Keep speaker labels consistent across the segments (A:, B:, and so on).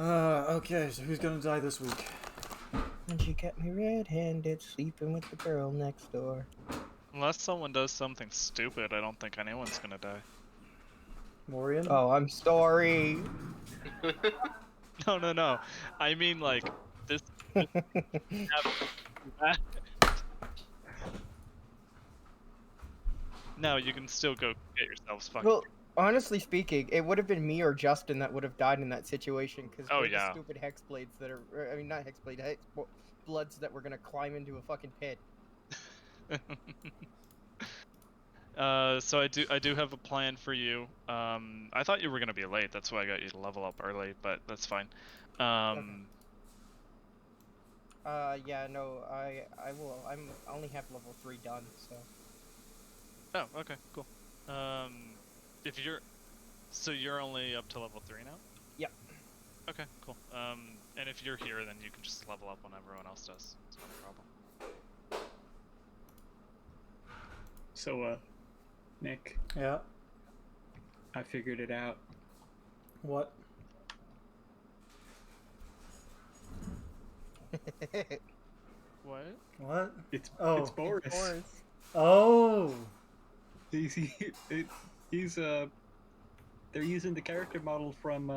A: Okay, so who's gonna die this week?
B: And she kept me red-handed, sleeping with the girl next door.
C: Unless someone does something stupid, I don't think anyone's gonna die.
A: Morrian?
B: Oh, I'm sorry.
C: No. I mean, like, this... No, you can still go get yourselves fucking...
B: Well, honestly speaking, it would have been me or Justin that would have died in that situation, because
C: Oh,
B: we're
C: yeah.
B: the stupid hexblades that are... I mean, not hexblade, bloods that were gonna climb into a fucking pit.
C: So I do have a plan for you. I thought you were gonna be late, that's why I got you to level up early, but that's fine.
B: Yeah, no, I will. I only have level 3 done, so...
C: Oh, okay, cool. If you're... So you're only up to level 3 now?
B: Yep.
C: Okay, cool. And if you're here, then you can just level up when everyone else does. It's not a problem.
D: So, Nick,
A: Yeah.
D: I figured it out.
A: What?
C: What?
A: What?
D: It's
A: Oh.
D: it's Boris.
B: Boris.
A: Oh!
D: He's they're using the character model from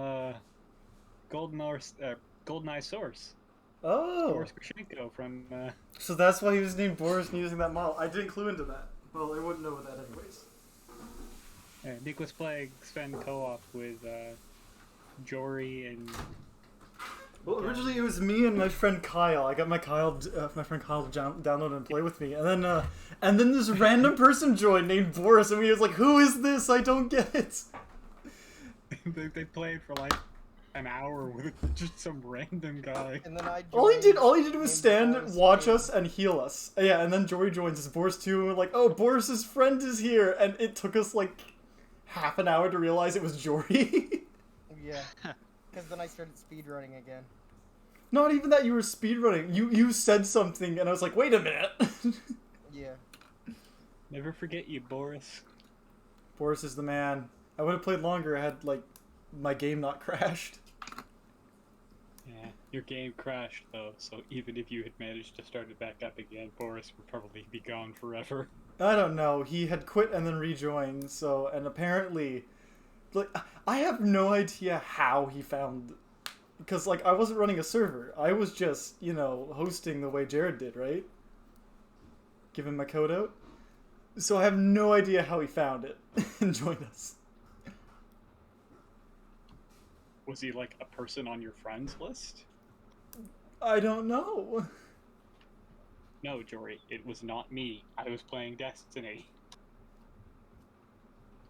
D: GoldenEye Source.
A: Oh!
D: Boris Grushenko from
A: So that's why he was named Boris and using that model. I didn't clue into that. Well, I wouldn't know that anyways.
D: Nick was playing Sven co-op with Jory and...
A: Well, originally it was me and my friend Kyle. I got my friend Kyle to download and play with me, and then this random person joined named Boris, and we was like, "Who is this? I don't get it."
D: they played for like an hour with just some random guy.
B: And then I
A: All he did was
B: named
A: stand,
B: Boris
A: watch
B: too.
A: us, and heal us. Yeah, and then Jory joins as Boris too, and we're like, "Oh, Boris's friend is here," and it took us like half an hour to realize it was Jory.
B: Yeah. Because then I started speedrunning again.
A: Not even that you were speedrunning. You said something, and I was like, "Wait a minute."
B: Yeah.
D: Never forget you, Boris.
A: Boris is the man. I would have played longer had like my game not crashed.
D: Yeah, your game crashed though, so even if you had managed to start it back up again, Boris would probably be gone forever.
A: I don't know. He had quit and then rejoined. So, and apparently, like, I have no idea how he found. Because, like, I wasn't running a server. I was just, hosting the way Jerrid did, right? Give him my code out. So I have no idea how he found it and joined us.
D: Was he like a person on your friends list?
A: I don't know.
D: No, Jory, it was not me. I was playing Destiny.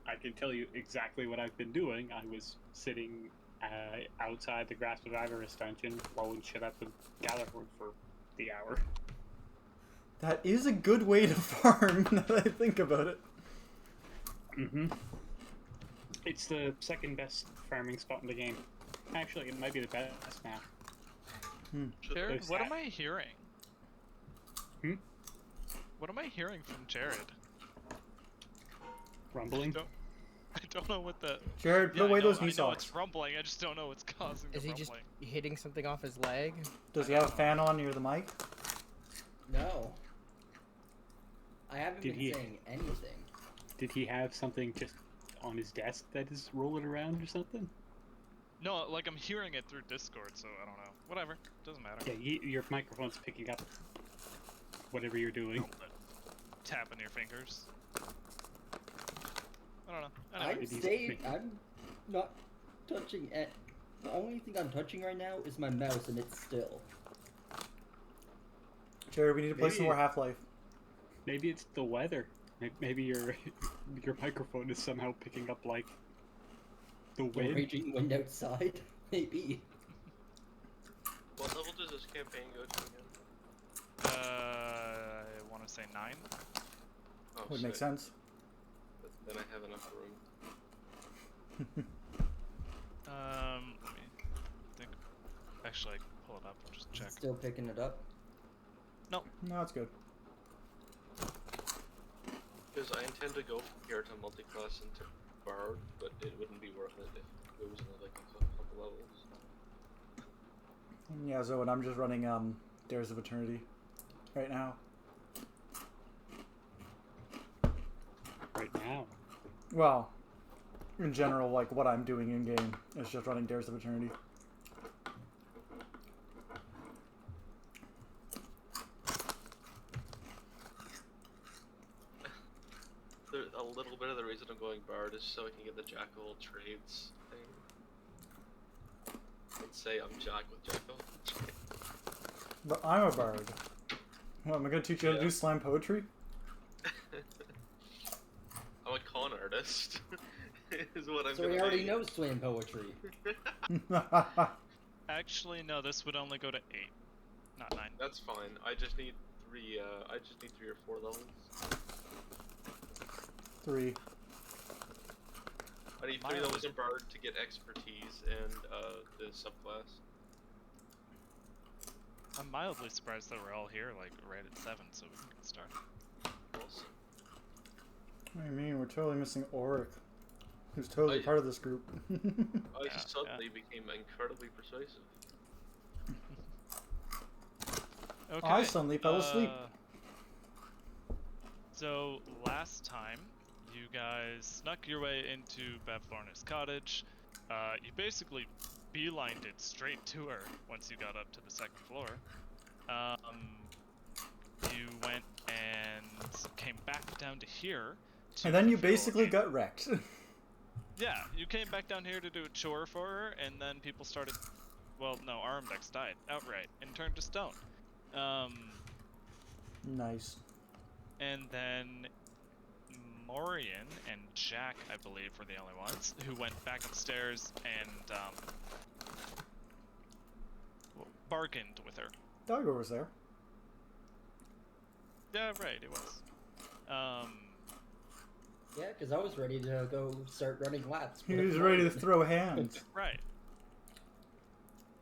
D: I can tell you exactly what I've been doing. I was sitting outside the Grasp of Avarice dungeon, blowing shit up with Galore for the hour.
A: That is a good way to farm, now that I think about it.
D: Mm-hmm. It's the second best farming spot in the game. Actually, it might be the best now.
C: Jerrid, what am I hearing?
D: Hmm?
C: What am I hearing from Jerrid?
D: Rumbling?
C: I don't know what the...
A: Jerrid, put away those knee
C: I know
A: socks.
C: it's rumbling, I just don't know what's causing the
B: Is he
C: rumbling.
B: just hitting something off his leg?
A: Does he have a fan on near the mic?
E: No. I haven't
D: Did
E: been
D: he-
E: saying anything.
D: Did he have something just on his desk that is rolling around or something?
C: No, like I'm hearing it through Discord, so I don't know. Whatever, doesn't matter.
D: Yeah, your microphone's picking up whatever you're doing.
C: Tapping your fingers. I don't know.
E: I'm not touching it. The only thing I'm touching right now is my mouse, and it's still.
A: Jerry, we need to play some
D: Maybe-
A: more Half-Life.
D: Maybe it's the weather. Maybe your microphone is somehow picking up like the
E: The
D: wind.
E: raging wind outside. Maybe.
F: What level does this campaign go to again?
C: I want to say 9.
F: Oh,
A: Would make
F: sick.
A: sense.
F: Then I have enough room.
C: Let me think. Actually, I can pull it up and just check.
E: Still picking it up.
A: No, it's good.
F: Because I intend to go from here to multiclass into Bard, but it wouldn't be worth it if it was in like a couple levels.
A: Yeah, Zowan, I'm just running Dares of Eternity right now.
D: Right now.
A: Well, in general, like what I'm doing in game is just running Dares of Eternity.
F: A little bit of the reason I'm going Bard is so I can get the Jackal trades thing. And say I'm Jack with Jackal.
A: But I'm a bard. What, am I gonna teach you how to do slam poetry?
F: I'm a con artist. Is what I'm
E: So
F: gonna
E: he already
F: be.
E: knows slam poetry.
C: Actually, no. This would only go to 8, not 9.
F: That's fine. I just need 3. I just need 3 or 4 levels.
A: 3.
F: I need 3 levels in Bard to get expertise and the subclass.
C: I'm mildly surprised that we're all here, like, right at 7, so we can get started.
F: Awesome.
A: What do you mean? We're totally missing Auric, who's totally part of this group.
F: I
C: Yeah,
F: suddenly became incredibly persuasive.
C: Okay.
A: I suddenly fell asleep.
C: So, last time, you guys snuck your way into Bavlorna's cottage. You basically beelined it straight to her once you got up to the 2nd floor. You went and came back down to here.
A: And then you basically got wrecked.
C: Yeah, you came back down here to do a chore for her, and then people started... Well, no, Arimdex died outright and turned to stone.
A: Nice.
C: And then Morrian and Jack, I believe, were the only ones who went back upstairs and bargained with her.
A: Dalgor was there.
C: Yeah, right, it was.
E: Yeah, because I was ready to go start running laps.
A: He was ready to throw hands.
C: Right.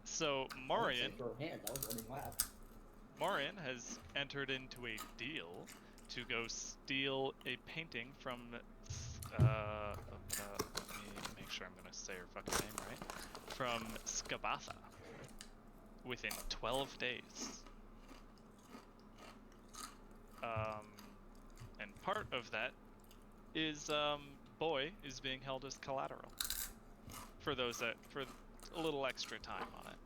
C: So
E: I didn't say
C: Morrian
E: throw hands, I was running laps.
C: Morrian has entered into a deal to go steal a painting from, let me make sure I'm gonna say her fucking name right, from Skabatha within 12 days. And part of that is, Boy is being held as collateral for those that, for a little extra time on it.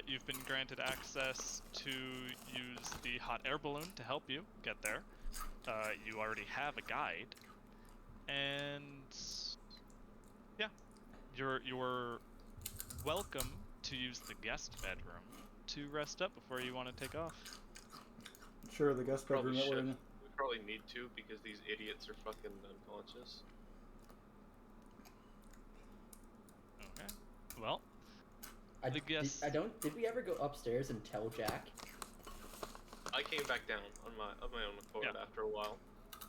C: You've been granted access to use the hot air balloon to help you get there. You already have a guide, and yeah, you're welcome to use the guest bedroom to rest up before you want to take off.
A: Sure, the guest bedroom
F: Probably
A: that we're
F: should.
A: in.
F: We probably need to because these idiots are fucking unconscious.
C: Okay. Well,
E: Did we ever go upstairs and tell Jack?
F: I came back down on my own accord after a while.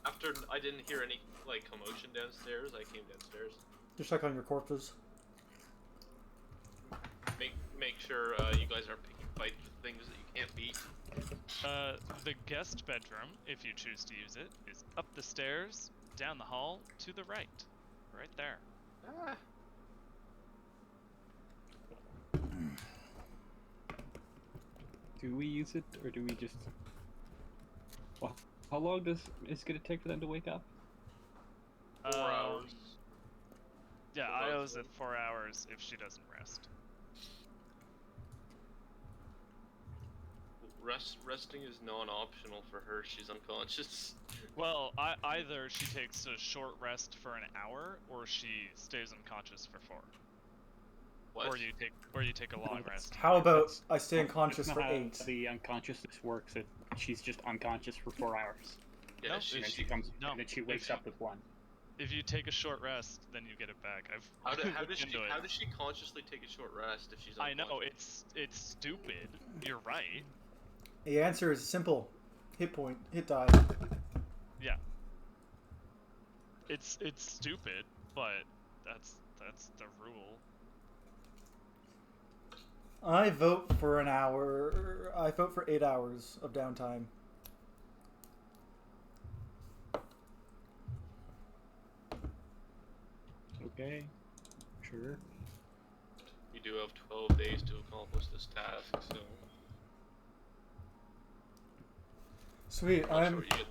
F: After I didn't hear any like commotion downstairs, I came downstairs.
A: Just check on your corpses.
F: Make sure you guys aren't picking fights with things that you can't beat.
C: the guest bedroom, if you choose to use it, is up the stairs, down the hall, to the right. Right there.
F: Ah.
D: Do we use it, or do we just... Well, how long is it going to take for them to wake up?
F: 4 hours.
C: Yeah,
F: About
C: I owes
F: so.
C: it 4 hours if she doesn't rest.
F: Resting is non-optional for her. She's unconscious.
C: Well, either she takes a short rest for an hour, or she stays unconscious for 4.
F: What?
C: Or you take a long rest.
A: How about I stay unconscious
D: That's
A: for
D: not how
A: 8?
D: the unconsciousness works. She's just unconscious for 4 hours.
F: Yeah,
C: No,
D: And then she wakes
C: If
D: up with 1.
C: If you take a short rest, then you get it back.
F: How does
C: looked
F: she
C: into it.
F: how does she consciously take a short rest if she's
C: I
F: unconscious?
C: know it's stupid. You're right.
A: The answer is simple. Hit point. Hit die.
C: Yeah. It's stupid, but that's the rule.
A: I vote for an hour. I vote for 8 hours of downtime.
D: Okay. sure.
F: You do have 12 days to accomplish this task, so
A: Sweet.
F: I'm not
A: I'm
F: sure what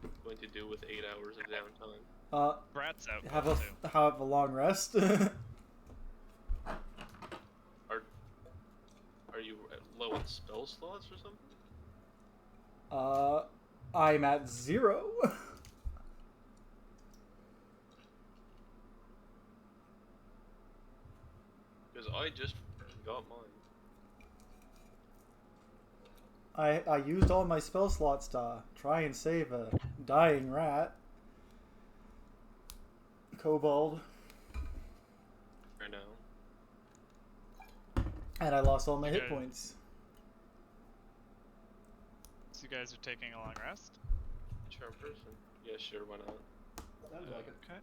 F: you're going to do with 8 hours of downtime.
C: Grat's out
A: have
C: cold,
A: a
C: too.
A: have a long rest.
F: Are you low on spell slots or something?
A: I'm at 0.
F: Because I just got mine.
A: I used all my spell slots to try and save a dying rat. Kobold.
F: I know.
A: And I lost all my hit
C: Okay.
A: points.
C: So you guys are taking a long rest?
F: Charm person. Yeah, sure, why not?
E: Sounds like it.
C: Okay.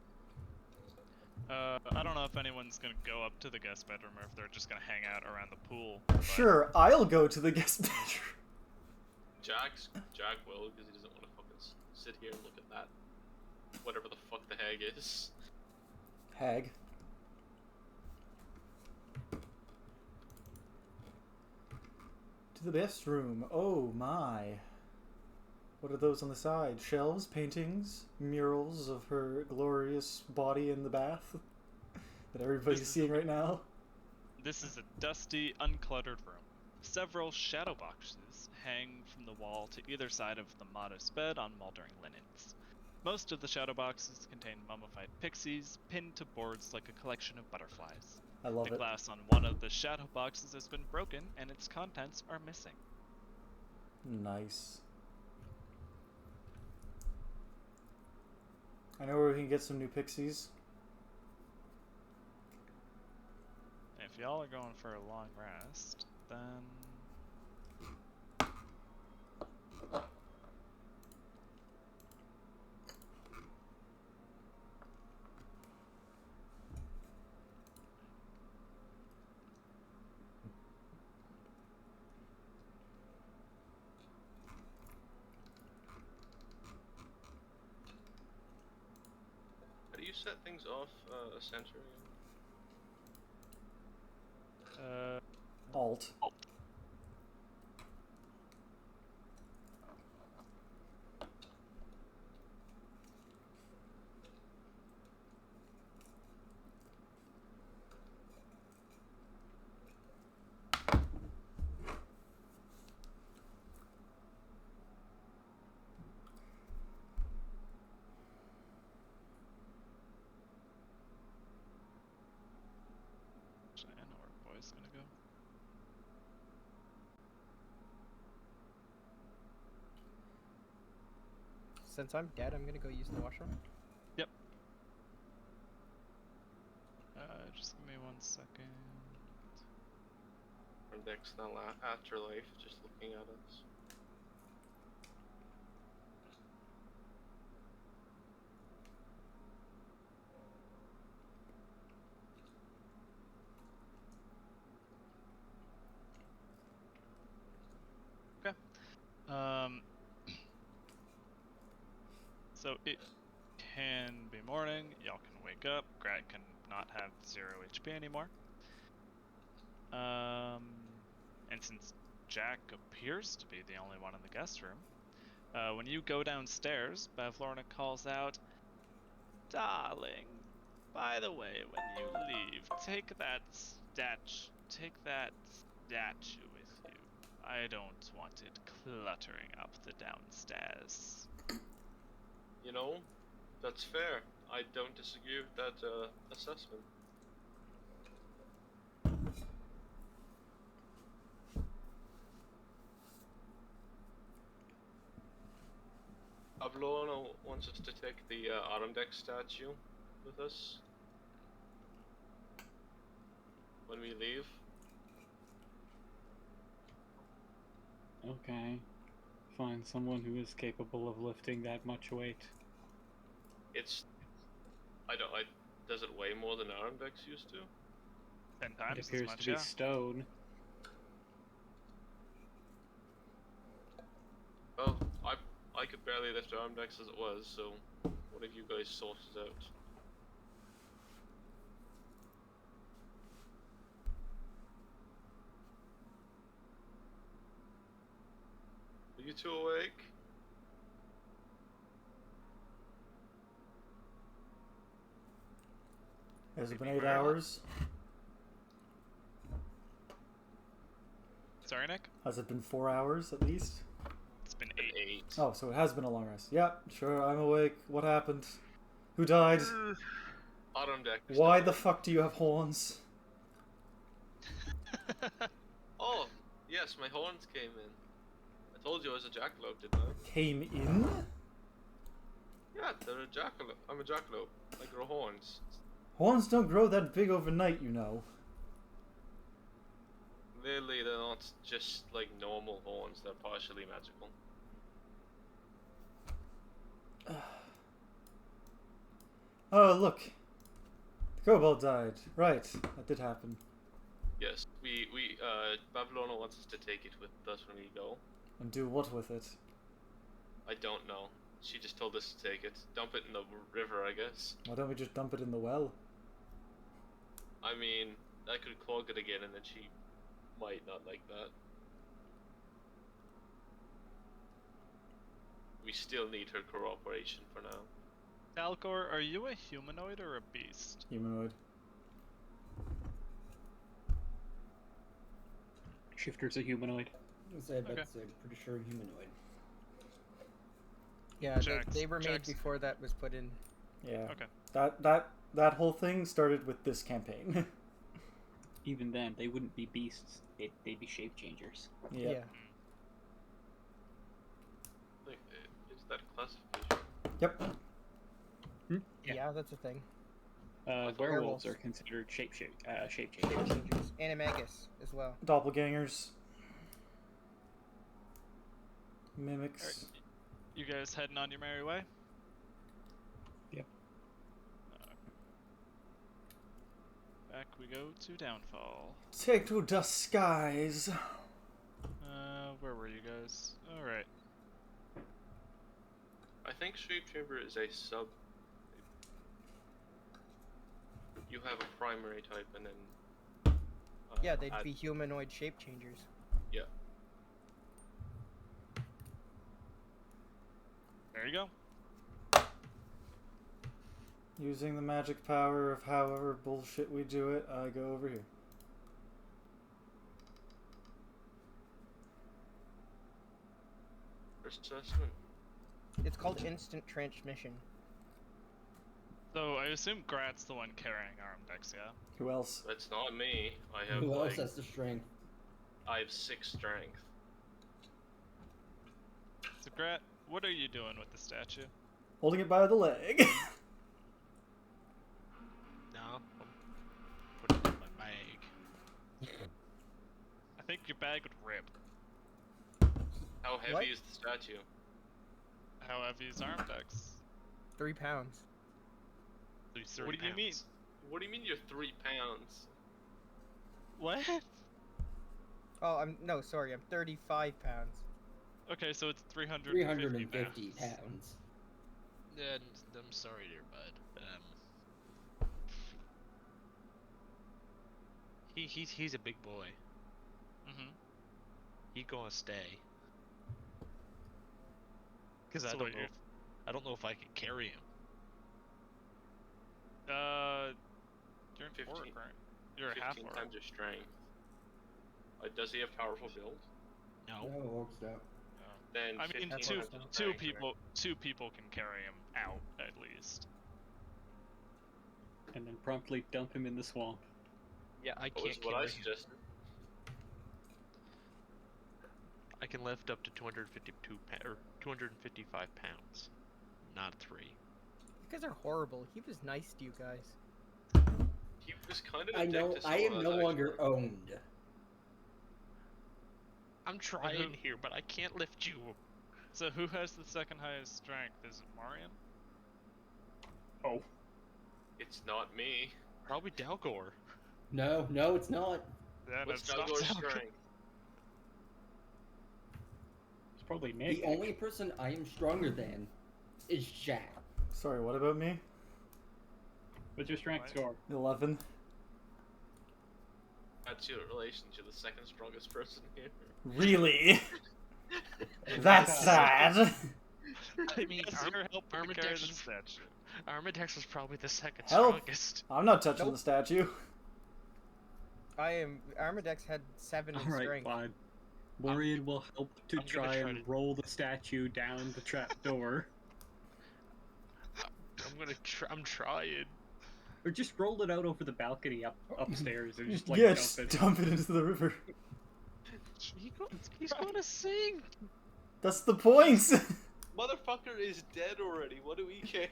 C: I don't know if anyone's gonna go up to the guest bedroom or if they're just gonna hang out around the pool. but-
A: Sure, I'll go to the guest bedroom.
F: Jack will, because he doesn't want to fucking sit here and look at that. Whatever the fuck the hag is.
A: Hag. To the best room. Oh my. What are those on the side? Shelves, paintings, murals of her glorious body in the bath that everybody's
C: This is-
A: seeing right now.
C: This is a dusty, uncluttered room. Several shadow boxes hang from the wall to either side of the modest bed on moldering linens. Most of the shadow boxes contain mummified pixies pinned to boards like a collection of butterflies.
A: I love
C: The
A: it.
C: glass on one of the shadow boxes has been broken and its contents are missing.
A: Nice. I know where we can get some new pixies.
C: If y'all are going for a long rest, then
F: How do you set things off, essentially?
A: Alt.
C: actually, I know where boy's gonna go.
B: Since I'm dead, I'm gonna go use the washroom.
C: Just give me 1 second.
F: Arimdex now afterlife, just looking at us.
C: So it can be morning, y'all can wake up, Grat can not have 0 HP anymore. And since Jack appears to be the only one in the guest room, when you go downstairs, Bavlorna calls out, "Darling, by the way, when you leave, take that statue with you. I don't want it cluttering up the downstairs."
F: You know, that's fair. I don't disagree with that assessment. Avalona wants us to take the Arimdex statue with us when we leave.
D: Okay. Find someone who is capable of lifting that much weight.
F: Does it weigh more than Arimdex used to?
C: 10
D: It
C: times as
D: appears
C: much,
D: to be
C: yeah.
D: stone.
F: Well, I could barely lift Arimdex as it was, so what have you guys sorted out? you two awake?
A: Has it been
C: Maybe
A: 8
C: we're not.
A: hours?
C: Sorry, Nick?
A: Has it been 4 hours at least?
C: It's been
F: An
C: 8.
F: 8.
A: Oh, so it has been a long rest. Yep, sure, I'm awake. What happened? Who died?
F: Arimdex.
A: Why the fuck do you have horns?
F: Oh, yes, my horns came in. I told you I was a jackalope, didn't I?
A: Came in?
F: Yeah, they're a jackalope. I'm a jackalope. I grow horns.
A: Horns don't grow that big overnight, you know.
F: Literally, they're not just like normal horns. They're partially magical.
A: Oh, look. The kobold died. Right, that did happen.
F: Yes, Babylona wants us to take it with us when we go.
A: And do what with it?
F: I don't know. She just told us to take it. Dump it in the river, I guess.
A: Why don't we just dump it in the well?
F: I mean, I could clog it again and then she might not like that. We still need her cooperation for now.
C: Dalgor, are you a humanoid or a beast?
A: Humanoid.
D: Shifter's a humanoid.
E: I said
C: Okay.
E: that's pretty sure humanoid.
B: Yeah,
C: Jax-
B: they were made
C: Jax-
B: before that was put in.
A: Yeah.
C: Okay.
A: That whole thing started with this campaign.
D: Even then, they wouldn't be beasts. They'd be shape changers.
A: Yeah.
F: Like, is that a classification?
A: Yep.
B: Yeah, that's a thing.
D: Werewolves
B: werewolves.
D: are considered shape
B: Shape
D: changers.
B: changers. Animagus as well.
A: Doppelgangers. Mimics.
C: You guys heading on your merry way?
D: Yep.
C: Back we go to Downfall.
A: Take to the skies.
C: Where were you guys? Alright.
F: I think Shape Chamber is a sub. You have a primary type and then.
B: Yeah, they'd
F: add-
B: be humanoid shape changers.
F: Yeah.
C: There you go.
A: Using the magic power of however bullshit we do it, I go over here.
F: Assessment.
B: It's called instant transmission.
C: So I assume Grat's the one carrying Arimdex, yeah?
A: Who else?
F: That's not me. I have
E: Who else
F: like
E: has the strength?
F: I have 6 strength.
C: So Grat, what are you doing with the statue?
A: Holding it by the leg.
G: No, I'm putting it in my bag.
C: I think your bag would rip.
F: How heavy
B: What?
F: is the statue?
C: How heavy is Arimdex?
B: 3 pounds.
G: So he's
C: What
G: 30
C: do you mean?
G: pounds.
F: What do you mean you're 3 pounds?
C: What?
B: Oh, I'm 35 pounds.
C: Okay, so it's 350
E: 350
C: pounds.
E: pounds.
G: And I'm sorry, dear bud. He's a big boy.
C: Mm-hmm.
G: He gonna stay. Cause
C: So
G: I
C: what,
G: don't know. I don't know if I can carry him.
C: You're in
F: 15
C: orc, right? You're a half
F: 15
C: orc.
F: times your strength. Does he have powerful build?
G: No.
E: No, orcs don't.
F: Then
C: I mean,
F: 15
C: two
F: times your strength,
C: people can carry him out at least.
D: And then promptly dump him in the swamp.
G: Yeah, I
F: That was
G: can't
F: what I
G: carry him.
F: suggested.
G: I can lift up to 255 pounds, not 3.
B: You guys are horrible. He was nice to you guys.
F: He was kind of a
E: I
F: dick
E: know.
F: to
E: I am
F: someone,
E: no
F: actually.
E: longer owned.
G: I'm trying here, but I can't lift you.
C: So who has the second highest strength? Is it Morrian?
D: Oh.
F: It's not me.
G: Probably Dalgor.
E: No, it's not.
C: Then
F: What's
C: it's not
F: Dalgor's
C: Dalgor.
F: strength?
D: It's probably Nick.
E: The only person I am stronger than is Jack.
A: Sorry, what about me?
D: What's your strength
C: What?
D: score?
A: 11.
F: That's your relation to the second strongest person here.
A: Really? That's sad.
G: I mean,
C: Yes, your help to carry the
G: Arimdex
C: statue.
G: Arimdex was probably the second
A: Help.
G: strongest.
A: I'm not touching
B: Nope.
A: the statue.
B: Arimdex had 7 in
D: Alright,
B: strength.
D: fine. Morrian will help to
G: I'm gonna
D: try
G: try
D: and
G: to-
D: roll the statue down the trap door.
G: I'm trying.
D: Or just roll it out over the balcony upstairs and just like
A: Yeah,
D: dump
A: just
D: it.
A: dump it into the river.
G: He's gonna sing.
A: That's the point.
F: Motherfucker is dead already. What do we care?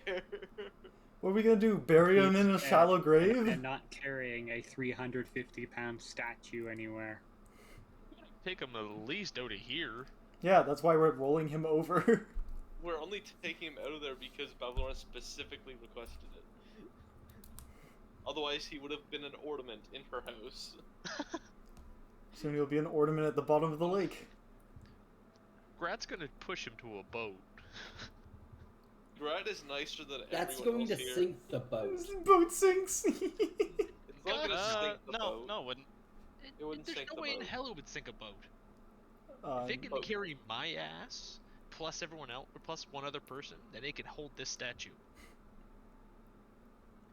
A: What are we gonna do? Bury him in a
D: He's
A: shallow
D: dead,
A: grave?
D: and not carrying a 350-pound statue anywhere.
G: Take him at least out of here.
A: Yeah, that's why we're rolling him over.
F: We're only taking him out of there because Balor specifically requested it. Otherwise, he would have been an ornament in her house.
A: Soon he'll be an ornament at the bottom of the lake.
G: Grat's gonna push him to a boat.
F: Grat is nicer than
E: That's
F: everyone
E: going
F: else
E: to
F: here.
E: sink the boat.
A: Boat sinks.
F: It's not gonna sink the
C: No,
F: boat.
C: no, it wouldn't.
F: It wouldn't
G: There's
F: sink
G: no
F: the
G: way in
F: boat.
G: hell it would sink a boat. If it can
F: Boat.
G: carry my ass, plus everyone else, or plus one other person, then it can hold this statue.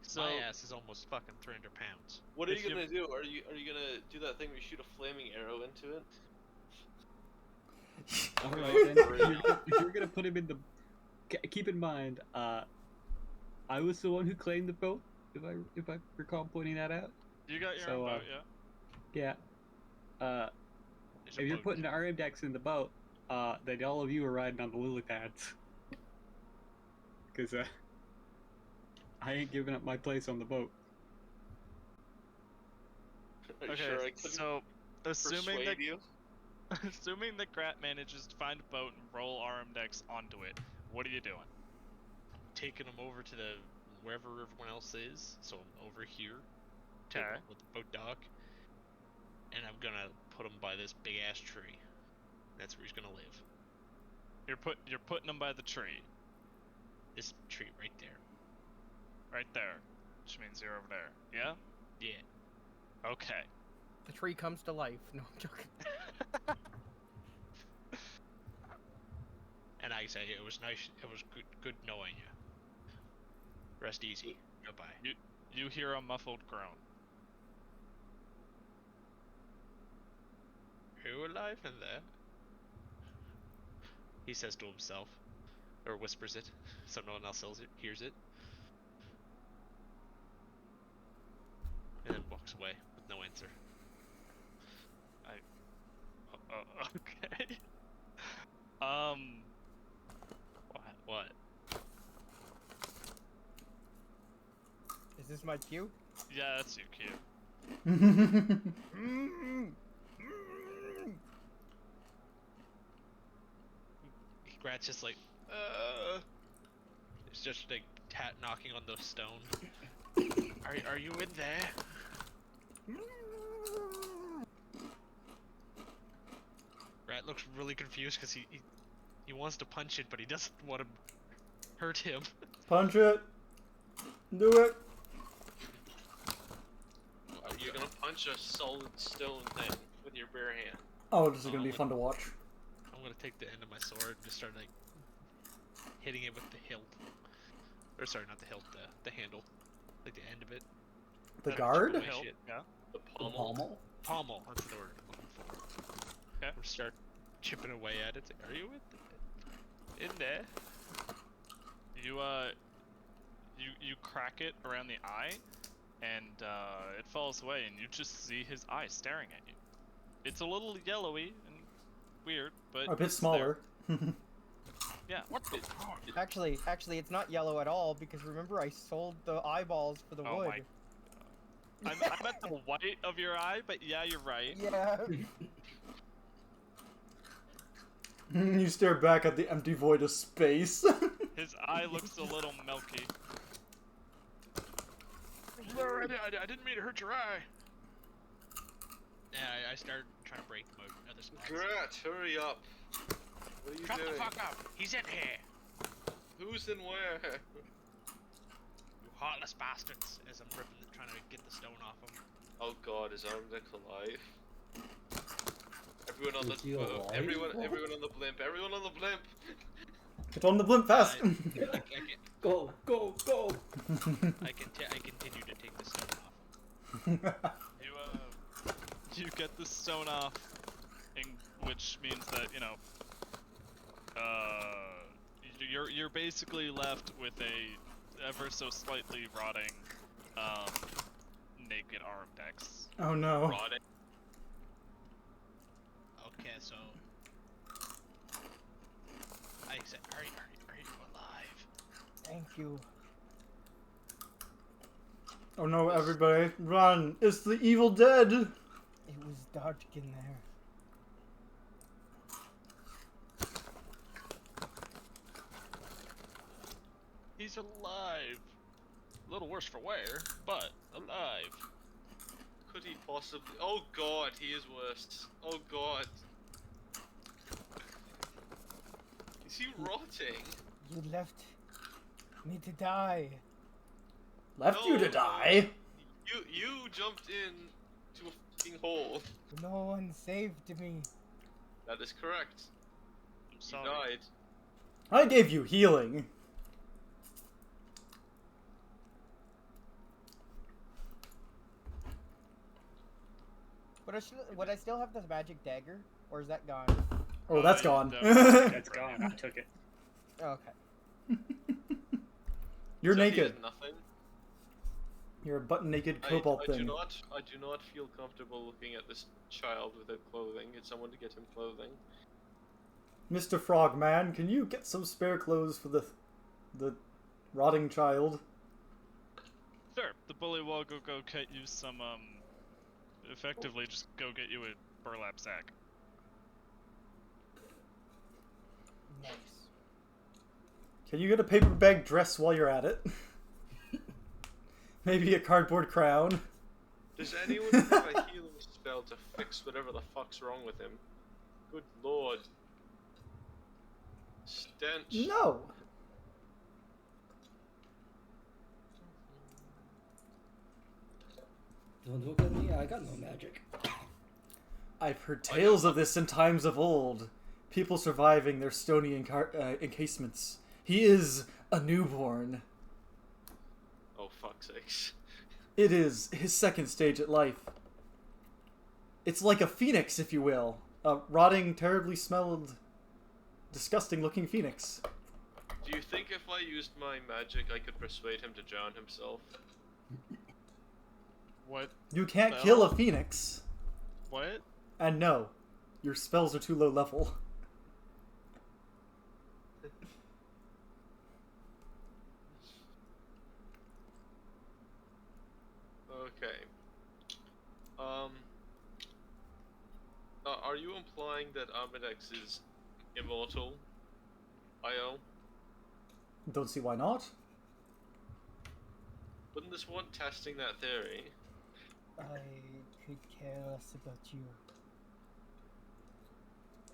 C: So,
G: My ass is almost fucking 300 pounds.
F: What are
C: If
F: you
C: you-
F: gonna do? Are you gonna do that thing where you shoot a flaming arrow into it?
D: Alright, then if you're gonna put him in the... Keep in mind, I was the one who claimed the boat, if I recall pointing that out.
C: you got your
D: So,
C: own boat, yeah?
D: Yeah.
G: There's a
D: If you're
G: boat.
D: putting Arimdex in the boat, then all of you are riding on the lily pads. Because, I ain't giving up my place on the boat.
F: Are you
C: Okay,
F: sure I couldn't
C: so assuming that
F: persuade you?
C: assuming that Grat manages to find a boat and roll Arimdex onto it, what are you doing?
G: Taking him over to the wherever everyone else is. So I'm over here, taking
C: Okay.
G: him with the boat dock, and I'm gonna put him by this big ass tree. That's where he's gonna live.
C: You're putting him by the tree,
G: This tree right there.
C: right there, which means you're over there. Yeah.
G: Yeah.
C: Okay.
B: The tree comes to life. No, I'm joking.
G: And I say it was nice. It was good knowing you. Rest easy. Goodbye.
C: You hear a muffled groan.
G: Who alive in there? He says to himself, or whispers it, so no one else hears it, and then walks away with no answer.
C: Okay.
G: What?
B: Is this my cue?
C: Yeah, that's your cue.
G: Grat's just like, it's just like knocking on the stone. Are you in there? Grat looks really confused because he wants to punch it, but he doesn't want to hurt him.
A: Punch it. Do it.
F: You're gonna punch a solid stone thing with your bare hand.
A: Oh, this is gonna be fun to watch.
G: I'm gonna take the end of my sword and just start like hitting it with the hilt. Or sorry, not the hilt, the handle. Like the end of it.
A: The
C: That
A: guard?
C: chipped
G: Away
C: hilt,
G: shit.
C: yeah.
F: The
E: The
F: pommel.
E: pommel?
G: Pommel, that's the word I'm looking for.
C: Okay.
G: I'm start chipping away at it. Are you in there?
C: You crack it around the eye, and it falls away, and you just see his eye staring at you. It's a little yellowy and weird, but
A: A bit
C: it's
A: smaller.
C: there. Yeah. What the?
B: Actually, it's not yellow at all because remember I sold the eyeballs for the
C: Oh
B: wood.
C: my. I meant the white of your eye, but yeah, you're right.
B: Yeah.
A: You stare back at the empty void of space.
C: His eye looks a little milky.
G: I didn't mean to hurt your eye. Yeah, I start trying to break them out other spots.
F: Grat, hurry up. What are you
G: Shut
F: doing?
G: the fuck up! He's in here!
F: Who's in where?
G: You heartless bastards! As I'm trying to get the stone off him.
F: Oh god, is Arimdex alive? Everyone on
E: Is he
F: the
E: alive?
F: everyone on the blimp. Everyone on the blimp.
A: Get on the blimp fast!
G: I can,
E: Go, go, go!
G: I continue to take the stone off.
C: You get the stone off, which means that you're basically left with a ever so slightly rotting, naked Arimdex.
A: Oh no.
F: Rotting.
G: Okay, so I said, are you alive?
B: Thank you.
A: Oh no, everybody, run! It's the evil dead!
B: It was dark in there.
C: He's alive. A little worse for wear, but alive.
F: Could he possibly? Oh God, he is worse. Oh God. Is he rotting?
B: You left me to die.
A: Left
F: No.
A: you to die?
F: You jumped in to a fucking hole.
B: No one saved me.
F: That is correct.
C: I'm
F: You
C: sorry.
F: died.
A: I gave you healing.
B: Would I still have this magic dagger? Or is that gone?
A: Oh, that's
C: you
A: gone.
C: definitely-
D: That's gone. I took it.
B: Okay.
A: You're
F: So he
A: naked.
F: did nothing.
A: You're a butt-naked
F: I
A: cobalt
F: do
A: thing.
F: not feel comfortable looking at this child without clothing. Get someone to get him clothing.
A: Mr. Frogman, can you get some spare clothes for the rotting child?
C: Sure. The bully will go get you some effectively just go get you a burlap sack.
B: Nice.
A: Can you get a paper bag dress while you're at it? Maybe a cardboard crown.
F: Does anyone have a healing spell to fix whatever the fuck's wrong with him? Good lord. Stench.
A: No.
E: Don't look at me, I got no magic.
A: I've heard tales of this in times of old. People surviving their stony encasements. He is a newborn.
F: Oh fuck's sakes.
A: It is his second stage at life. It's like a phoenix, if you will. A rotting, terribly smelled, disgusting-looking phoenix.
F: Do you think if I used my magic I could persuade him to drown himself?
C: What?
A: You can't
C: Well-
A: kill a phoenix.
C: What?
A: And no, your spells are too low level.
F: Okay. Are you implying that Arimdex is immortal? IO?
A: Don't see why not.
F: Wouldn't this want testing that theory?
B: I could care less about you.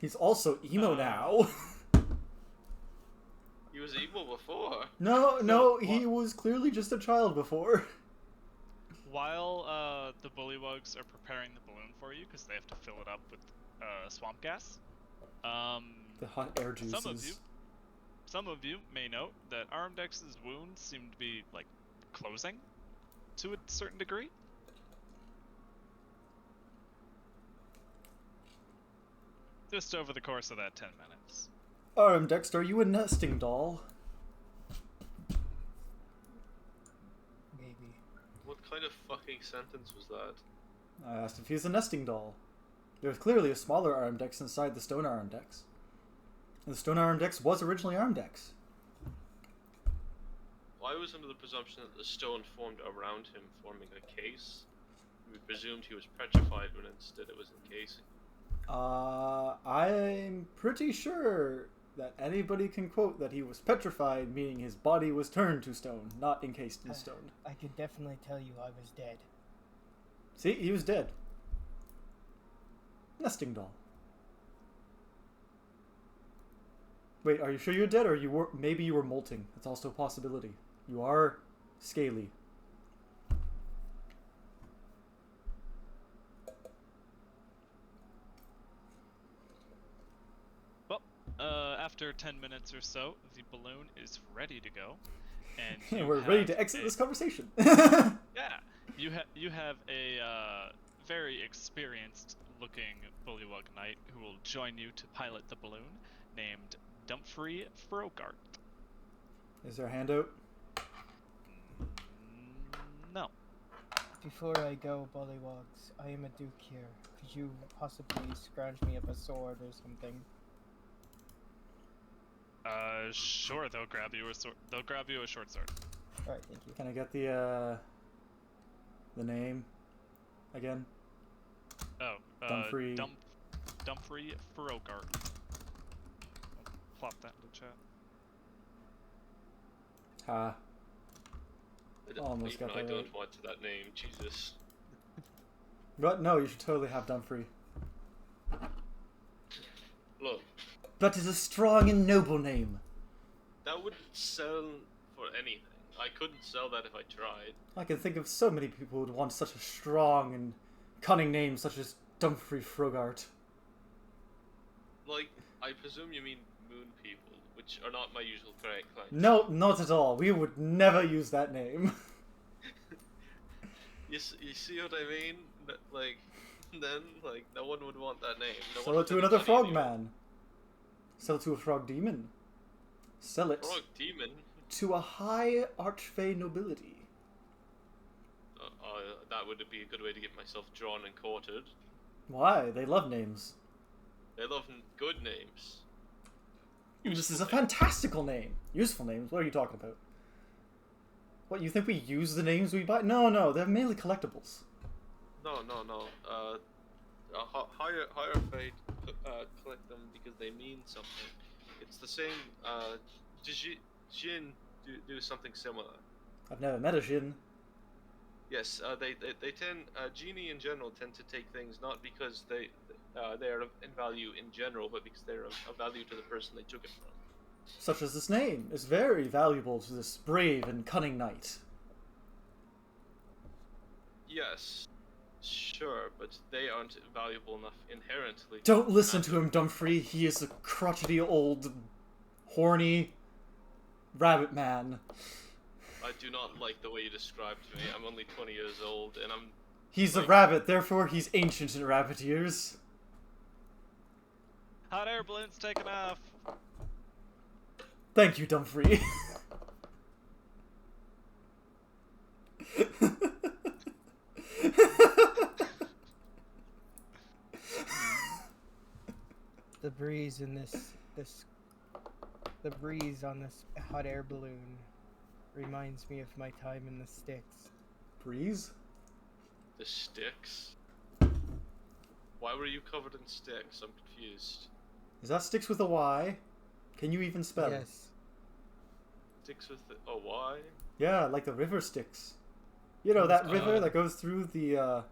A: He's also emo now.
F: He was evil before.
A: No, he was clearly just a child before.
C: While the bullywugs are preparing the balloon for you, because they have to fill it up with swamp gas,
A: The hot air juices.
C: some of you may note that Arimdex's wounds seem to be like closing to a certain degree. Just over the course of that 10 minutes.
A: Arimdex, are you a nesting doll?
B: Maybe.
F: What kind of fucking sentence was that?
A: I asked if he's a nesting doll. There's clearly a smaller Arimdex inside the stone Arimdex. And the stone Arimdex was originally Arimdex.
F: Well, I was under the presumption that the stone formed around him, forming a case. We presumed he was petrified when instead it was encasing.
A: I'm pretty sure that anybody can quote that he was petrified, meaning his body was turned to stone, not encased in stone.
B: I could definitely tell you I was dead.
A: See, he was dead. Nesting doll. Wait, are you sure you're dead, or maybe you were molting? That's also a possibility. You are scaly.
C: After 10 minutes or so, the balloon is ready to go, and
A: We're ready to exit this conversation.
C: Yeah, you have a very experienced-looking bullywug knight who will join you to pilot the balloon, named Dumfrey Frogart.
A: Is there a handout?
C: No.
B: Before I go, Bullywugs, I am a duke here. Could you possibly scrounge me up a sword or something?
C: Sure. They'll grab you a sword. They'll grab you a short sword.
B: All right, thank you.
A: Can I get the name again?
C: Oh,
A: Dumfrey.
C: Dumfrey Frogart. Plop that in the chat.
A: Ha. Almost
F: Even
A: got
F: I
A: that
F: don't
A: right.
F: want that name. Jesus.
A: But no, you should totally have Dumfrey.
F: Look,
A: That is a strong and noble name.
F: that wouldn't sell for anything. I couldn't sell that if I tried.
A: I can think of so many people who would want such a strong and cunning name such as Dumfrey Frogart.
F: Like, I presume you mean moon people, which are not my usual correct claim.
A: No, not at all. We would never use that name.
F: You see what I mean? Like, then, like, no one would want that name. No
A: Sell
F: one
A: it to
F: would
A: another
F: study anymore.
A: frogman. Sell it to a frog demon. Sell it
F: Frog demon?
A: to a high archfey nobility.
F: That would be a good way to get myself drawn and quartered.
A: Why? They love names.
F: They love good names.
A: This is a
F: Useful names.
A: fantastical name. Useful names? What are you talking about? What, you think we use the names we buy? No, they're mainly collectibles.
F: No. Higher fate collect them because they mean something. It's the same. Jin do something similar.
A: I've never met a Jin.
F: Yes, they tend genie in general tend to take things not because they are in value in general, but because they're of value to the person they took it from.
A: Such as this name is very valuable to this brave and cunning knight.
F: Yes, sure, but they aren't valuable enough inherently.
A: Don't listen to him, Dumfrey. He is a crotchety old, horny rabbit man.
F: I do not like the way you described me. I'm only 20 years old, and I'm.
A: He's a rabbit, therefore he's ancient in rabbit years.
C: Hot air balloon's taken off.
A: Thank you, Dumfrey.
B: The breeze in the breeze on this hot air balloon reminds me of my time in the sticks.
A: Breeze?
F: The sticks? Why were you covered in sticks? I'm confused.
A: Is that sticks with a Y? Can you even spell it?
B: Yes.
F: Sticks with a Y?
A: Yeah, like the river Styx. You know, that river that goes through the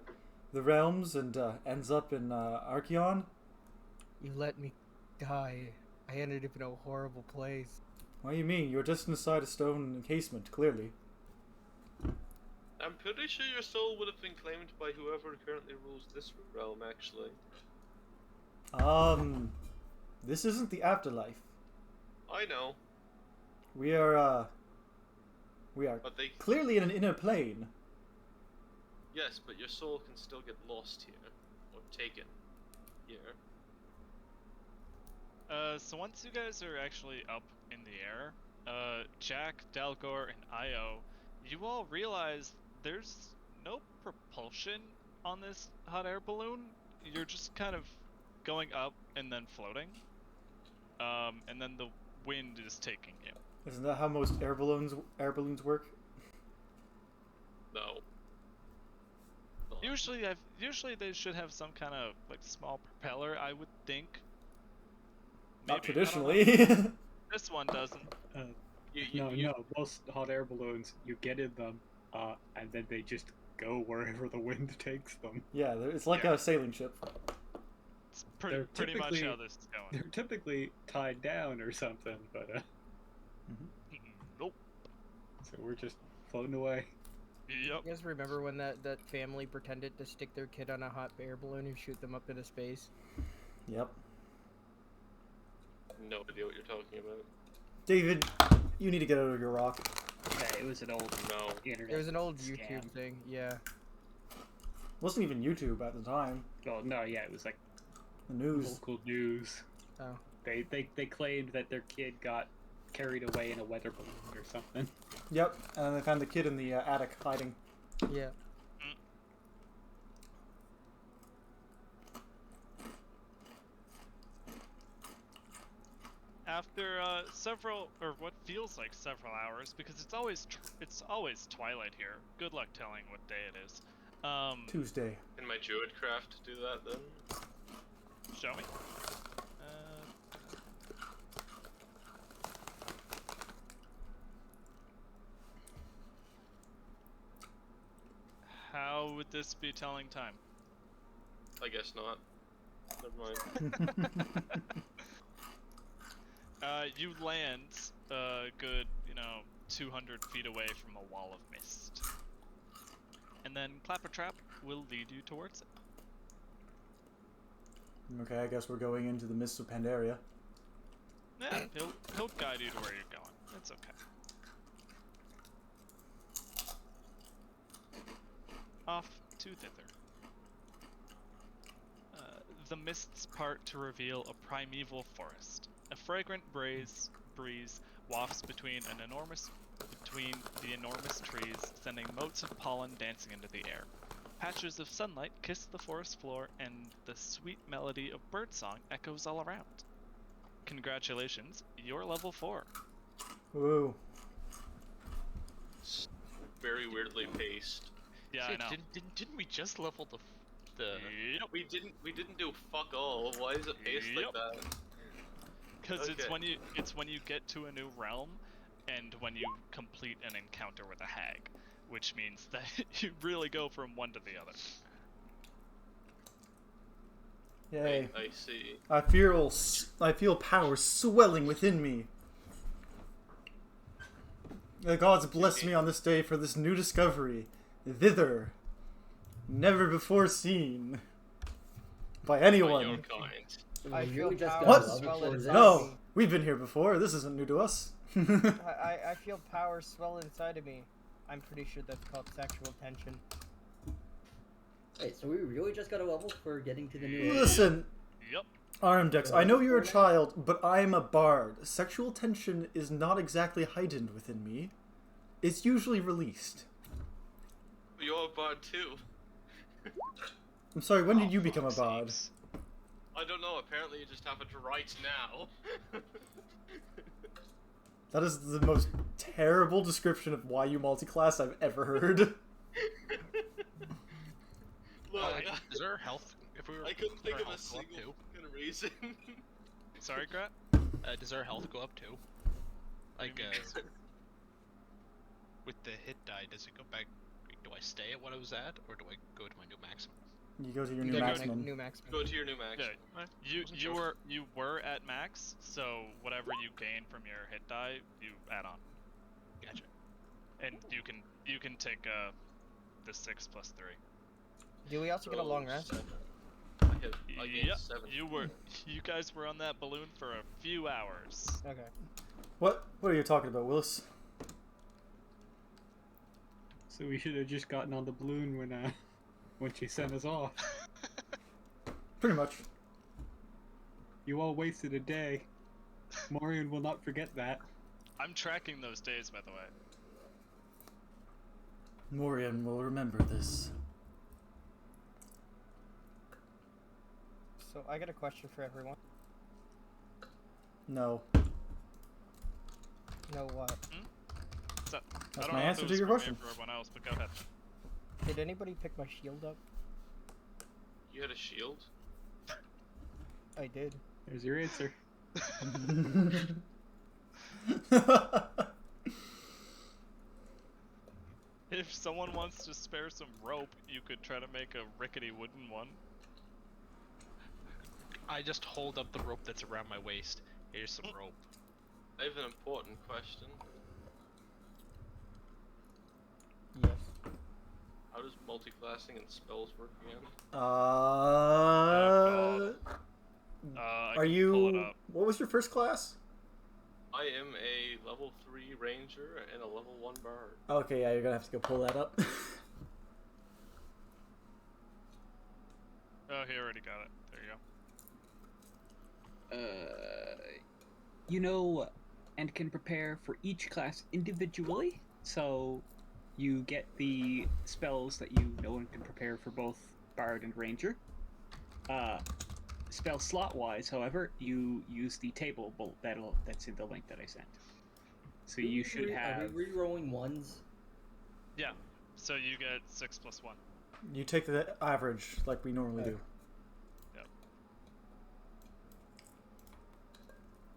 A: realms and ends up in Archeon?
B: You let me die. I ended up in a horrible place.
A: What do you mean? You're just inside a stone encasement, clearly.
F: I'm pretty sure your soul would have been claimed by whoever currently rules this realm, actually.
A: This isn't the afterlife.
F: I know,
A: We are
F: but they...
A: clearly in an inner plane.
F: Yes, but your soul can still get lost here, or taken here.
C: So once you guys are actually up in the air, Jack, Dalgor, and Io, you all realize there's no propulsion on this hot air balloon. You're just kind of going up and then floating. And then the wind is taking you.
A: Isn't that how most air balloons work?
F: No.
C: Usually they should have some kind of like small propeller, I would think.
A: Not
C: Maybe, I don't
A: traditionally.
C: know. This one doesn't.
D: No. Most hot air balloons, you get in them, and then they just go wherever the wind takes them.
A: Yeah, it's like a sailing ship.
C: It's
D: They're
C: pretty much
D: typically-
C: how this is going.
D: They're typically tied down or something, but
C: Nope.
D: so we're just floating away.
C: Yep.
B: You guys remember when that family pretended to stick their kid on a hot air balloon and shoot them up into space?
A: Yep.
F: no idea what you're talking about.
A: David, you need to get out of your rock.
D: Okay, it was an old
F: No.
D: internet.
B: It was an old
D: scam.
B: YouTube thing, yeah.
A: Wasn't even YouTube at the time.
D: Well, no, yeah, it was like
A: The news.
D: local news.
B: Oh.
D: They claimed that their kid got carried away in a weather balloon or something.
A: Yep, and then they found the kid in the attic hiding.
B: Yeah.
C: After several, or what feels like several hours, because it's always twilight here. Good luck telling what day it is.
A: Tuesday.
F: Can my druid craft do that then?
C: Show me. How would this be telling time?
F: I guess not. Never mind.
C: You land a good, 200 feet away from a wall of mist. And then Clappertrap will lead you towards it.
A: Okay, I guess we're going into the mists of Pandaria.
C: Yeah, he'll guide you to where you're going. It's okay. Off to Thither. The mists part to reveal a primeval forest. A fragrant breeze wafts between the enormous trees, sending motes of pollen dancing into the air. Patches of sunlight kiss the forest floor, and the sweet melody of birdsong echoes all around. Congratulations, you're level 4.
A: Woo.
F: Very weirdly paced.
C: Yeah,
G: Shit,
C: I know.
G: Didn't we just level the
C: Yep.
F: We didn't do fuck all. Why is it paced like
C: Yep.
F: that?
C: Because it's
F: Okay.
C: when you get to a new realm, and when you complete an encounter with a hag, which means that you really go from one to the other.
A: Yay.
F: I see.
A: I feel power swelling within me. The gods bless me on this day for this new discovery. Thither. Never before seen. By
F: Not
A: anyone.
F: your kind.
B: I feel
E: really just
B: power
A: What?
E: got
B: swell
E: level
B: inside
E: for
A: No!
B: me.
A: We've been here before. This isn't new to us.
B: I feel power swell inside of me. I'm pretty sure that's called sexual tension.
E: Wait, so we really just got a level for getting to the new
A: Listen,
C: Yep.
A: Arimdex, I know you're a child, but I am a bard. Sexual tension is not exactly heightened within me. It's usually released.
F: You're a bard too.
A: I'm sorry, when did you become a
C: fuck's
A: bard?
C: sakes.
F: I don't know. Apparently, you just happen to right now.
A: That is the most terrible description of why you multiclass I've ever heard.
F: Look,
G: is there health? If we were,
F: I couldn't think of a
G: health go up
F: single fucking reason.
C: Sorry, Grat?
G: does our health go up too? Like, with the hit die, does it go back? Do I stay at what I was at, or do I go to my new maximum?
A: You go to your
B: You
A: new
B: go to
A: maximum.
B: New maximum.
F: Go to your new max.
C: Yeah. You were at max, so whatever you gain from your hit die, you add on.
G: Gotcha.
C: And you can take the 6 plus 3.
B: Do we also get a long rest?
F: I gained 7.
C: You guys were on that balloon for a few hours.
B: Okay.
A: What are you talking about, Willis?
D: So we should have just gotten on the balloon when she sent us off.
A: Pretty much.
D: You all wasted a day. Morrian will not forget that.
C: I'm tracking those days, by the way.
A: Morrian will remember this.
B: So I got a question for everyone.
A: No.
B: No what?
C: So,
A: That's
C: I don't
A: my
C: know if
A: answer
C: it
A: to
C: was
A: your
C: for me or
A: question.
C: For everyone else, but go ahead.
B: Did anybody pick my shield up?
F: You had a shield?
B: I did.
D: There's your answer.
C: If someone wants to spare some rope, you could try to make a rickety wooden one.
G: I just hold up the rope that's around my waist. Here's some rope.
F: I have an important question.
B: Yes.
F: How does multiclassing and spells work again?
C: I
A: Are
C: can
A: you?
C: pull it up.
A: What was your first class?
F: I am a level 3 ranger and a level 1 bard.
A: Okay, yeah, you're gonna have to go pull that up.
C: Oh, he already got it. There you go.
H: You know, and can prepare for each class individually. So you get the spells that you know and can prepare for both Bard and Ranger. Spell slot wise, however, you use the table that's in the link that I sent. So you should have.
E: Are we re-rolling ones?
C: Yeah. So you get 6 + 1.
A: You take the average like we normally do.
C: Yep.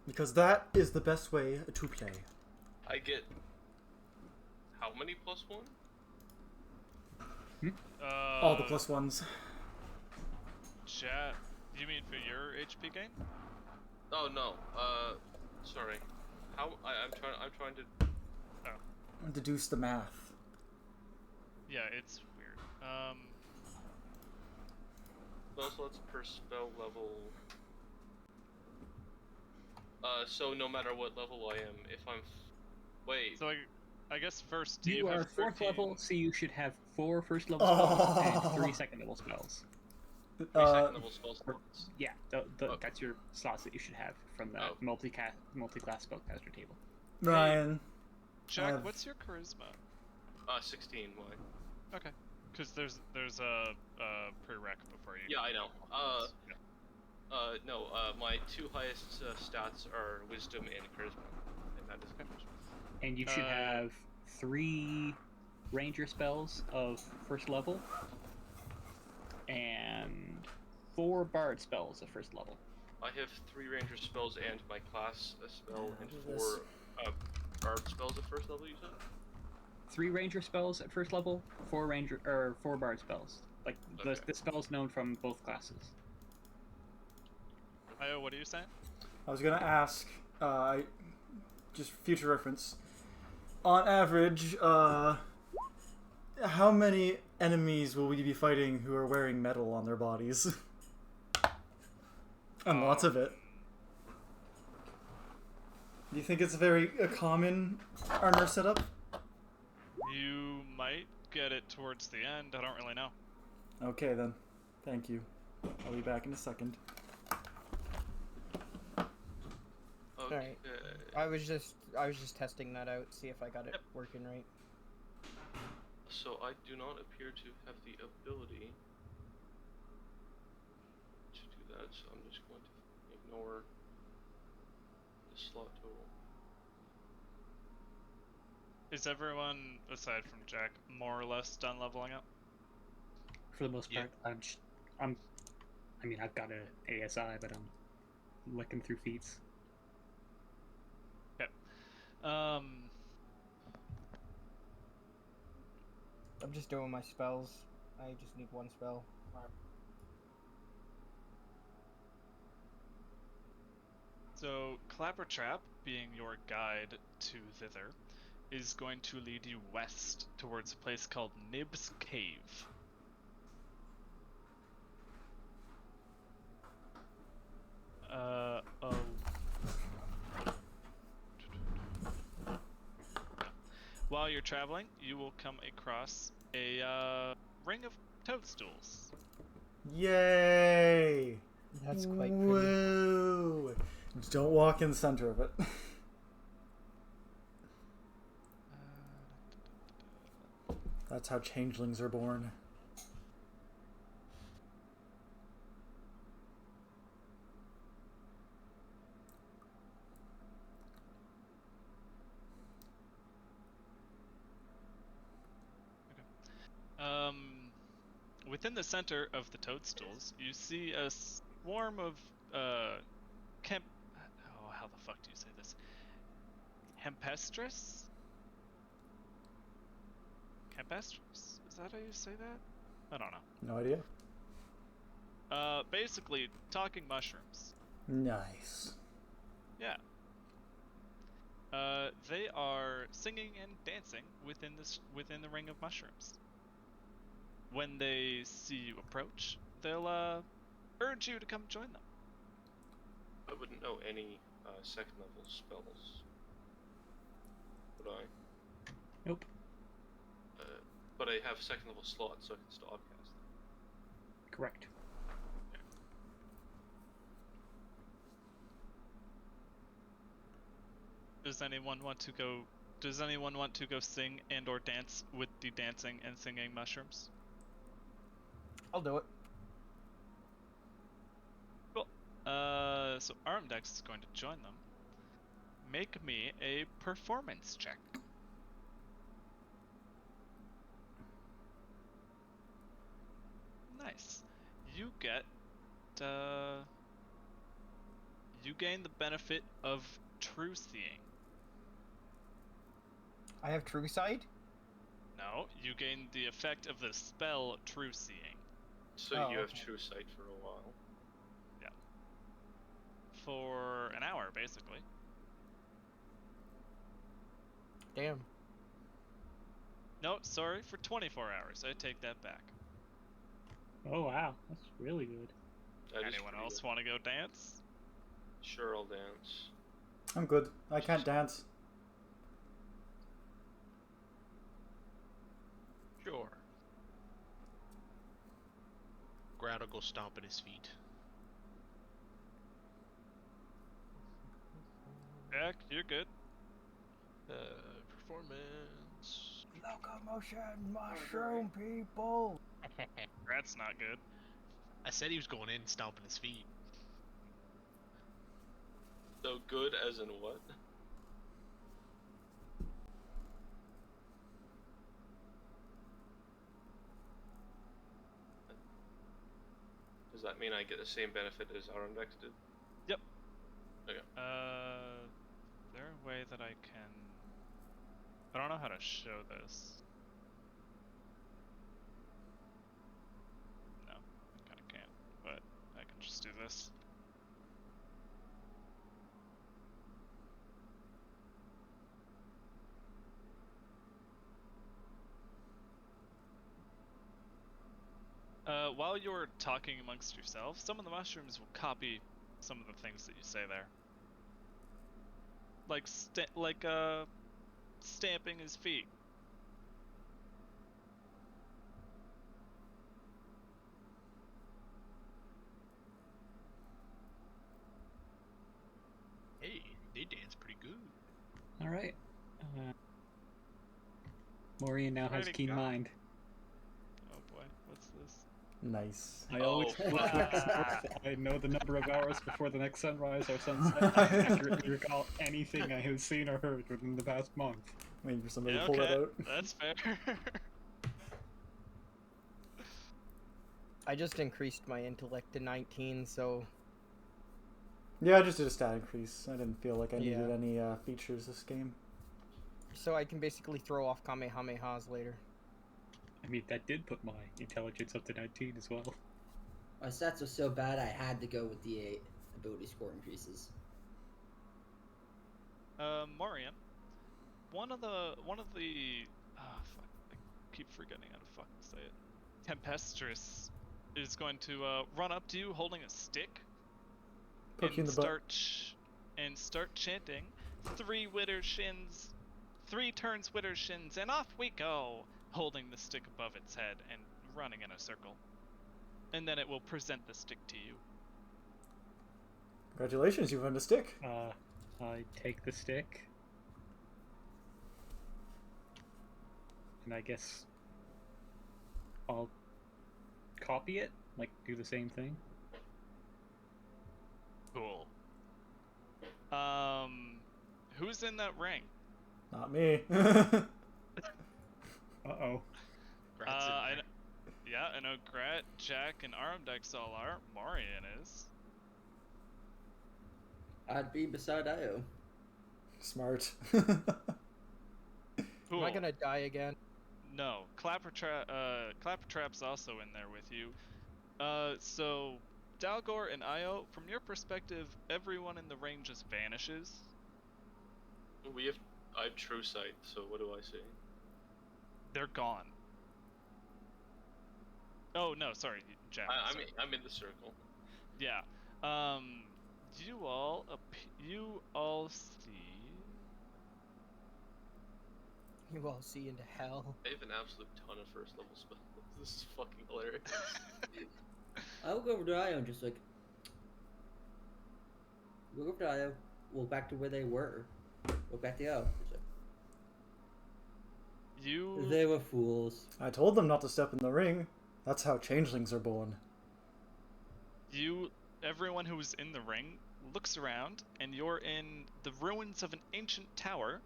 A: Because that is the best way to play.
F: I get how many +1?
A: All the +1s.
C: Chat. You mean for your HP gain?
F: Oh no. Sorry. I'm trying to.
A: Deduce the math.
C: Yeah, it's weird.
F: Spell slots per spell level. So no matter what level I am, if I'm. Wait.
C: So I guess first, do
H: You
C: you
H: are
C: have
H: 4th
C: 13?
H: level, so you should have 4 first level spells and 3 second level spells.
F: 3 second level spell slots.
H: Yeah, that's your slots that you should have from the multi-class spellcaster table.
A: Ryan.
C: Jack, what's your charisma?
F: 16. Why?
C: Okay. Because there's a prereq before you.
F: Yeah, I know.
C: Yeah.
F: No. My 2 highest stats are wisdom and charisma, and that is
H: And you should have 3 ranger spells of first level and 4 bard spells of first level.
F: I have 3 ranger spells and my class spell and 4 bard spells at first level. You said
H: 3 ranger spells at first level, 4 bard spells. Like the spells known from both classes.
C: Io, what are you saying?
A: I was gonna ask, just future reference. On average, how many enemies will we be fighting who are wearing metal on their bodies? And lots of it. Do you think it's a common armor setup?
C: You might get it towards the end. I don't really know.
A: Okay then. Thank you. I'll be back in a second.
F: okay.
B: Alright. I was just testing that out, see if I got it working right.
F: So I do not appear to have the ability to do that. So I'm just going to ignore the slot total.
C: Is everyone, aside from Jack, more or less done leveling up?
H: For the most part, I mean, I've got an ASI, but I'm looking through feats.
C: Okay.
B: I'm just doing my spells. I just need 1 spell.
C: So, Clappertrap, being your guide to thither, is going to lead you west towards a place called Nib's Cave. While you're traveling, you will come across a ring of toadstools.
A: Yay!
B: That's quite pretty.
A: Woo! Don't walk in the center of it. That's how changelings are born.
C: Within the center of the toadstools, you see a swarm of how the fuck do you say this? Hempestris? Hempestris? Is that how you say that? I don't know.
A: No idea.
C: Basically, talking mushrooms.
A: Nice.
C: Yeah. They are singing and dancing within the ring of mushrooms. When they see you approach, they'll urge you to come join them.
F: I wouldn't know any second level spells. Would I?
H: Nope.
F: But I have second level slots, so I can still upcast them.
H: Correct.
C: Does anyone want to go sing and or dance with the dancing and singing mushrooms?
B: I'll do it.
C: Cool. So Arimdex is going to join them. Make me a performance check. Nice. You get, you gain the benefit of true seeing.
B: I have true sight?
C: No, you gain the effect of the spell true seeing.
F: So
B: Oh,
F: you have
B: okay.
F: true sight for a while.
C: Yeah. For an hour, basically.
B: Damn.
C: No, sorry, for 24 hours. I take that back.
D: Oh wow, that's really good.
F: That is
C: Anyone
F: pretty
C: else
F: good.
C: want to go dance?
F: Sure, I'll dance.
A: I'm good. I can't dance.
G: Sure. Grat will go stomping his feet.
C: Jack, you're good.
G: Performance.
B: Locomotion mushroom people!
C: Grat's not good.
G: I said he was going in stomping his feet.
F: So good as in what? Does that mean I get the same benefit as Arimdex did?
C: Yep.
F: Okay.
C: Is there a way that I can... I don't know how to show this. No, I kinda can't, but I can just do this. While you're talking amongst yourselves, some of the mushrooms will copy some of the things that you say there. Like stamping his feet.
G: Hey, they dance pretty good.
H: All right. Morrian now has
C: Pretty
H: keen
C: good.
H: mind.
C: Oh boy, what's this?
A: Nice.
H: I always
F: Oh,
C: wow.
H: I know the number of hours before the next sunrise or sunset. I accurately recall anything I have seen or heard within the past month.
A: Waiting for somebody
C: Yeah,
A: to pull that
C: okay,
A: out.
C: that's fair.
B: I just increased my intellect to 19, so
A: Yeah, I just did a stat increase. I didn't feel like I
B: Yeah.
A: needed any features this game.
B: I can basically throw off Kamehamehas later.
H: I mean, that did put my intelligence up to 19 as well.
E: My stats are so bad I had to go with the ability score increases.
C: Morrian, one of the fuck, I keep forgetting how to fucking say it. Tempestress is going to run up to you holding a stick
A: Poke you in
C: and
A: the butt.
C: start chanting 3 witter shins, 3 turns witter shins, and off we go, holding the stick above its head and running in a circle. And then it will present the stick to you.
A: Congratulations, you've earned a stick.
H: I take the stick. And I guess I'll copy it, like do the same thing.
C: Cool. Who's in that ring?
A: Not me.
H: Uh-oh.
G: Grat's in there.
C: Yeah, I know Grat, Jack, and Arimdex all are. Morrian is.
E: I'd be beside Io.
A: Smart.
C: Cool.
B: Am I gonna die again?
C: No, Clappertrap's also in there with you. So Dalgor and Io, from your perspective, everyone in the ring just vanishes.
F: I have true sight, so what do I see?
C: They're gone. Oh no, sorry, Jack.
F: I'm
C: sorry.
F: I'm in the circle.
C: Yeah. You all see.
B: You all see into hell.
F: I have an absolute ton of first level spells. This is fucking hilarious.
E: I'll go over to Io and just like. We'll go over to Io. We'll back to where they were. Go back to Io. Just like,
C: You.
E: they were fools.
A: I told them not to step in the ring. That's how changelings are born.
C: Everyone who's in the ring looks around, and you're in the ruins of an ancient tower,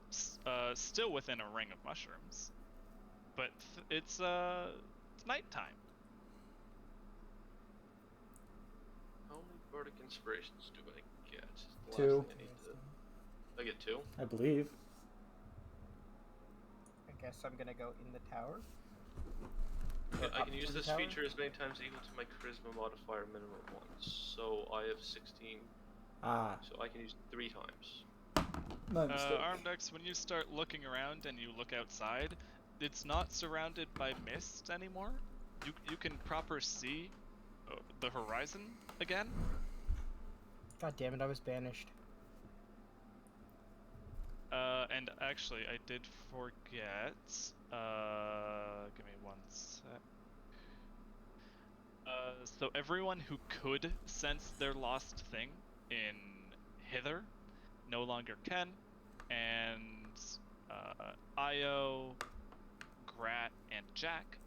C: still within a ring of mushrooms. But it's nighttime.
F: How many bardic inspirations do I get? The last
A: 2.
F: thing I need to... I get 2?
A: I believe.
B: I guess I'm gonna go in the tower.
F: Okay, I
B: Up
F: can use
B: to the
F: this
B: tower?
F: feature as many times equal to my charisma modifier minimum once. So I have 16.
A: Ah,
F: So I can use 3 times.
A: my mistake.
C: Arimdex, when you start looking around and you look outside, it's not surrounded by mist anymore. You can proper see the horizon again.
B: God damn it, I was banished.
C: And actually, I did forget. Give me one sec. So everyone who could sense their lost thing in Hither no longer can, and Io, Grat, and Jack.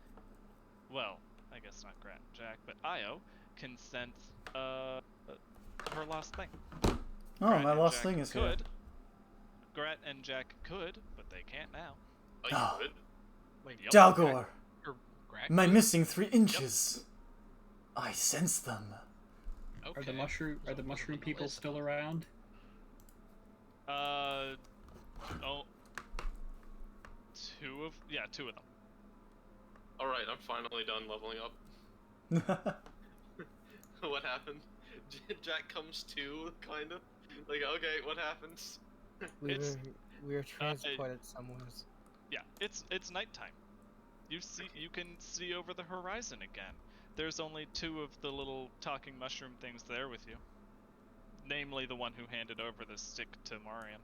C: Well, I guess not Grat and Jack, but Io can sense her lost thing.
A: Oh,
C: Grat
A: my
C: and
A: lost
C: Jack
A: thing is
C: could. Grat and Jack could, but they can't now.
F: Oh,
A: Oh.
F: you could?
G: Wait,
C: Yep.
A: Dalgor,
G: or Grat?
A: my missing 3 inches. I sense them.
G: Okay.
H: Are the mushroom
G: So it wasn't
H: mushroom
G: on the
H: people
G: list.
H: still around?
C: Oh, 2 of them.
F: Alright, I'm finally done leveling up. What happened? Jack comes to, kind of. Like, okay, what happens?
B: We were transported somewhere.
C: Yeah, it's nighttime. You can see over the horizon again. There's only 2 of the little talking mushroom things there with you. Namely, the one who handed over the stick to Morrian.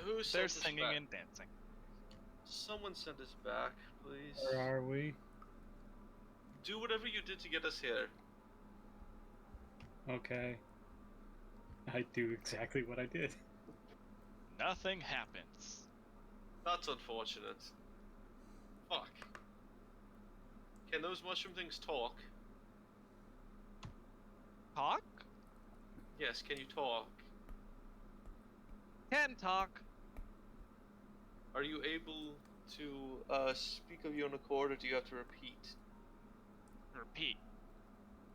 F: Who sent
C: They're
F: us
C: singing
F: back?
C: and dancing.
F: Someone send us back, please.
H: Where are we?
F: Do whatever you did to get us here.
H: Okay. I do exactly what I did.
C: Nothing happens.
F: That's unfortunate. Fuck. Can those mushroom things talk?
C: Talk?
F: Yes, can you talk?
C: Can talk.
F: Are you able to speak of your own accord, or do you have to repeat?
C: Repeat.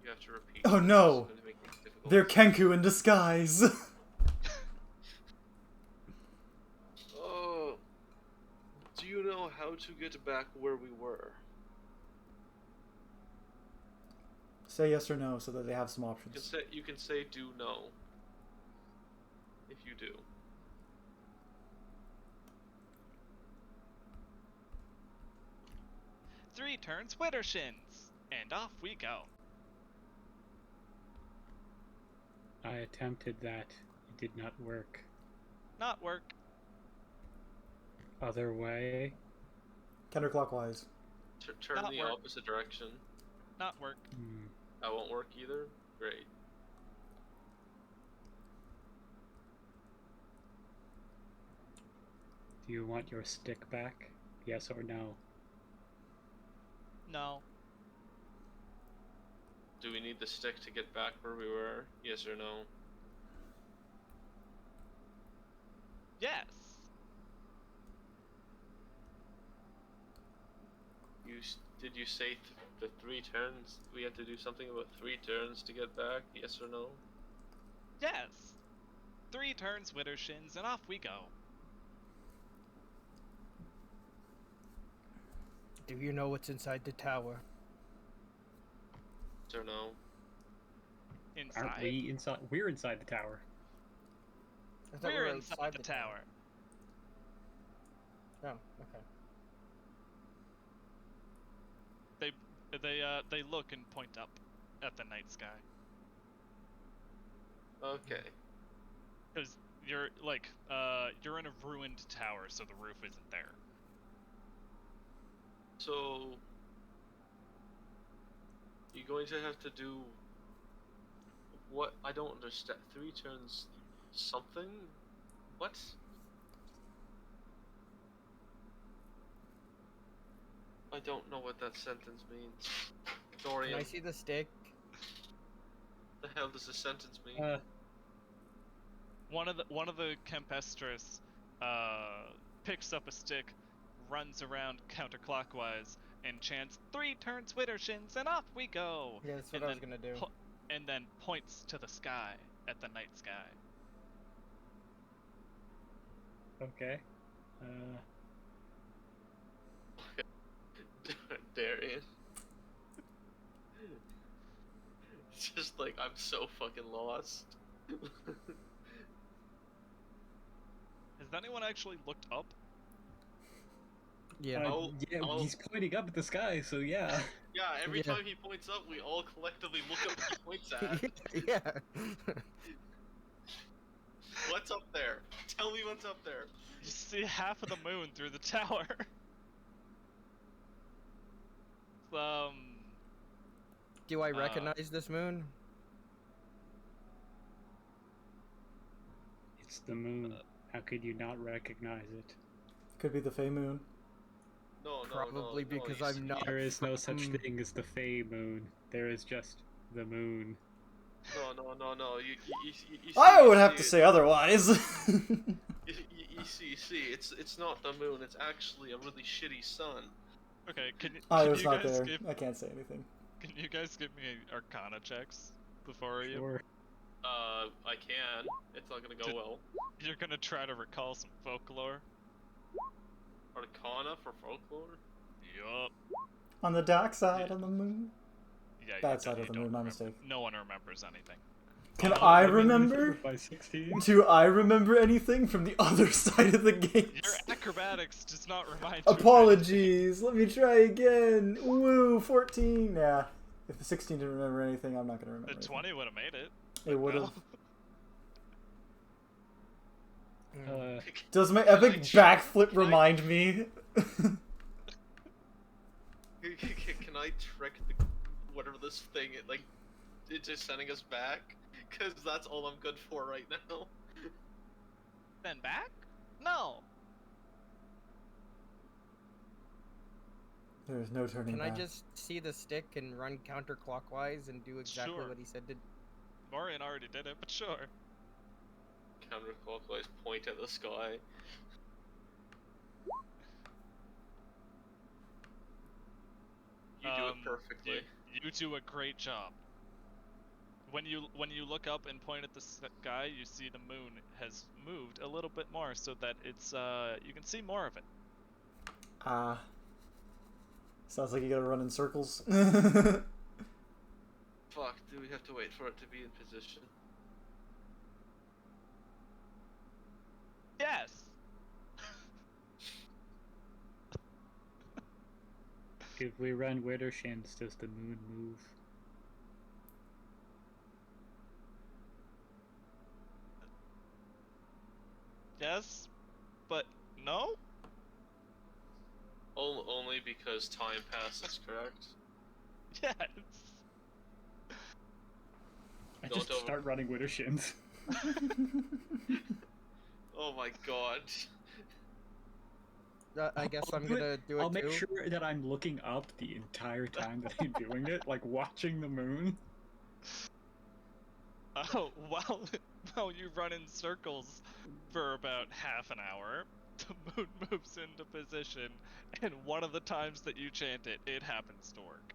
F: You have to repeat.
A: Oh, no.
F: It's gonna make things difficult.
A: They're Kenku in disguise.
F: Oh. Do you know how to get back where we were?
A: Say yes or no so that they have some options.
F: You can say do know. If you do.
C: Three turns Wittershins, and off we go.
H: I attempted that. It did not work.
C: Not work.
H: Other way?
A: Counterclockwise.
F: Turn
C: Not
F: the
C: work.
F: opposite direction.
C: Not work.
F: That won't work either? Great.
H: Do you want your stick back? Yes or no?
C: No.
F: Do we need the stick to get back where we were? Yes or no?
C: Yes.
F: Did you say the 3 turns? We had to do something about 3 turns to get back? Yes or no?
C: Yes. 3 turns Wittershins, and off we go.
B: Do you know what's inside the tower?
F: Yes or no?
C: Inside.
H: Aren't we inside? We're inside the tower.
B: I thought we
C: We're
B: were
C: inside the tower.
B: Oh, okay.
C: They look and point up at the night sky.
F: Okay.
C: Because you're you're in a ruined tower, so the roof isn't there.
F: So you're going to have to do what? I don't understand. 3 turns something? What? I don't know what that sentence means. Dorian,
B: Can I see the stick?
F: the hell does this sentence mean?
C: One of the Campestris picks up a stick, runs around counterclockwise, and chants 3 turns Widdershins, and off we go.
B: Yeah, that's what
C: and
B: I
C: then
B: was gonna do.
C: and then points to the sky, at the night sky.
D: Okay.
F: Darian. It's just like, I'm so fucking lost.
C: Has anyone actually looked up?
B: Yeah.
F: I'll-
H: he's pointing up at the sky, so yeah.
F: Yeah, every
B: Yeah.
F: time he points up, we all collectively look up what he points at.
B: Yeah.
F: What's up there? Tell me what's up there.
C: You see half of the moon through the tower.
B: Do I recognize this moon?
D: It's the moon. How could you not recognize it?
A: Could be the Fey Moon.
F: No,
B: Probably
F: no,
B: because
F: you
B: I'm
F: see-
B: not-
D: There is no such
B: Mm.
D: thing as the Fey moon. There is just the moon.
F: No. You see,
A: I would
F: you
A: have
F: see
A: to
F: it.
A: say otherwise.
F: You see, it's not the moon. It's actually a really shitty sun.
C: Okay, can
A: I
C: you
A: was not
C: guys
A: there.
C: give
A: I can't say anything.
C: can you guys give me Arcana checks before you?
D: Sure.
F: I can. It's not gonna go
C: Did-
F: well.
C: You're gonna try to recall some folklore.
F: Arcana for folklore?
C: Yup.
A: On the dark side of the moon.
C: Yeah.
A: Bad
C: you
A: side
C: don't-
A: of the
C: you
A: moon,
C: don't
A: my
C: remember-
A: mistake.
C: No one remembers anything.
A: Can I
D: I've been
A: remember?
D: by 16.
A: Do I remember anything from the other side of the gate?
C: Your acrobatics does not remind you. of
A: Apologies. Let me try again. Woo, 14. Yeah. If the 16 didn't remember anything, I'm not gonna remember.
C: anything. The 20 would have made it.
A: It would have.
D: Uh,
A: Does my
F: Can I
A: epic
F: check-
A: backflip
F: can I-
A: remind me?
F: Can I trick the whatever this thing is, like, it's just sending us back? Cause that's all I'm good for right now.
C: Then back? No.
A: There is no turning
B: Can I
A: back.
B: just see the stick and run counterclockwise and do exactly
C: Sure.
B: what he said to?
C: Morrian already did it, but sure.
F: Counterclockwise, point at the sky. You do it perfectly.
C: You do a great job. When you look up and point at the sky, you see the moon has moved a little bit more so that it's you can see more of it.
A: Ah. Sounds like you gotta run in circles.
F: Fuck, do we have to wait for it to be in position?
C: Yes.
D: if we run Widdershins, does the moon move?
C: Yes, but no.
F: Only because time passes, correct?
C: Yes.
D: I
F: Don't
D: just
F: over-
D: start running Widdershins.
F: Oh my god.
B: I guess I'm gonna do it
D: I'll
B: too.
D: make sure that I'm looking up the entire time that I'm doing it, like watching the moon.
C: Oh, while you run in circles for about half an hour, the moon moves into position, and one of the times that you chant it, it happens to work.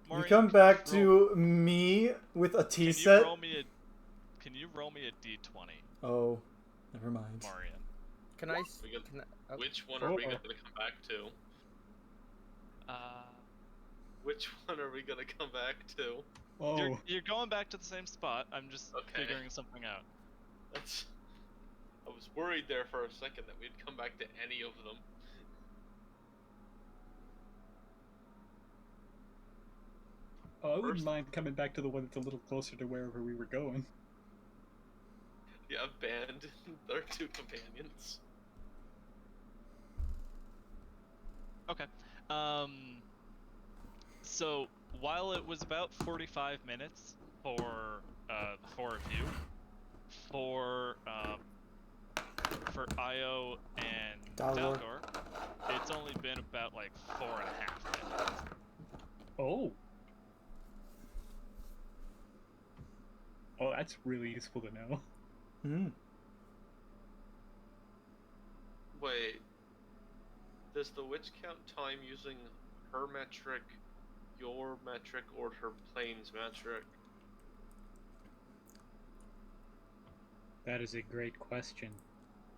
A: You
C: Morrian,
A: come
C: can
A: back
C: roll-
A: to me with a T
C: Can
A: set.
C: you roll me a D20,
A: Oh, never mind.
C: Morrian?
B: Can I?
F: We got-
B: Can I oh,
F: Which one are we
D: Oh.
F: gonna come back to? Which one are we gonna come back to?
D: Oh,
C: You're going back to the same spot. I'm just
F: Okay.
C: figuring something out.
F: That's. I was worried there for a second that we'd come back to any of them.
H: Oh, I wouldn't
F: First-
H: mind coming back to the one that's a little closer to wherever we were going.
F: Yeah, abandoned our 2 companions.
C: Okay. So while it was about 45 minutes for the 4 of you, for Io and
A: Dalgor.
C: Dalgor, it's only been about like 4.5 minutes.
H: Oh. Oh, that's really useful to know.
A: Hmm.
F: Wait. Does the witch count time using her metric, your metric, or her plane's metric?
H: That is a great question.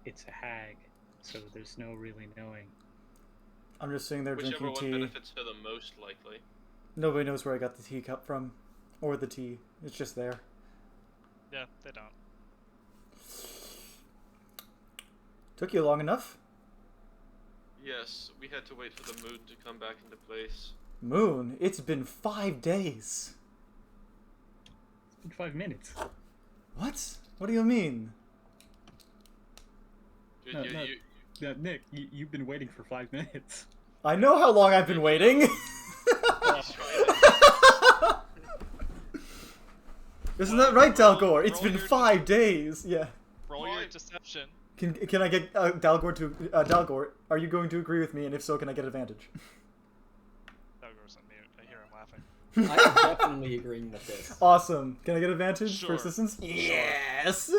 H: It's a hag, so there's no really knowing.
A: I'm just sitting there
F: Whichever
A: drinking
F: one
A: tea.
F: benefits her the most likely.
A: Nobody knows where I got the teacup from. Or the tea. It's just there.
C: Yeah, they don't.
A: Took you long enough?
F: Yes, we had to wait for the moon to come back into place.
A: Moon, it's been 5 days.
H: It's been 5 minutes.
A: What? What do you mean?
F: You,
H: No,
F: you,
H: no.
F: you,
H: Now, Nick, you've been waiting for 5 minutes.
A: I know how long I've been waiting. Isn't that right, Dalgor? It's
C: roll
A: been
C: your
A: 5 days. Yeah.
C: Roll your
F: Why?
C: deception.
A: Can I get Dalgor to Dalgor? Are you going to agree with me? And if so, can I get advantage?
C: Dalgor's on mute. I hear him laughing.
E: I am definitely agreeing with this.
A: Awesome. Can I get advantage for
C: Sure.
A: assistance?
C: Sure.
A: Yes.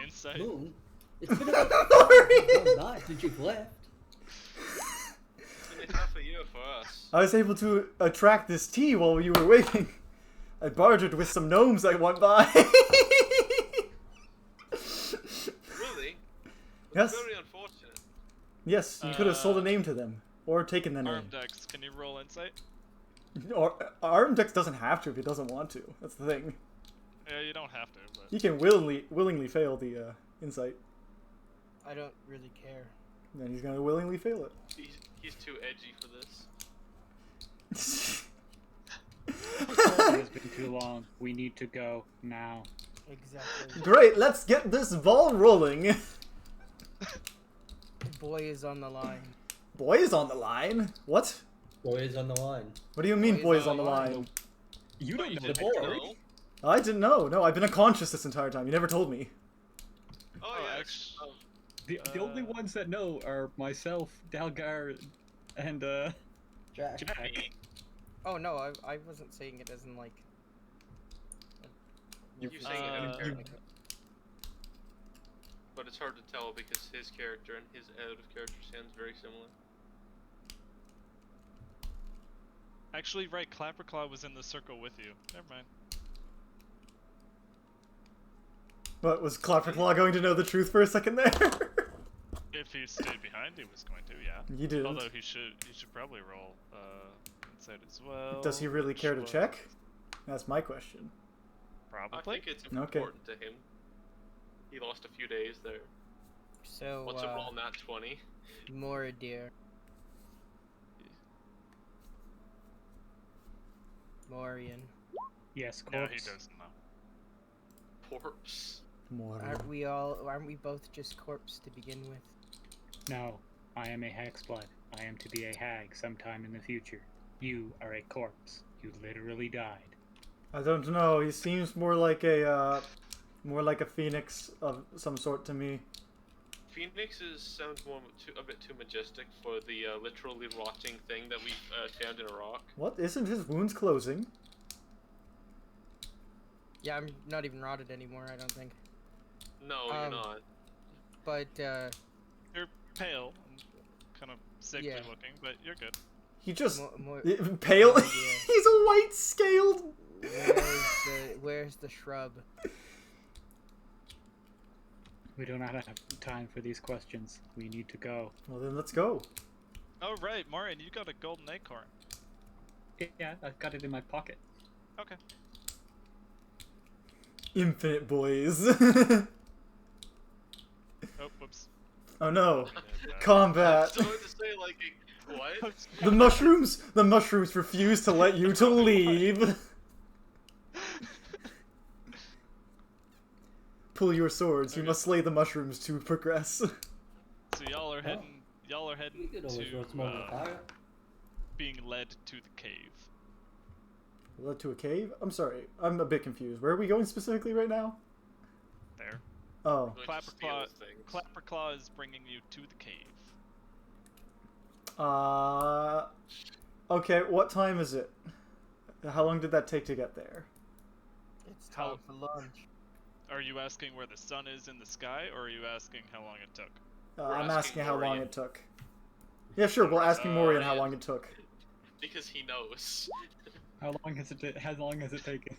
C: Insight.
E: Moon, it's been about
A: Morrian.
E: 4 nights since you've left.
F: it's been half a year for us.
A: I was able to attract this tea while you were waiting. I bartered with some gnomes that went by.
F: Really?
A: Yes.
F: That's very unfortunate.
A: Yes, you could have sold a name to them. Or taken the name.
C: Arimdex, can you roll insight?
A: Or Arimdex doesn't have to if he doesn't want to. That's the thing.
C: Yeah, you don't have to, but
A: He can willingly fail the insight.
B: I don't really care.
A: Then he's gonna willingly fail it.
F: He's too edgy for this.
H: It has been too long. We need to go now.
B: Exactly.
A: Great, let's get this ball rolling.
B: The boy is on the line.
A: Boy is on the line. What?
E: Boy is on the line.
A: What do you mean,
B: Boy
A: boy
B: is
A: is on the line?
H: You don't
F: You
H: know
F: didn't
H: the
E: board.
F: know?
A: I didn't know. No, I've been unconscious this entire time. You never told me.
F: Oh,
C: Oh,
F: yeah.
C: actu-
H: The only ones that know are myself, Dalgar, and
E: Jack.
H: Jack.
B: Oh no, I wasn't saying it as in like.
H: You-
F: You're saying it in
C: Uh,
F: character. But it's hard to tell because his character and his out of character sounds very similar.
C: actually, right, Clapperclaw was in the circle with you. Never mind.
A: What, was Clapperclaw going to know the truth for a second there?
C: If he stayed behind, he was going to, yeah.
A: You didn't.
C: Although he should probably roll insight as well.
A: Does he really care to
C: which
A: check?
C: was-
A: That's my question.
F: I
C: Probably.
F: think it's
A: Okay.
F: important to him. He lost a few days there.
B: So
F: What's a roll nat 20?
B: more dear. Morrian.
H: Yes,
C: No,
H: corpse.
C: he doesn't know.
F: Corpse.
B: Aren't we both just corpse to begin with?
H: No, I am a hag's blood. I am to be a hag sometime in the future. You are a corpse. You literally died.
A: I don't know. He seems more like a phoenix of some sort to me.
F: Phoenixes sound a bit too majestic for the literally rotting thing that we found in a rock.
A: What? Isn't his wounds closing?
B: Yeah, I'm not even rotted anymore. I don't think.
F: No, you're
B: Um,
F: not.
B: But
C: You're pale and kind of sickly
B: Yeah.
C: looking, but you're good.
A: He just
B: more.
A: pale.
B: Yeah.
A: He's a white scaled.
B: Where's the shrub?
H: We do not have time for these questions. We need to go.
A: Well then, let's go.
C: Oh right, Morrian, you got a golden acorn.
H: Yeah, I've got it in my pocket.
C: Okay.
A: Infinite boys.
C: Oh, whoops.
A: Oh no.
C: I did that.
A: Combat.
F: So to say, like, what? What?
A: The mushrooms refuse to let you to leave. Pull your swords. You
C: Okay.
A: must slay the mushrooms to progress.
C: So y'all are heading
E: We could always
C: to
E: roast them over the fire.
C: being led to the cave.
A: Led to a cave? I'm sorry. I'm a bit confused. Where are we going specifically right now?
C: There.
A: Oh.
F: Going to steal things.
C: Clapperclaw is bringing you to the cave.
A: Okay, what time is it? How long did that take to get there?
B: It's time for lunch.
C: Are you asking where the sun is in the sky, or are you asking how long it took?
A: I'm
F: asking
A: asking how long
F: Morrian.
A: it took. Yeah, sure, we'll ask Morrian how
F: Morrian.
A: long it took.
F: Because he knows.
H: How long has it taken?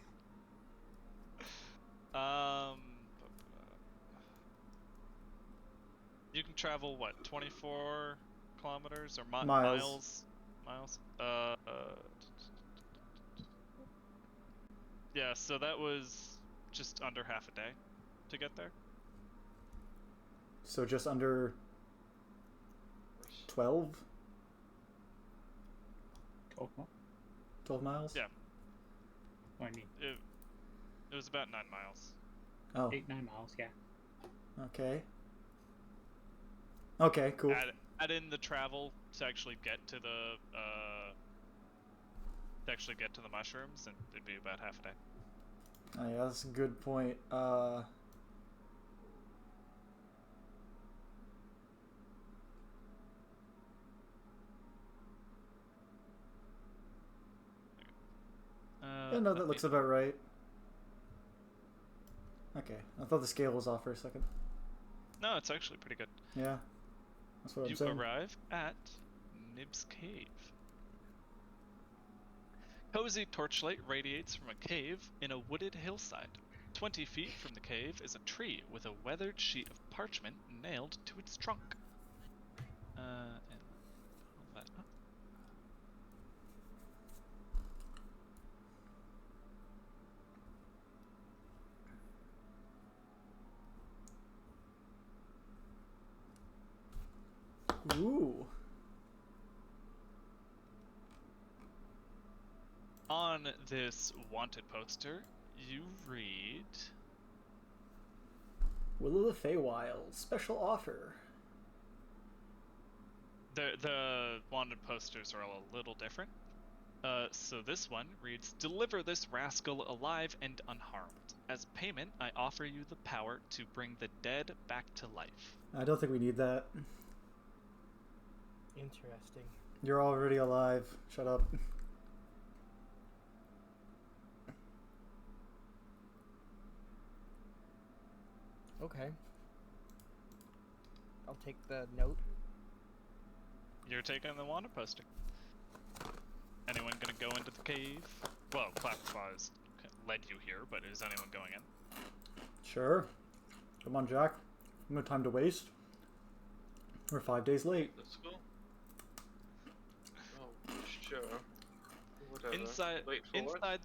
C: You can travel what, 24 kilometers or
A: Miles.
C: Miles. Yeah, so that was just under half a day to get there.
A: So just under 12?
H: 12 miles?
A: 12 miles?
C: Yeah.
H: I mean,
C: It was about 9 miles.
A: Oh,
H: 8-9 miles, yeah.
A: okay. Okay, cool.
C: Add in the travel to actually get to the mushrooms, and it'd be about half a day.
A: Oh, yeah, that's a good point. Yeah, no, that looks about right. Okay, I thought the scale was off for a second.
C: No, it's actually pretty good.
A: Yeah, that's what I'm
C: You
A: saying.
C: arrive at Nib's Cave. Cozy torchlight radiates from a cave in a wooded hillside. 20 feet from the cave is a tree with a weathered sheet of parchment nailed to its trunk. And pull that up.
A: Ooh.
C: On this wanted poster, you read...
A: Will of the Feywild, special offer.
C: The wanted posters are all a little different. So this one reads, "Deliver this rascal alive and unharmed. As payment, I offer you the power to bring the dead back to life."
A: I don't think we need that.
B: Interesting.
A: You're already alive. Shut up.
B: Okay. I'll take the note.
C: You're taking the wanted poster. Anyone gonna go into the cave? Well, Clapperclaw led you here, but is anyone going in?
A: Sure. Come on, Jack. No time to waste. We're 5 days late.
F: Let's go. Oh, sure. Whatever. Wait for what?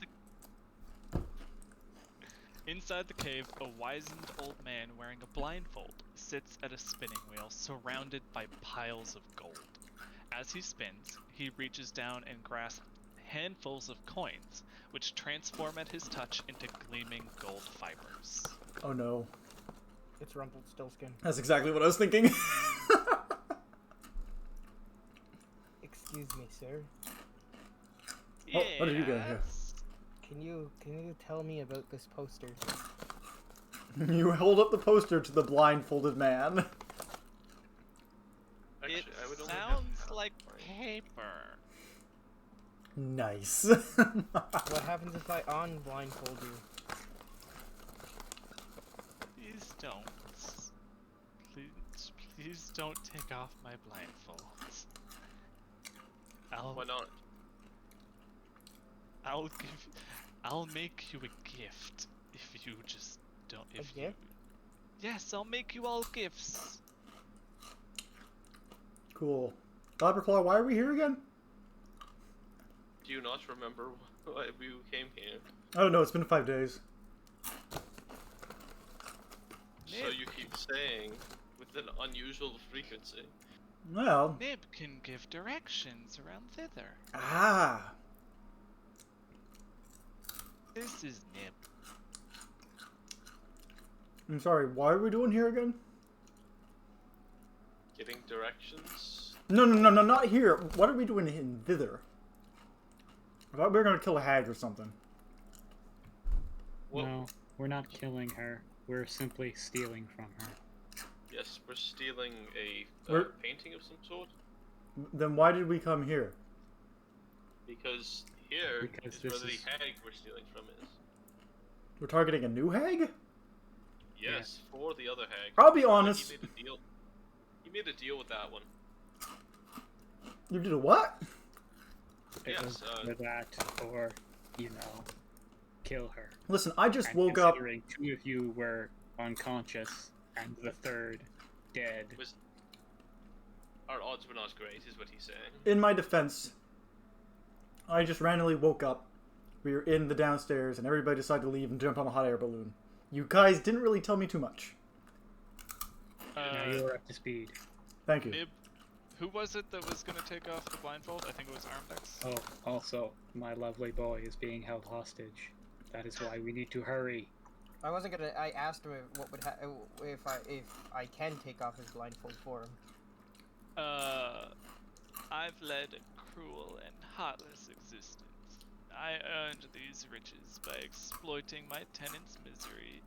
C: Inside the cave, a wizened old man wearing a blindfold sits at a spinning wheel surrounded by piles of gold. As he spins, he reaches down and grasps handfuls of coins, which transform at his touch into gleaming gold fibers.
A: Oh no.
B: It's Rumpelstiltskin.
A: That's exactly what I was thinking.
B: Excuse me, sir.
A: Oh, what did you get here?
B: Can you tell me about this poster?
A: You hold up the poster to the blindfolded man.
C: It
F: Actually, I would only have
C: sounds
F: half
C: like
F: mine.
C: paper.
A: Nice.
B: What happens if I unblindfold you?
C: Please don't. Please don't take off my blindfold.
F: Why not?
C: I'll make you a gift if you just don't.
B: A gift?
C: Yes, I'll make you all gifts.
A: Cool. Clapperclaw, why are we here again?
F: Do you not remember why we came here?
A: I don't know, it's been 5 days.
F: So you keep saying with an unusual frequency.
A: Well,
C: Nib can give directions around thither.
A: ah.
C: This is Nib.
A: I'm sorry, why are we doing here again?
F: Getting directions.
A: No, not here. What are we doing in Hither? I thought we were gonna kill a hag or something.
F: Well,
H: No, we're not killing her. We're simply stealing from her.
F: yes, we're stealing a
A: We're-
F: painting of some sort.
A: Then why did we come here?
F: Because here
H: Because
F: is where
H: this
F: the
H: is-
F: hag we're stealing from is.
A: We're targeting a new hag?
F: Yes, for the other hag.
A: I'll be honest.
F: He made a deal. He made a deal with that one.
A: You did a what?
H: It
F: Yes,
H: was either that or, kill her.
A: Listen, I just
H: And
A: woke up.
H: considering 2 of you were unconscious and the 3rd dead.
F: Our odds were not great, is what he's saying.
A: In my defense, I just randomly woke up. We were in the downstairs, and everybody decided to leave and jump on a hot air balloon. You guys didn't really tell me too much.
H: Now you're up to speed.
A: Thank you.
C: Nib, who was it that was gonna take off the blindfold? I think it was Arimdex.
H: Oh, also, my lovely boy is being held hostage. That is why we need to hurry.
B: I wasn't gonna. I asked him what would if I can take off his blindfold for him.
C: I've led a cruel and heartless existence. I earned these riches by exploiting my tenants' misery,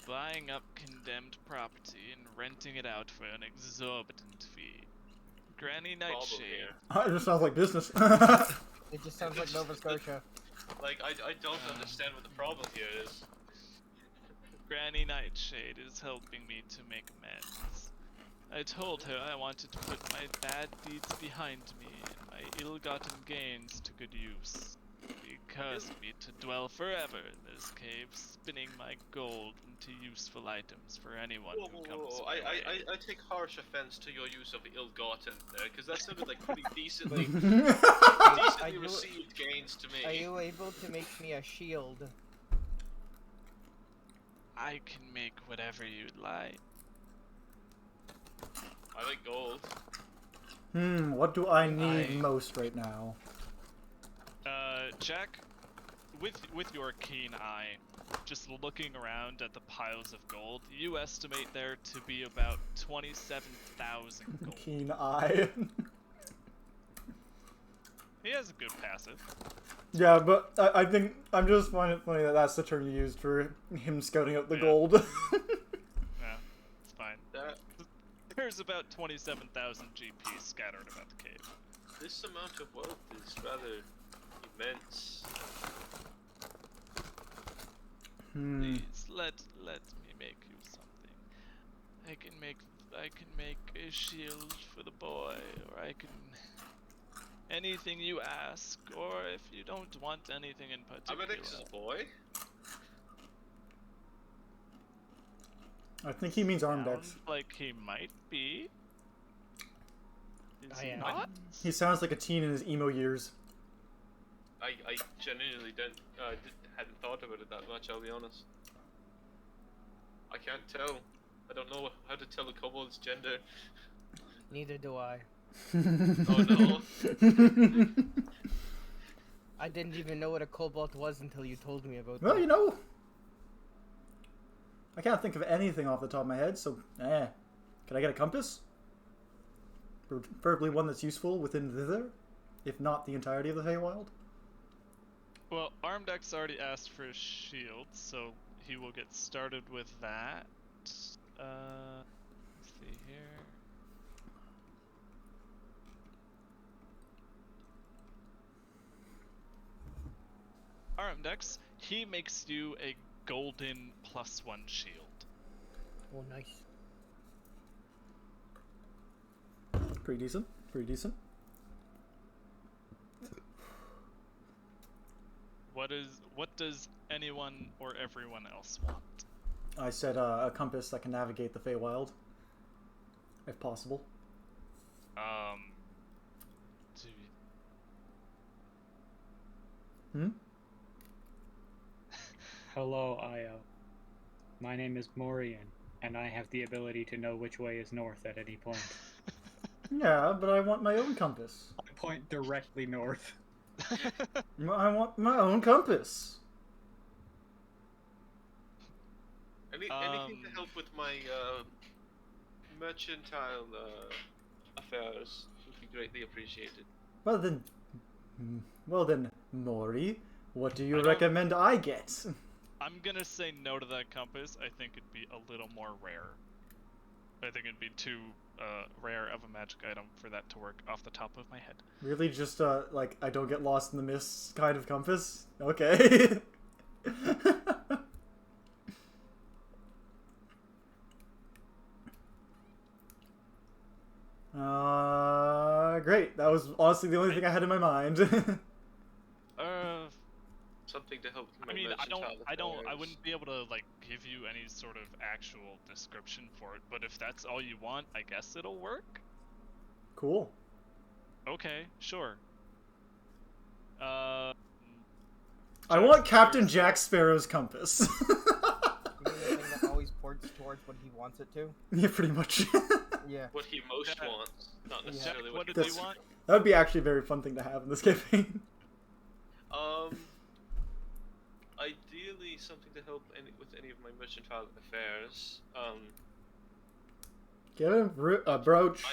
C: buying up condemned property and renting it out for an exorbitant fee. Granny Nightshade.
F: here.
A: It just sounds like business.
B: It just sounds like Nova Scotia.
F: Like, I don't understand what the problem here is.
C: Granny Nightshade is helping me to make amends. I told her I wanted to put my bad deeds behind me and my ill-gotten gains to good use. She cursed me to dwell forever in this cave, spinning my gold into useful items for anyone who comes my way.
F: I take harsh offense to your use of ill-gotten there, because that sounded like pretty decently,
B: Are
F: decently
B: you-
F: received gains to me.
B: Are you able to make me a shield?
C: I can make whatever you'd like.
F: I like gold.
A: What do I need most right now?
C: Jack, with your keen eye, just looking around at the piles of gold, you estimate there to be about 27,000 gold.
A: Keen eye.
C: He has a good passive.
A: Yeah, but I think I'm just finding it funny that that's the term you used for him scouting out the
C: Yeah.
A: gold.
C: Yeah, it's fine. There's about 27,000 GP scattered about the cave.
F: This amount of wealth is rather immense.
C: Please let me make you something. I can make a shield for the boy, or I can anything you ask, or if you don't want anything in particular.
F: Arimdex is a boy?
A: I think he means Arimdex.
C: Sounds like he might be. Is
B: I
C: he
B: am.
C: not?
A: He sounds like a teen in his emo years.
F: I genuinely hadn't thought about it that much, I'll be honest. I can't tell. I don't know how to tell a kobold's gender.
B: Neither do I.
F: Oh no.
B: I didn't even know what a cobalt was until you told me about
A: Well,
B: that.
A: you know, I can't think of anything off the top of my head, so, Can I get a compass? Preferably one that's useful within Hither, if not the entirety of the Feywild.
C: Well, Arimdex already asked for a shield, so he will get started with that. Let's see here. Arimdex, he makes you a golden +1 shield.
B: Oh, nice.
A: Pretty decent. Pretty decent.
C: What does anyone or everyone else want?
A: I said a compass that can navigate the Feywild, if possible.
H: Hello, Io. My name is Morrian, and I have the ability to know which way is north at any point.
A: Yeah, but I want my own compass.
H: I point directly north.
A: I want my own compass.
F: Anything to help with my mercantile affairs would be greatly appreciated.
A: Well then, Mori, what do you
C: I don't-
A: recommend I get?
C: I'm gonna say no to that compass. I think it'd be a little more rare. I think it'd be too rare of a magic item for that to work off the top of my head.
A: Really, just like I don't get lost in the mist kind of compass? Okay. Great. That was honestly the only thing I had in my mind.
F: Something to help with my
C: I mean,
F: mercantile
C: I
F: affairs.
C: wouldn't be able to like give you any sort of actual description for it. But if that's all you want, I guess it'll work.
A: Cool.
C: Okay, sure.
A: I want Captain Jack Sparrow's compass.
B: You mean the thing that always points towards what he wants it to?
A: Yeah, pretty much.
B: Yeah.
F: What he most
C: Yeah.
F: wants, not
B: Yeah.
F: necessarily
C: What
F: what
C: did
F: he
C: you want?
A: That would be actually a very fun thing to have in this campaign.
F: Ideally something to help with any of my mercantile affairs.
A: Get him a brooch.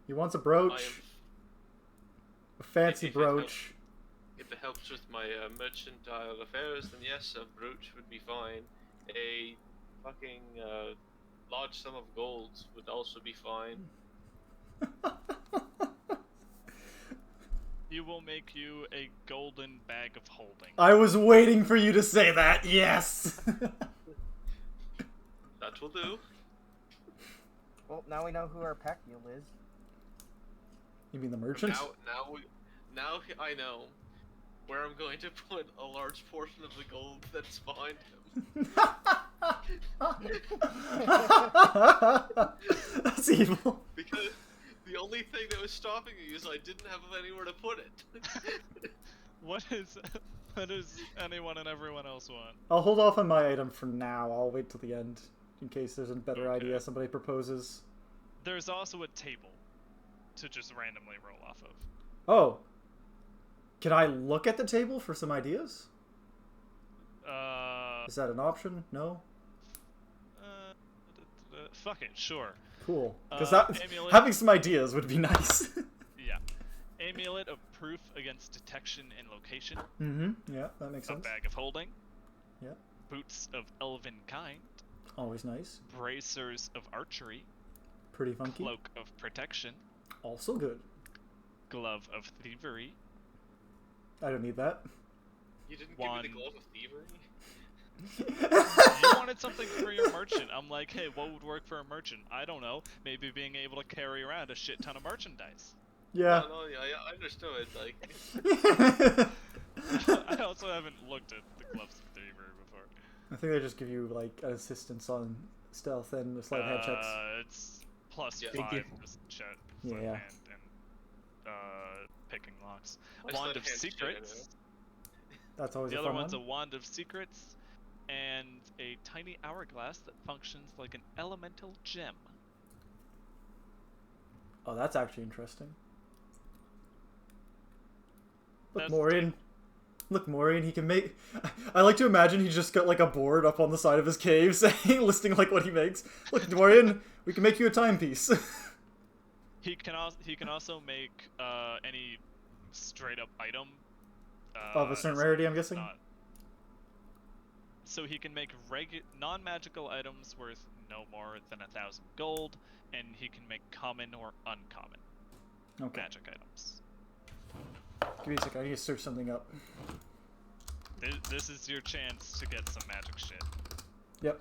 A: He wants a brooch.
F: I am.
A: A fancy
F: if it helps-
A: brooch.
F: If it helps with my mercantile affairs, then yes, a brooch would be fine. A fucking large sum of gold would also be fine.
C: You will make you a golden bag of holding.
A: I was waiting for you to say that. Yes.
F: That will do.
B: Well, now we know who our pack deal is.
A: You mean the merchant?
F: Now I know where I'm going to put a large portion of the gold that's behind him.
A: That's evil.
F: Because the only thing that was stopping me is I didn't have anywhere to put it.
C: What does anyone and everyone else want?
A: I'll hold off on my item for now. I'll wait till the end in case there's a better
C: Okay.
A: idea somebody proposes.
C: There's also a table to just randomly roll off of.
A: Oh. Can I look at the table for some ideas? Is that an option? No?
C: Fuck it, sure.
A: Cool. Because
C: Amulet.
A: having some ideas would be nice.
C: Yeah. Amulet of proof against detection and location.
A: Mm-hmm. Yeah, that makes
C: A
A: sense.
C: bag of holding.
A: Yeah.
C: Boots of elven kind.
A: Always nice.
C: Bracers of archery.
A: Pretty funky.
C: Cloak of protection.
A: Also good.
C: Glove of thievery.
A: I don't need that.
F: You didn't
C: One.
F: give me the glove of thievery?
C: You wanted something for your merchant. I'm like, hey, what would work for a merchant? I don't know. Maybe being able to carry around a shit ton of merchandise.
A: Yeah.
F: No, yeah, I understood. Like,
C: I also haven't looked at the gloves of thievery before.
A: I think they just give you like an assistance on stealth and sleight of hand checks.
C: It's plus
F: Yeah.
C: 5 just chat,
A: Yeah,
C: sleight
A: yeah.
C: of hand, and picking locks.
F: My
C: Wand
F: sleight
C: of
F: of hand's
C: secrets.
A: That's always
C: The
A: a
C: other
A: fun
C: one's
A: one.
C: a wand of secrets, and a tiny hourglass that functions like an elemental gem.
A: Oh, that's actually interesting. Look,
C: That's
A: Morrian. Look, Morrian, he can make... I like to imagine he's just got, like, a board up on the side of his cave saying, listing, like, what he makes. Look, Morrian, we can make you a timepiece.
C: He can also make any straight up item
A: Of a certain
C: as long
A: rarity,
C: as
A: I'm
C: it's
A: guessing?
C: not- So he can make non-magical items worth no more than 1,000 gold, and he can make common or uncommon
A: Okay.
C: magic items.
A: Give me a second, I need to search something up.
C: This is your chance to get some magic shit.
A: Yep.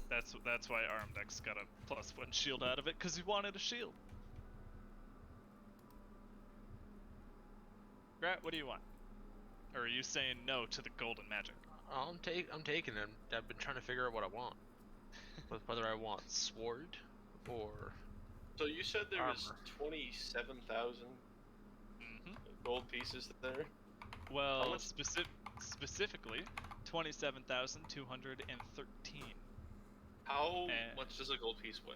C: That's why Arimdex got a +1 shield out of it, because he wanted a shield. Grat, what do you want? Or are you saying no to the golden magic?
G: I'm taking them. I've been trying to figure out what I want. Whether I want sword or
F: so you said there was
G: Armor.
F: 27,000
C: Mm-hmm.
F: gold pieces there? How
C: Well,
F: much-
C: specifically, 27,213.
F: How
C: Eh.
F: much does a gold piece weigh?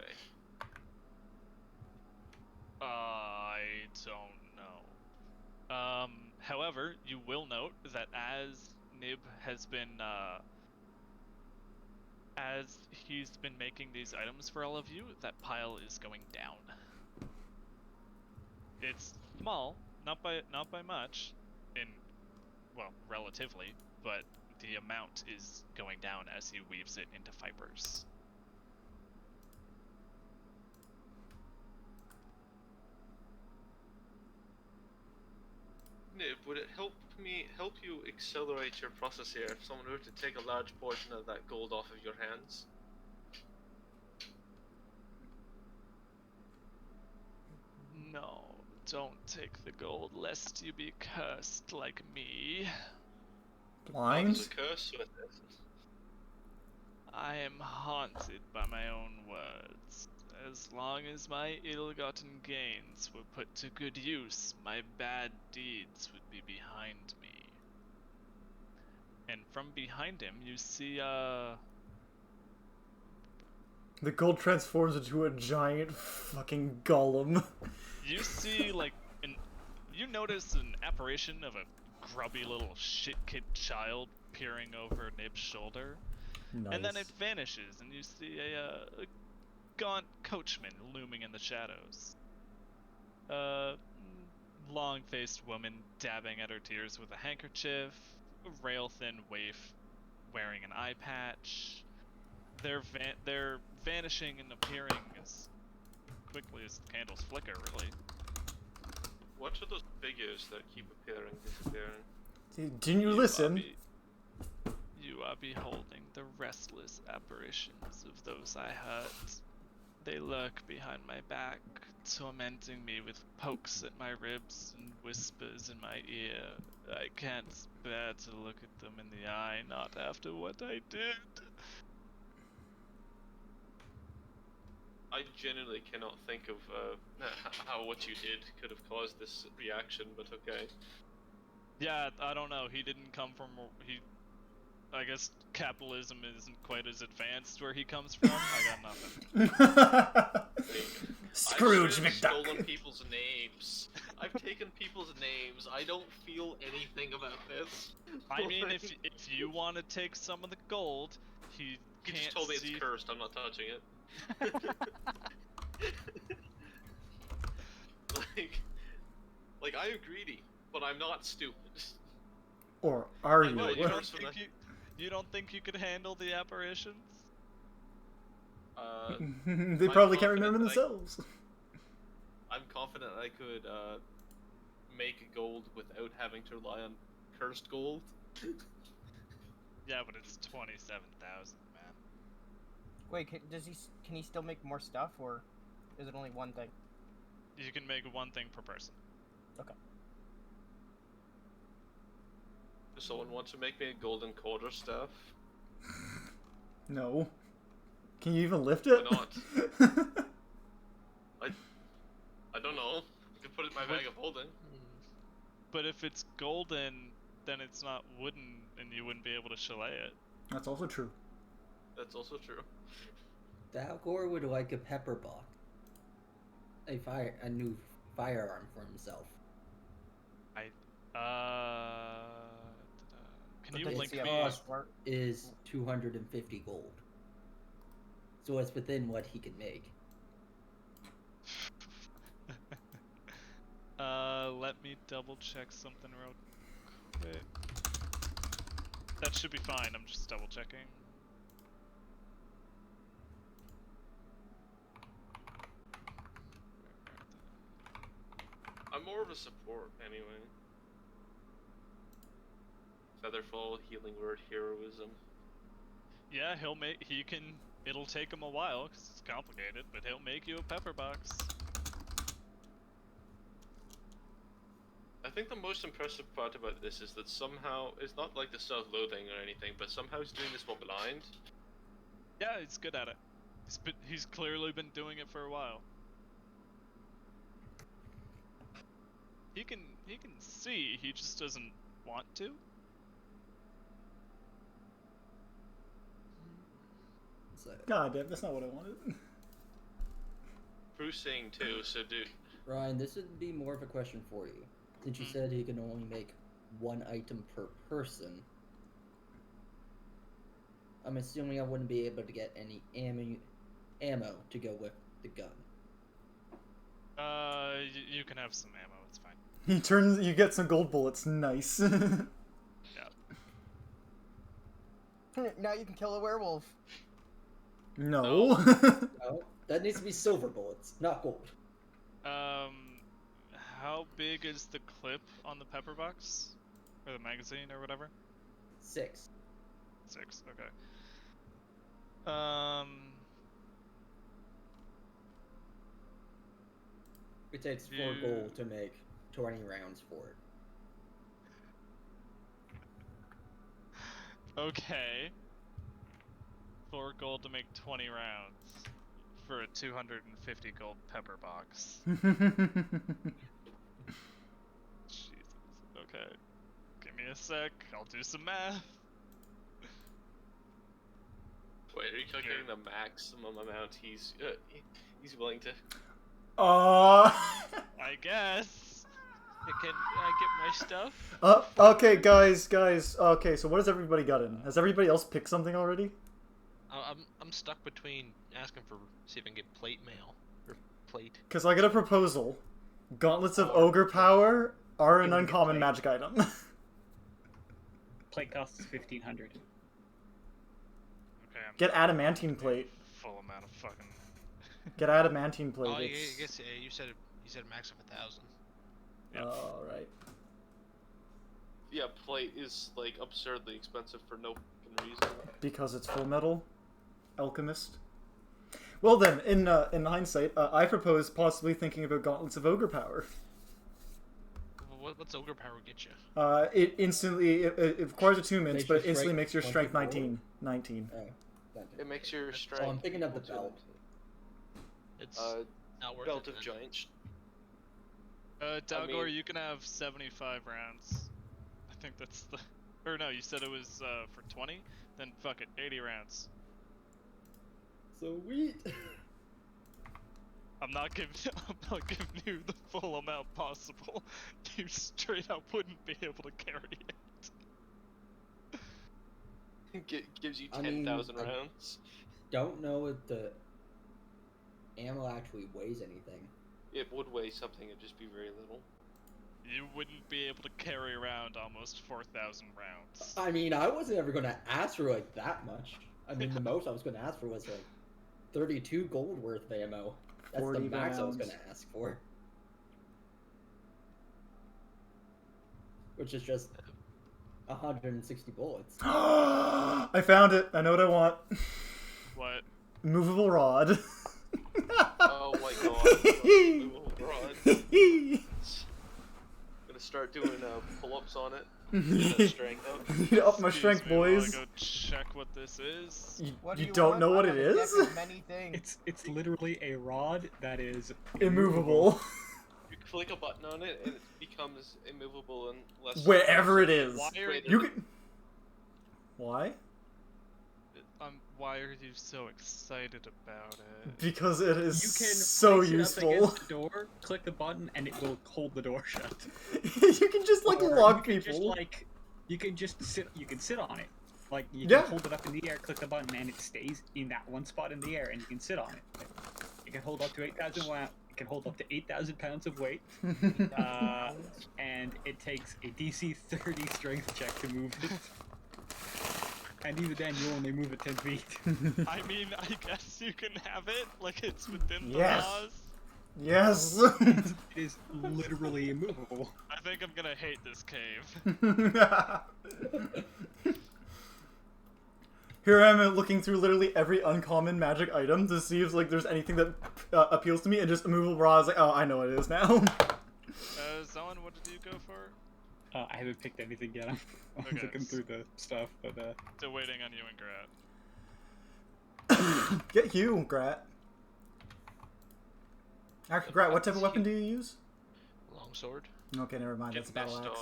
C: I don't know. However, you will note that as Nib has been, as he's been making these items for all of you, that pile is going down. It's small, not by much, relatively, but the amount is going down as he weaves it into fibers.
F: Nib, would it help you accelerate your process here if someone were to take a large portion of that gold off of your hands?
C: No, don't take the gold, lest you be cursed like me.
A: Blind?
F: There's a curse with it.
C: I am haunted by my own words. As long as my ill-gotten gains were put to good use, my bad deeds would be behind me. And from behind him, you see,
A: The gold transforms into a giant fucking golem.
C: you see, like, you notice an apparition of a grubby little shit-kid child peering over Nib's shoulder.
A: Nice.
C: And then it vanishes, and you see a gaunt coachman looming in the shadows. A long-faced woman dabbing at her tears with a handkerchief, a rail-thin waif wearing an eye patch. They're vanishing and appearing as quickly as the candles flicker, really.
F: What are those figures that keep appearing, disappearing?
A: Didn't you listen?
C: You are beholding the restless apparitions of those I hurt. They lurk behind my back, tormenting me with pokes at my ribs and whispers in my ear. I can't bear to look at them in the eye, not after what I did.
F: I genuinely cannot think of how what you did could have caused this reaction, but okay.
C: Yeah, I don't know. He didn't come from... I guess capitalism isn't quite as advanced where he comes from. I got nothing.
A: Scrooge
F: I've
A: McDuck.
F: stolen people's names. I've taken people's names. I don't feel anything about this.
C: I mean, if you want to take some of the gold, he
F: You
C: can't
F: just told me
C: see...
F: it's cursed. I'm not touching it. like I am greedy, but I'm not stupid.
A: Or are
F: I
A: you?
F: know,
C: You don't,
F: From
C: think you don't think you could handle the apparitions?
A: They
F: I'm
A: probably
F: confident
A: can't remember
F: that
A: themselves.
F: I'm confident I could make gold without having to rely on cursed gold.
C: Yeah, but it's 27,000, man.
B: Wait, can he still make more stuff, or is it only one thing?
C: You can make one thing per person.
B: Okay.
F: Does someone want to make me a golden quarter staff?
A: No. Can you even lift it?
F: Why not? I don't know. I could put it in my bag of holding.
C: But if it's golden, then it's not wooden, and you wouldn't be able to chalet it.
A: That's also true.
F: That's also true.
E: Dalgor would like a pepper box. A new firearm for himself.
C: Can you
E: But
C: link
E: its
C: me?
E: cost is 250 gold. So it's within what he can make.
C: Let me double check something real quick. That should be fine. I'm just double checking.
F: I'm more of a support anyway. Featherfall, healing word, heroism.
C: Yeah, it'll take him a while because it's complicated, but he'll make you a pepper box.
F: I think the most impressive part about this is that somehow, it's not like the self-loathing or anything, but somehow he's doing this while blind.
C: Yeah, he's good at it. He's clearly been doing it for a while. He can see, he just doesn't want to.
E: So
A: God damn, that's not what I wanted.
F: Bruce saying too, so dude,
E: Ryan, this would be more of a question for you. Since you said he can only make one item per person, I'm assuming I wouldn't be able to get any ammo to go with the gun.
C: You can have some ammo. It's fine.
A: You get some gold bullets. Nice.
C: Yeah.
B: Now you can kill a werewolf.
A: No.
E: No, that needs to be silver bullets, not gold.
C: How big is the clip on the pepper box? Or the magazine or whatever?
E: 6.
C: 6, okay.
E: It takes 4 gold to make 20 rounds for it.
C: Okay. 4 gold to make 20 rounds for a 250 gold pepper box. Jesus. Okay. Give me a sec. I'll do some math.
F: Wait, are you calculating the maximum amount he's willing to?
C: I guess.
G: Can I get my stuff?
A: Okay, guys. Okay, so what has everybody gotten? Has everybody else picked something already?
G: I'm stuck between asking for see if I can get plate mail or plate.
A: Because I got a proposal. Gauntlets of Ogre Power are an
H: You can get
A: uncommon
H: plate.
A: magic item.
H: Plate costs 1,500.
C: Okay, I'm
A: Get adamantine plate.
C: full amount of fucking.
A: Get adamantine plate.
G: Oh, I
A: It's...
G: guess you said a max of 1,000.
C: Yep.
A: Oh, right.
F: Yeah, plate is like absurdly expensive for no fucking reason.
A: Because it's full metal. Alchemist. Well then, in hindsight, I propose possibly thinking about Gauntlets of Ogre Power.
G: What's ogre power get you?
A: It instantly it requires attunements,
E: Makes
A: but
E: your
A: it instantly
E: strength
A: makes your strength
E: 24?
A: 19.
E: Oh, that
F: It makes your
E: So
F: strength.
E: I'm thinking of the
F: equal to,
E: belt.
G: It's not worth
F: Belt
G: it.
F: of
G: then.
F: Giants.
C: Dalgor,
F: mean-
C: you can have 75 rounds. I think that's the. Or no, you said it was for 20? Then fuck it, 80 rounds.
E: Sweet.
C: I'm not giving you the full amount possible. You straight up wouldn't be able to carry it.
F: Gives you
E: I mean,
F: 10,000
E: I-
F: rounds.
E: Don't know if the ammo actually weighs anything.
F: It would weigh something, it'd just be very little.
C: You wouldn't be able to carry around almost 4,000 rounds.
E: I mean, I wasn't ever gonna ask for like that much. I mean, the most I was gonna ask for was like 32 gold worth of ammo. That's
A: 40
E: the max I was
A: rounds.
E: gonna ask for. Which is just 160 bullets.
A: I found it. I know what I want.
C: What?
A: Movable rod.
F: Oh my god. Oh god. I'm gonna start doing pull-ups on it. Get that strength up.
A: Need to up my strength,
C: Excuse me while I
A: boys.
C: go check what this is.
B: What
A: You
B: do
A: don't
B: want?
A: know what
B: I
A: it
B: have a deck
A: is?
B: of Many things.
H: It's literally a rod that is
A: Immovable.
F: You click a button on it and it becomes immovable unless
A: Wherever it is.
C: Why are
F: Greater
A: You
F: than-
A: can. Why?
C: Why are you so excited about it?
A: Because it is
H: You can
A: so
H: place it up
A: useful.
H: against the door, click the button, and it will hold the door shut.
A: You can just like
H: Or
A: log
H: you can
A: people.
H: Just, like, you can just sit. You can sit on it. Like you
A: Yeah.
H: can hold it up in the air, click the button, and it stays in that one spot in the air, and you can sit on it. It can hold up to 8,000 It can hold up to 8,000 pounds of weight, and it takes a DC 30 strength check to move it. And even then, you only move it 10 feet.
C: I mean, I guess you can have it, like it's within the
A: Yes.
C: laws.
A: Yes.
H: It is literally immovable.
C: I think I'm gonna hate this cave.
A: Here I am looking through literally every uncommon magic item to see if like there's anything that appeals to me, and just immovable raw is like, oh, I know what it is now.
C: Zowan, what did you go for?
H: I haven't picked anything yet. I'm
C: Okay.
H: looking through the stuff, but
C: Still waiting on you and Grat.
A: Get you, Grat. Actually, Grat, what type of weapon do you use?
G: Longsword.
A: Okay, never mind.
F: Get
A: That's a battle
F: messed
A: axe.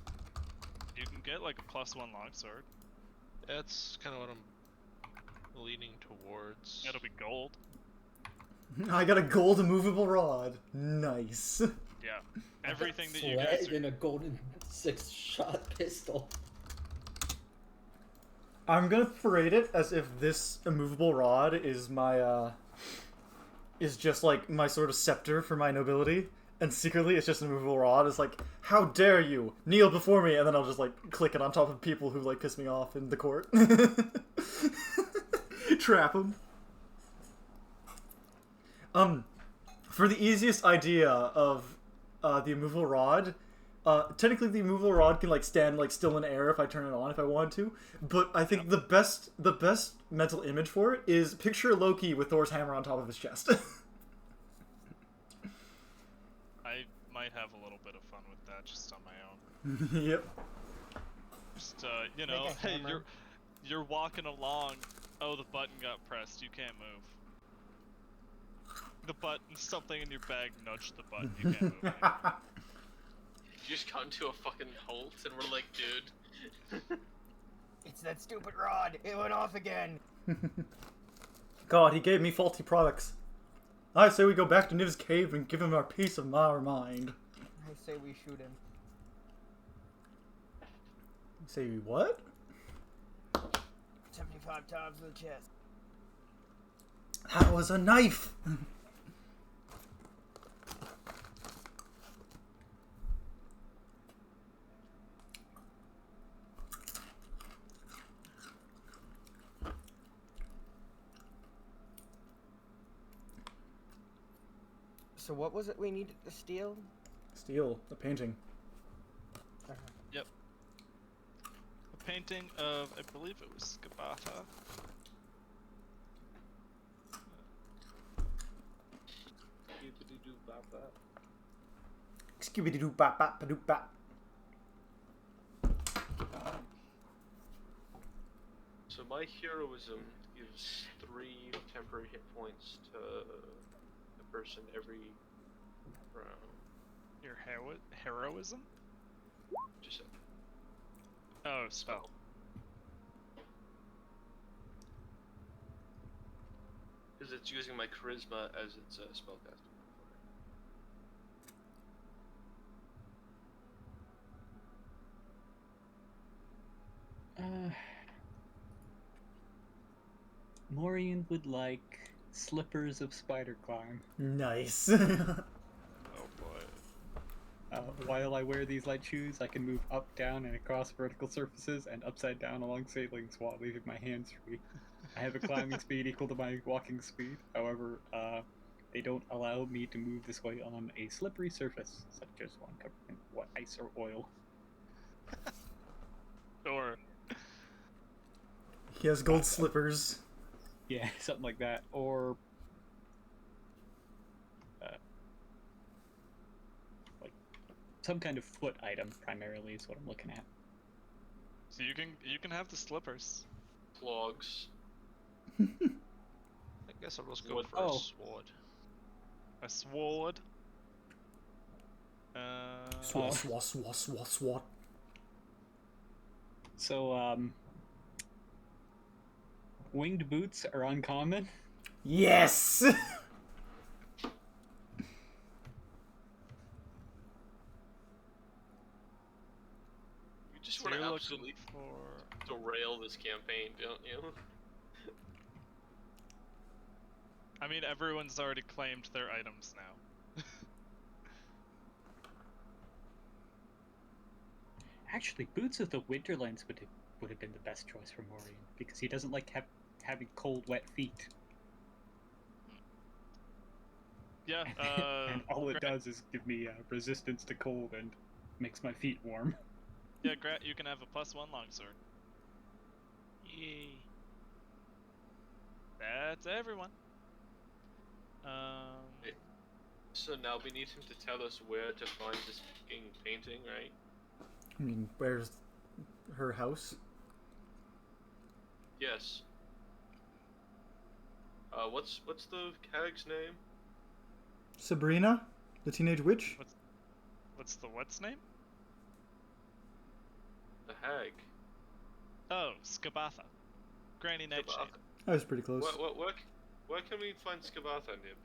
F: up.
C: You can get like a +1 longsword.
G: That's kind of what I'm leaning towards.
C: It'll be gold.
A: I got a gold immovable rod. Nice.
C: Yeah. Everything that you
E: Flag
C: guys are...
E: and a golden 6-shot pistol.
A: I'm gonna parade it as if this immovable rod is my, is just like my sort of scepter for my nobility. And secretly, it's just an immovable rod. It's like, how dare you kneel before me? And then I'll just like click it on top of people who like piss me off in the court. Trap them. For the easiest idea of the immovable rod, technically the immovable rod can like stand like still in air if I turn it on if I want to. But I think the best mental image for it is picture Loki with Thor's hammer on top of his chest.
C: I might have a little bit of fun with that just on my own.
A: Yep.
C: Just you know,
B: Make a
C: hey,
B: hammer.
C: you're walking along. Oh, the button got pressed. You can't move. The button, something in your bag nudged the button. You can't move. Anymore.
F: You just got into a fucking halt, and we're like, dude.
B: It's that stupid rod. It went off again.
A: God, he gave me faulty products. I say we go back to Niv's cave and give him our peace of our mind.
B: I say we shoot him.
A: Say what?
B: 75 times in the chest.
A: That was a knife!
B: So what was it we needed to steal?
A: Steel, a painting.
C: Yep. A painting of, I believe it was Skabata.
A: Skibidi-doo bap bap ba-doop bap.
F: So my heroism gives 3 temporary hit points to a person every round.
C: Your heroism?
F: Just
C: Oh, spell.
F: because it's using my charisma as its spellcasting.
H: Morrian would like slippers of spider climb.
A: Nice.
C: Oh boy.
H: While I wear these light shoes, I can move up, down, and across vertical surfaces and upside down along ceilings while leaving my hands free. I have a climbing speed equal to my walking speed. However, they don't allow me to move this way on a slippery surface, such as one covered in ice or oil.
C: Or
A: He has gold slippers.
H: Yeah, something like that. Or like some kind of foot item primarily is what I'm looking at.
C: so you can have the slippers.
F: Clogs.
G: I guess I'll just go
F: What-
G: for a
H: oh.
G: sword.
C: A sword.
A: Swat, swat, swat, swat, swat.
H: So winged boots are uncommon.
A: Yes!
F: You just
C: So
F: want to
C: you're
F: absolutely
C: looking for.
F: derail this campaign, don't you?
C: I mean, everyone's already claimed their items now.
H: Actually, boots of the Winterlands would have been the best choice for Morrian because he doesn't like having cold, wet feet.
C: Yeah.
H: And all it
C: Grat-
H: does is give me resistance to cold and makes my feet warm.
C: Yeah, Grat, you can have a +1 longsword.
G: Yay.
C: That's everyone.
F: So now we need him to tell us where to find this fucking painting, right?
A: I mean, where's her house?
F: Yes. What's the hag's name?
A: Sabrina? The teenage witch?
C: What's the what's name?
F: The hag.
C: Oh, Skabatha. Granny Nightshade.
F: Skabatha.
A: I was pretty close.
F: Where can we find Skabatha, Nib?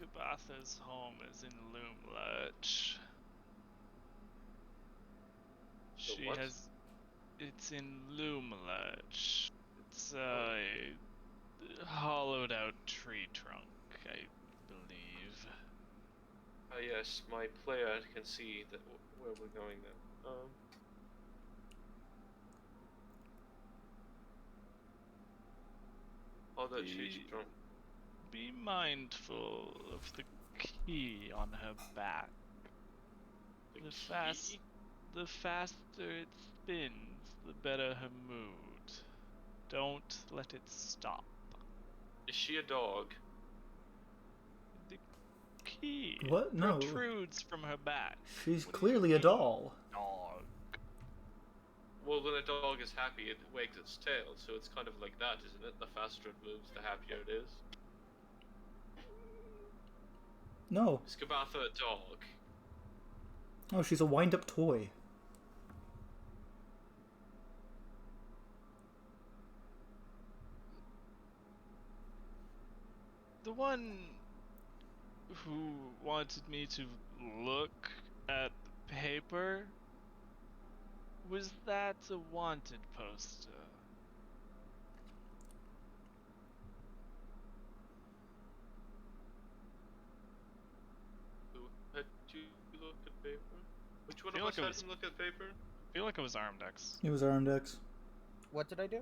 C: Skabatha's home is in Loomlurch. She
F: what?
C: has. It's in Loomlurch. It's a hollowed out tree trunk, I believe.
F: Yes, my player can see that where we're going then. Oh, that she's drunk.
C: Be mindful of the key on her back. The faster it spins, the better her mood. Don't let it stop.
F: Is she a dog?
C: The key
A: What? No.
C: protrudes from her back.
A: She's
C: What do you
A: clearly a
C: mean,
A: doll.
C: Dog.
F: Well, when a dog is happy, it wags its tail, so it's kind of like that, isn't it? The faster it moves, the happier it is.
A: No.
F: Is Skabatha a dog?
A: Oh, she's a wind-up toy.
C: The one who wanted me to look at the paper, was that a wanted poster?
F: Who had you look at paper? Which one
C: Feel
F: of
C: like
F: us
C: it
F: had
C: was-
F: him look at paper?
C: I feel like it was Arimdex.
A: It was Arimdex.
B: What did I do?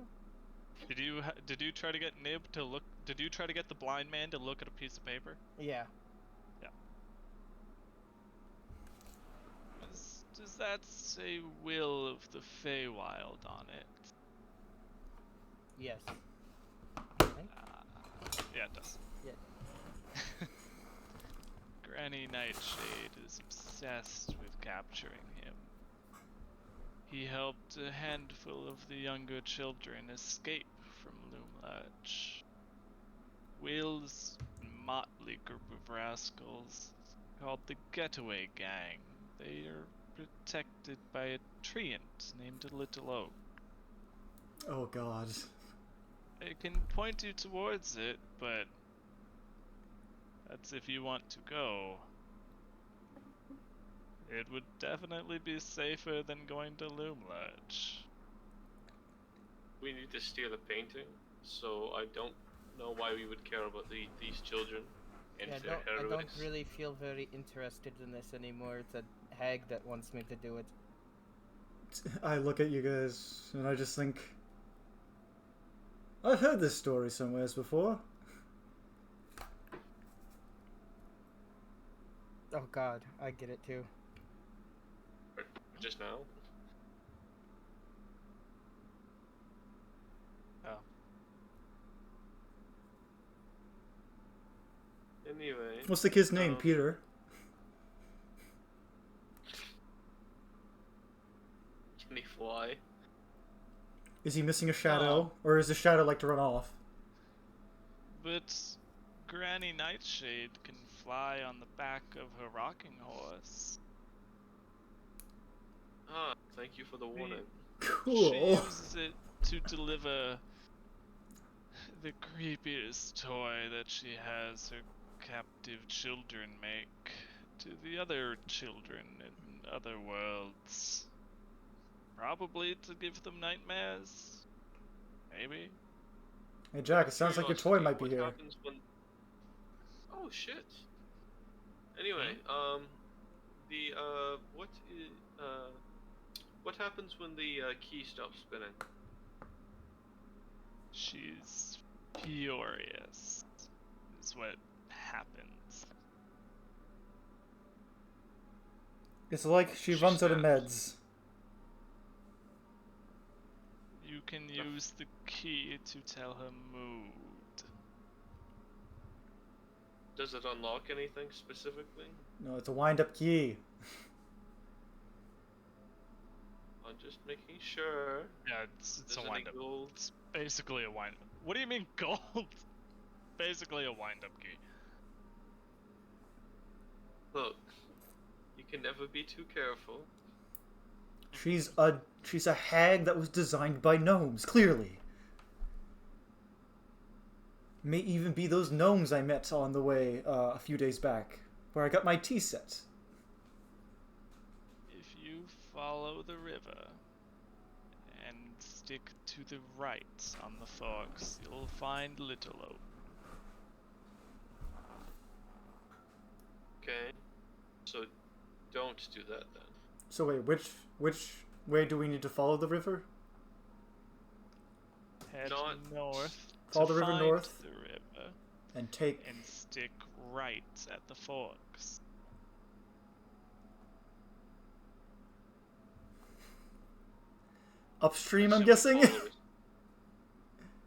C: Did you try to get Nib to look? Did you try to get the blind man to look at a piece of paper?
B: Yeah.
C: Does that say Will of the Feywild on it?
B: Yes.
C: Yeah, it does.
B: Yeah.
C: Granny Nightshade is obsessed with capturing him. He helped a handful of the younger children escape from Loomlurch. Will's motley group of rascals called the Getaway Gang. They are protected by a treant named Little Oak.
A: Oh god.
C: I can point you towards it, but that's if you want to go. It would definitely be safer than going to Loomlurch.
F: We need to steal a painting, so I don't know why we would care about these children and
B: Yeah,
F: their
B: I don't
F: heroics.
B: really feel very interested in this anymore. It's a hag that wants me to do it.
A: I look at you guys and I just think, I've heard this story somewheres before.
B: Oh god, I get it too.
F: Just now?
C: Oh.
F: Anyway.
A: What's the kid's name? Peter?
F: Can he fly?
A: Is he missing a shadow? Or is the shadow like to run off?
C: But Granny Nightshade can fly on the back of her rocking horse.
F: Ah, thank you for the warning.
C: She
A: Cool.
C: uses it to deliver the creepiest toy that she has her captive children make to the other children in other worlds. Probably to give them nightmares. Maybe.
A: Hey Jack, it sounds like your toy might be
F: What
A: here.
F: happens when... Oh shit. Anyway, what happens when the key stops spinning?
C: She's furious, is what happens.
A: It's like she
F: She
A: runs out of
F: snaps.
A: meds.
C: You can use the key to tell her mood.
F: Does it unlock anything specifically?
A: No, it's a wind-up key.
F: I'm just making sure.
C: Yeah, it's
F: There's
C: a
F: any
C: wind-up.
F: gold.
C: It's basically a wind. What do you mean gold? Basically a wind-up key.
F: Look, you can never be too careful.
A: She's a hag that was designed by gnomes, clearly. May even be those gnomes I met on the way a few days back, where I got my tea set.
C: If you follow the river and stick to the right on the forks, you'll find Little Oak.
F: Okay. So don't do that then.
A: So wait, which way do we need to follow the river?
C: Head
F: Not-
C: north.
A: Follow
C: to
A: the river
C: find
A: north.
C: The river
A: And take...
C: and stick right at the forks.
A: Upstream,
F: I
A: I'm
F: assume we
A: guessing?
F: follow it-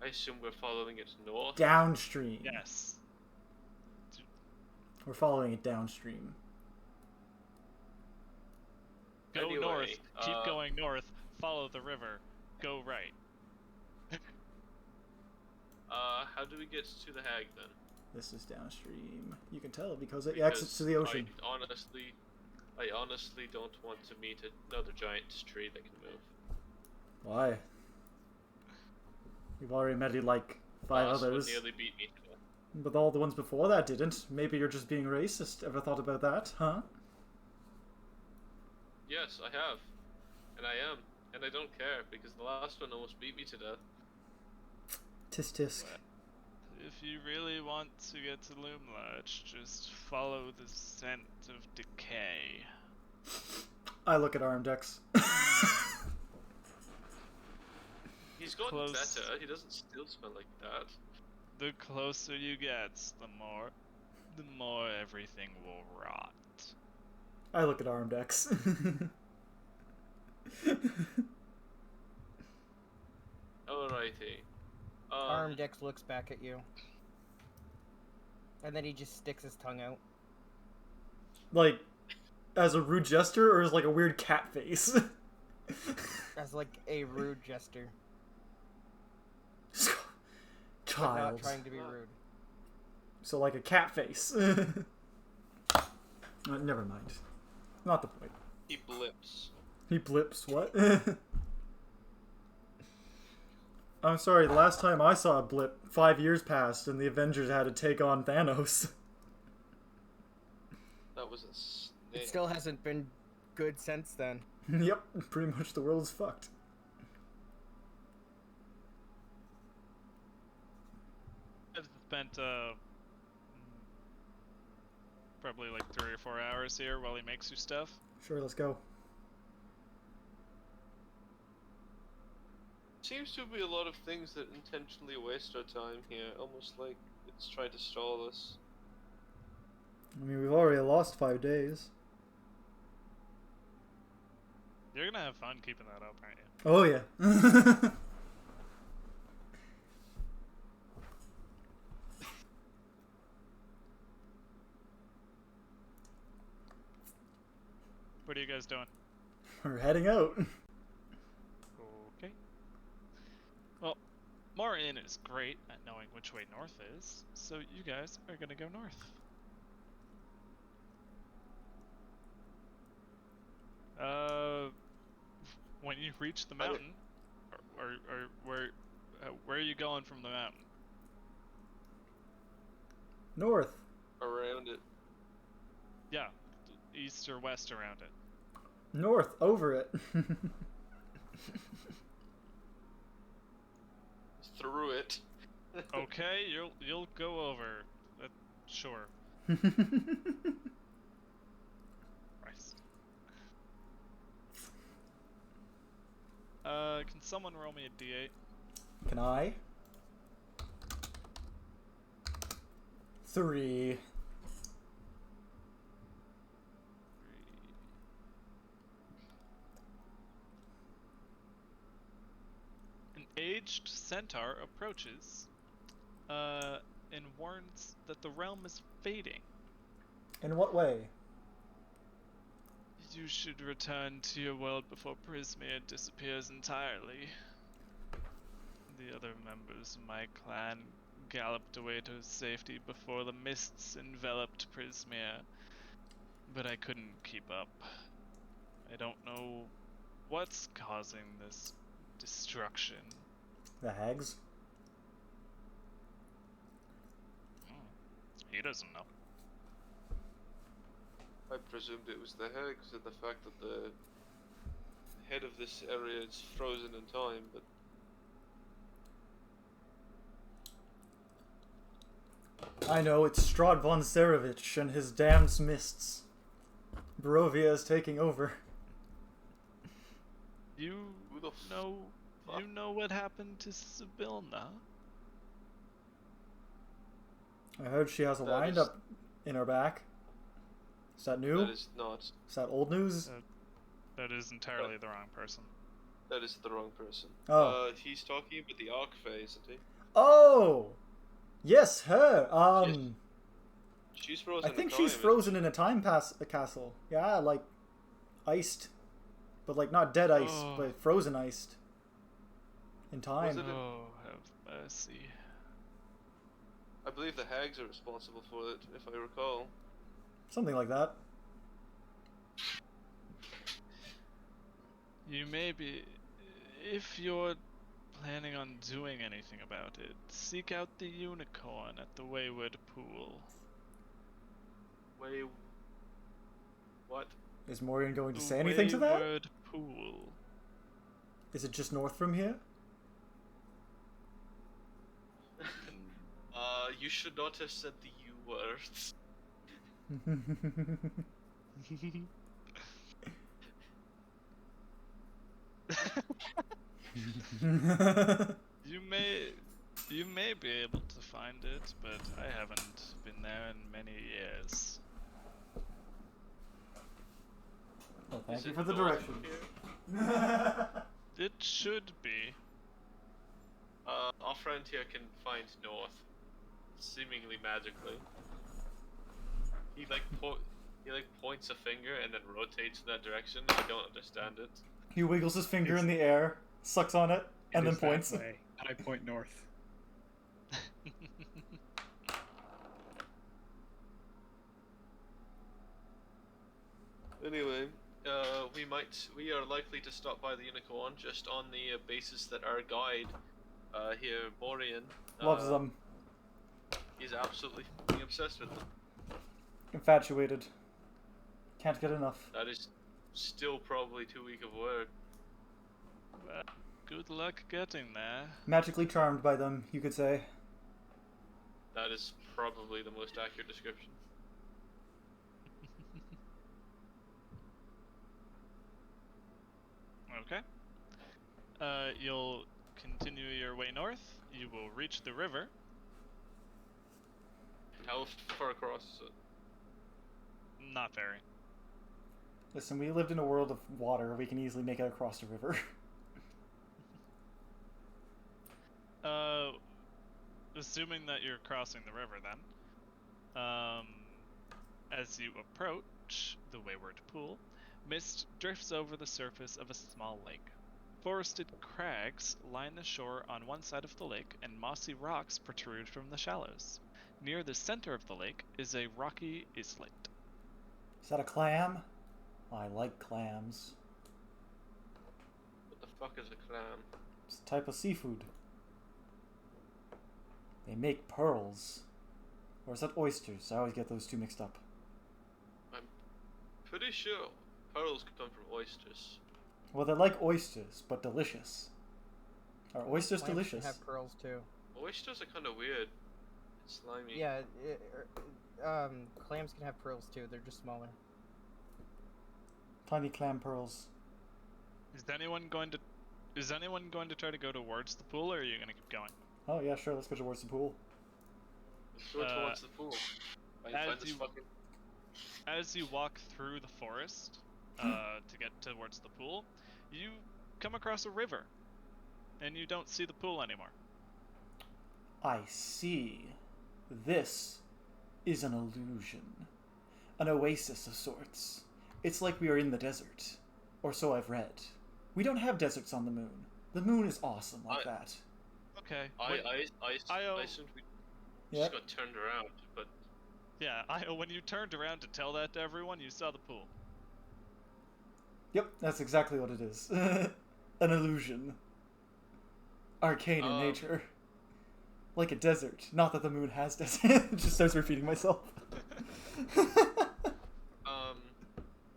F: I assume we're following it north.
A: Downstream.
C: Yes.
A: We're following it downstream.
C: Go
F: Anyway,
C: north. Keep going north. Follow the river. Go right.
F: How do we get to the hag then?
A: This is downstream. You can tell because it
F: Because
A: exits to the ocean.
F: I honestly don't want to meet another giant tree that can move.
A: Why? You've already met like 5
F: Last one
A: others.
F: nearly beat me to death.
A: But all the ones before that didn't. Maybe you're just being racist. Ever thought about that, huh?
F: Yes, I have. And I am. And I don't care, because the last one almost beat me to death.
A: Tisk tisk.
C: If you really want to get to Loomlurch, just follow the scent of decay.
A: I look at Arimdex.
F: He's gotten
C: Close.
F: better. He doesn't still smell like that.
C: The closer you get, the more everything will rot.
A: I look at Arimdex.
F: Alrighty.
B: Arimdex looks back at you. And then he just sticks his tongue out.
A: Like, as a rude gesture, or as like a weird cat face?
B: As like a rude jester. But
A: Child.
B: not trying to be rude.
A: So like a cat face. Never mind. Not the point.
F: He blips.
A: He blips, what? I'm sorry, the last time I saw a blip, 5 years passed and the Avengers had to take on Thanos.
F: That was a snake.
B: It still hasn't been good since then.
A: Yep, pretty much the world is fucked.
C: I've spent probably like 3 or 4 hours here while he makes you stuff.
A: Sure, let's go.
F: Seems to be a lot of things that intentionally waste our time here, almost like it's trying to stall us.
A: I mean, we've already lost 5 days.
C: You're gonna have fun keeping that up, aren't you?
A: Oh, yeah.
C: What are you guys doing?
A: We're heading out.
C: Okay. Well, Morrian is great at knowing which way north is, so you guys are gonna go north. When you reach the mountain, or where are you going from the mountain?
A: North.
F: Around it.
C: Yeah, east or west around it.
A: North, over it.
F: Through it.
C: Okay, you'll go over. Sure. Christ. Can someone roll me a d8?
A: Can I? 3.
C: An aged centaur approaches, and warns that the realm is fading.
A: In what way?
C: You should return to your world before Prismere disappears entirely. The other members of my clan galloped away to safety before the mists enveloped Prismere, but I couldn't keep up. I don't know what's causing this destruction.
A: The hags?
C: He doesn't know.
F: I presumed it was the hags and the fact that the head of this area is frozen in time, but
A: I know, it's Strahd von Zarevich and his damned mists. Barovia is taking over.
C: You
F: who the
C: know,
F: fuck?
C: you know what happened to Sibilna?
A: I heard she has a
F: That
A: wind
F: is-
A: up in her back. Is that new?
F: that is not.
A: Is that old news?
C: That is entirely the wrong person.
F: That is the wrong person.
A: Oh.
F: He's talking about the Archfey, isn't he?
A: Oh! Yes, her!
F: She's frozen.
A: I think
F: in
A: she's
F: time,
A: frozen in a time castle. Yeah, like, iced. But like, not dead iced,
C: Oh.
A: but frozen iced. In time.
F: it?
C: Oh, have mercy.
F: I believe the hags are responsible for it, if I recall.
A: Something like that.
C: You may be, if you're planning on doing anything about it, seek out the unicorn at the Wayward Pool.
F: What?
A: Is Morrian going to
C: The
A: say anything to that?
C: Wayward Pool.
A: Is it just north from here?
F: You should not have said the U words.
C: You may be able to find it, but I haven't been there in many years.
A: Well, thank
F: Is
A: you
F: it
A: for the
F: north
A: direction.
F: from here?
C: It should be.
F: Our friend here can find north, seemingly magically. He points a finger and then rotates in that direction. I don't understand it.
A: He wiggles his finger in the air, sucks on it, and
H: It
A: then
H: is that
A: points.
H: way. I point north.
F: Anyway, we are likely to stop by the unicorn just on the basis that our guide here, Morrian,
A: Loves them.
F: He's absolutely obsessed with them.
A: Infatuated. Can't get enough.
F: That is still probably too weak of a word.
C: Well, good luck getting there.
A: Magically charmed by them, you could say.
F: That is probably the most accurate description.
C: Okay. You'll continue your way north. You will reach the river.
F: How far across is it?
C: Not very.
A: Listen, we lived in a world of water. We can easily make it across the river.
C: Assuming that you're crossing the river then, as you approach the Wayward Pool, mist drifts over the surface of a small lake. Forested crags line the shore on one side of the lake, and mossy rocks protrude from the shallows. Near the center of the lake is a rocky islet.
A: Is that a clam? I like clams.
F: What the fuck is a clam?
A: It's a type of seafood. They make pearls. Or is that oysters? I always get those two mixed up.
F: I'm pretty sure pearls come from oysters.
A: Well, they're like oysters, but delicious. Are oysters
B: Clams can
A: delicious?
B: have pearls too.
F: Oysters are kind of weird. It's slimy.
B: Yeah, clams can have pearls too. They're just smaller.
A: Tiny clam pearls.
C: Is anyone going to try to go towards the pool, or are you going to keep going?
A: Oh yeah, sure. Let's go towards the pool.
F: Let's go towards the pool. I find this fucking...
C: As you walk through the forest to get towards the pool, you come across a river, and you don't see the pool anymore.
A: I see. This is an illusion. An oasis of sorts. It's like we are in the desert. Or so I've read. We don't have deserts on the moon. The moon is awesome like that.
C: Okay.
F: I assumed we
A: Yep.
F: just got turned around, but
C: Yeah, when you turned around to tell that to everyone, you saw the pool.
A: Yep, that's exactly what it is. An illusion. Arcane in nature. like a desert. Not that the moon has desert. It just starts repeating myself.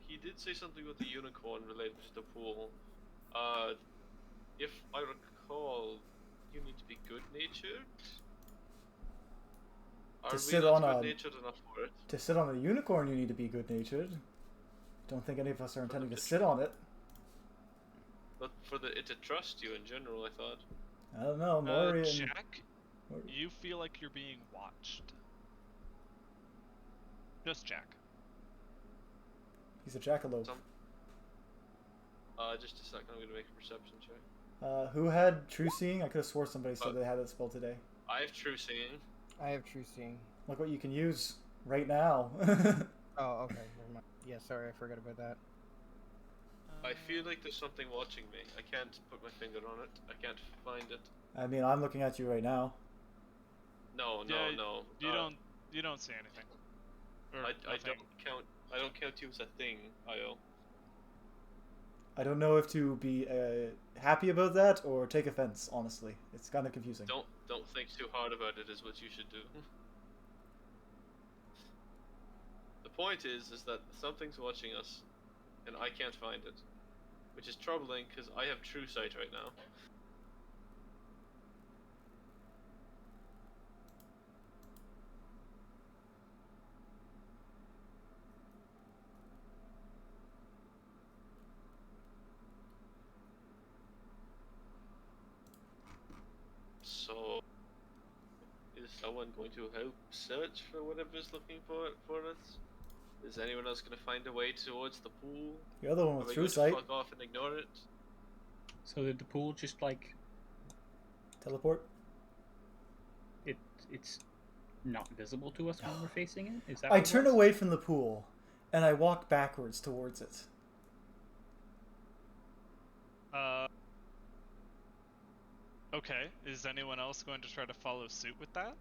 F: He did say something about the unicorn related to the pool. If I recall, you need to be good-natured. Are we
A: sit
F: not
A: on a-
F: good-natured enough for it?
A: To sit on a unicorn, you need to be good-natured. Don't think any of us are intending to sit on it.
F: But for it to trust you in general, I thought.
A: I don't know, Morrian.
C: Jack, you feel like you're being watched. Just Jack.
A: He's a jackalope.
F: Just a second, I'm gonna make a perception check.
A: Who had true seeing? I could have swore somebody said they had that spell today.
F: I have true seeing.
B: I have true seeing.
A: Look what you can use right now.
B: Oh, okay. Never mind. Yeah, sorry, I forgot about that.
F: I feel like there's something watching me. I can't put my finger on it. I can't find it.
A: I mean, I'm looking at you right now.
F: No.
C: You don't see anything. Or
F: I
C: nothing.
F: don't count you as a thing, Io.
A: I don't know if to be happy about that or take offense, honestly. It's kind of confusing.
F: Don't think too hard about it is what you should do. The point is that something's watching us, and I can't find it. Which is troubling, because I have true sight right now. So, is someone going to help search for whatever's looking for us? Is anyone else going to find a way towards the pool?
A: You're the one
F: Are
A: with
F: we
A: true
F: going to
A: sight.
F: fuck off and ignore it?
H: So did the pool just like
A: Teleport.
H: it's not visible to us when we're facing it? Is that
A: I
H: what it
A: turn
H: was?
A: away from the pool, and I walk backwards towards it.
C: Okay. Is anyone else going to try to follow suit with that?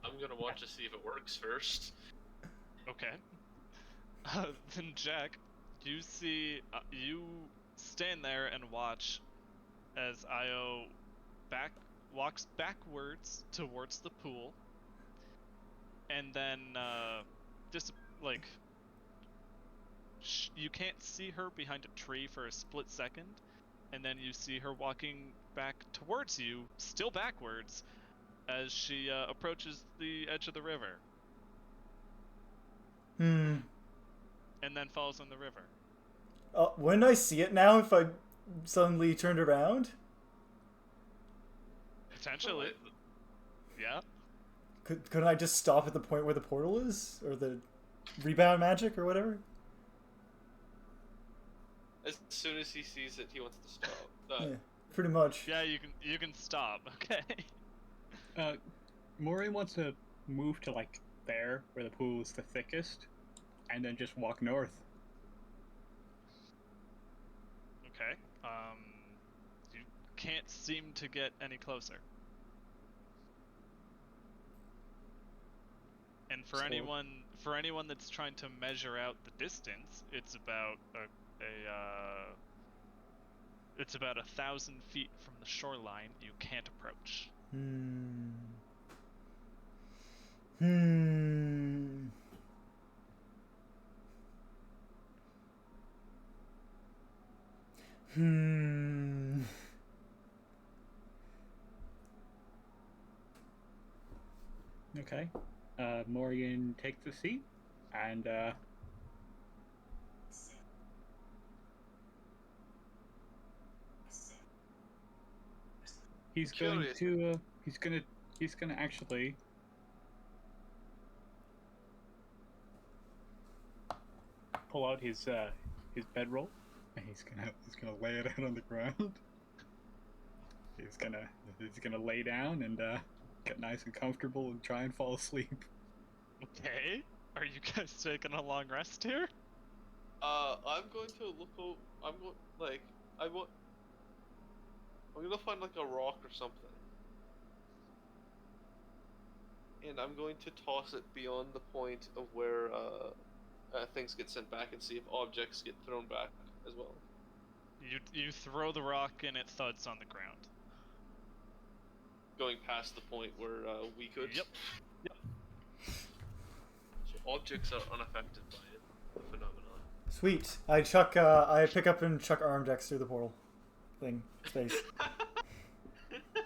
F: I'm going to watch to see if it works first.
C: Okay. Then Jack, you see, you stand there and watch as Io walks backwards towards the pool, and then just like you can't see her behind a tree for a split second, and then you see her walking back towards you, still backwards, as she approaches the edge of the river, and then falls in the river.
A: Wouldn't I see it now if I suddenly turned around?
C: Potentially. Yeah.
A: Couldn't I just stop at the point where the portal is? Or the rebound magic or whatever?
F: As soon as he sees it, he wants to stop.
A: Yeah, pretty much.
C: Yeah, you can stop. Okay.
H: Morrian wants to move to like there where the pool is the thickest, and then just walk north.
C: Okay. You can't seem to get any closer. And for
A: So-
C: anyone that's trying to measure out the distance, it's about it's about 1,000 feet from the shoreline. You can't approach.
H: Okay. Morrian takes a seat, and he's going
F: Curious.
H: to he's gonna actually pull out his bedroll, and he's gonna lay it out on the ground. He's gonna lay down and get nice and comfortable and try and fall asleep.
C: Okay. Are you guys taking a long rest here?
F: I'm going to look over. I'm gonna find like a rock or something, and I'm going to toss it beyond the point of where things get sent back and see if objects get thrown back as well.
C: You throw the rock and it thuds on the ground.
F: going past the point where we could.
C: Yep.
F: So objects are unaffected by it. The phenomenon.
A: Sweet. I pick up and chuck Arimdex through the portal thing space.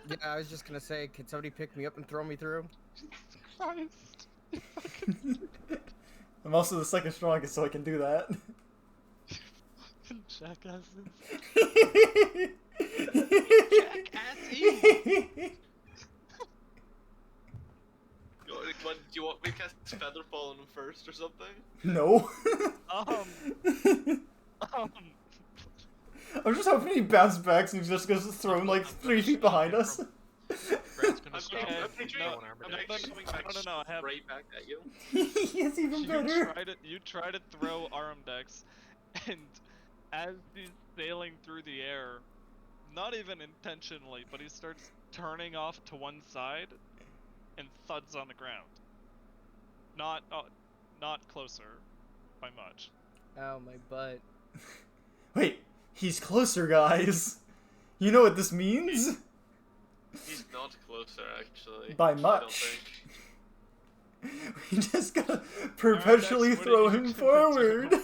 B: Yeah, I was just gonna say, can somebody pick me up and throw me through?
C: Christ.
A: I'm also the second strongest, so I can do that.
C: Jackasses.
F: Do you want me to cast Featherfall on him first or something?
A: No. I'm just hoping he bounces back and he just goes thrown like 3 feet behind us.
G: Grat's gonna stop.
F: I'm picturing
C: no,
F: I'm actually coming back
C: no, I have-
F: right back at you.
A: It's even better.
C: You try to throw Arimdex, and as he's sailing through the air, not even intentionally, but he starts turning off to one side, and thuds on the ground. Not closer, by much.
B: Ow, my butt.
A: Wait, he's closer, guys. You know what this means?
F: He's not closer, actually.
A: By
F: I don't
A: much.
F: think.
A: We just gotta perpetually
C: Arimdex, what
A: throw
C: are you
A: him
C: gonna
A: forward.
C: do?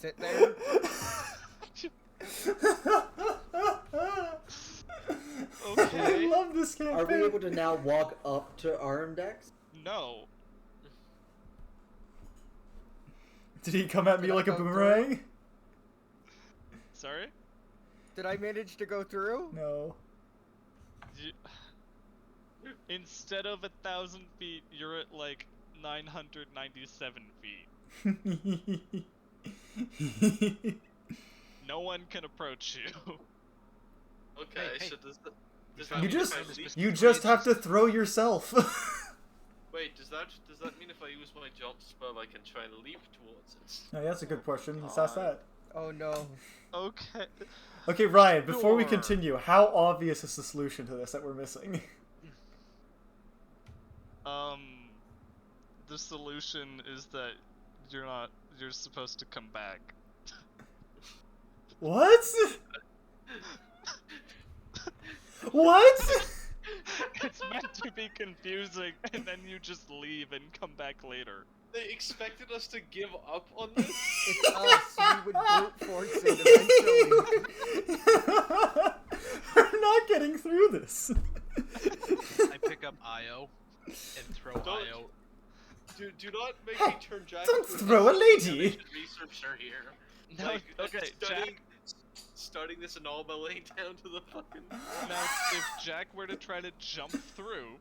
B: Sit there.
C: Okay.
A: I love this campaign.
E: Are we able to now walk up to Arimdex?
C: No.
A: Did he come at me
B: Did I
A: like a
B: go through?
A: boomerang?
C: Sorry?
B: Did I manage to go through?
A: No.
C: Instead of 1,000 feet, you're at like 997 feet. No one can approach you.
F: Okay,
G: Hey,
F: so does that
A: You
F: mean
A: just
F: if I leap?
A: you just have to throw yourself.
F: Wait, does that mean if I use my jump spell I can try and leap towards it?
A: Oh, yeah, that's a good question. Let's ask that.
B: Oh no.
C: Okay.
A: Okay, Ryan, before we
C: Sure.
A: continue, how obvious is the solution to this that we're missing?
C: The solution is that you're supposed to come back.
A: What? What?
C: It's meant to be confusing, and then you just leave and come back later.
F: They expected us to give up on this?
B: It's us. We would brute force it eventually.
A: We're not getting through this.
G: I pick up Io and throw
F: Don't-
G: Io.
F: Do not make me turn Jack
A: Don't
F: into
A: throw a lady.
F: animation researcher here.
C: No,
F: Like,
C: okay,
F: starting this anomaly laying down to the fucking...
C: Now, if Jack were to try to jump through,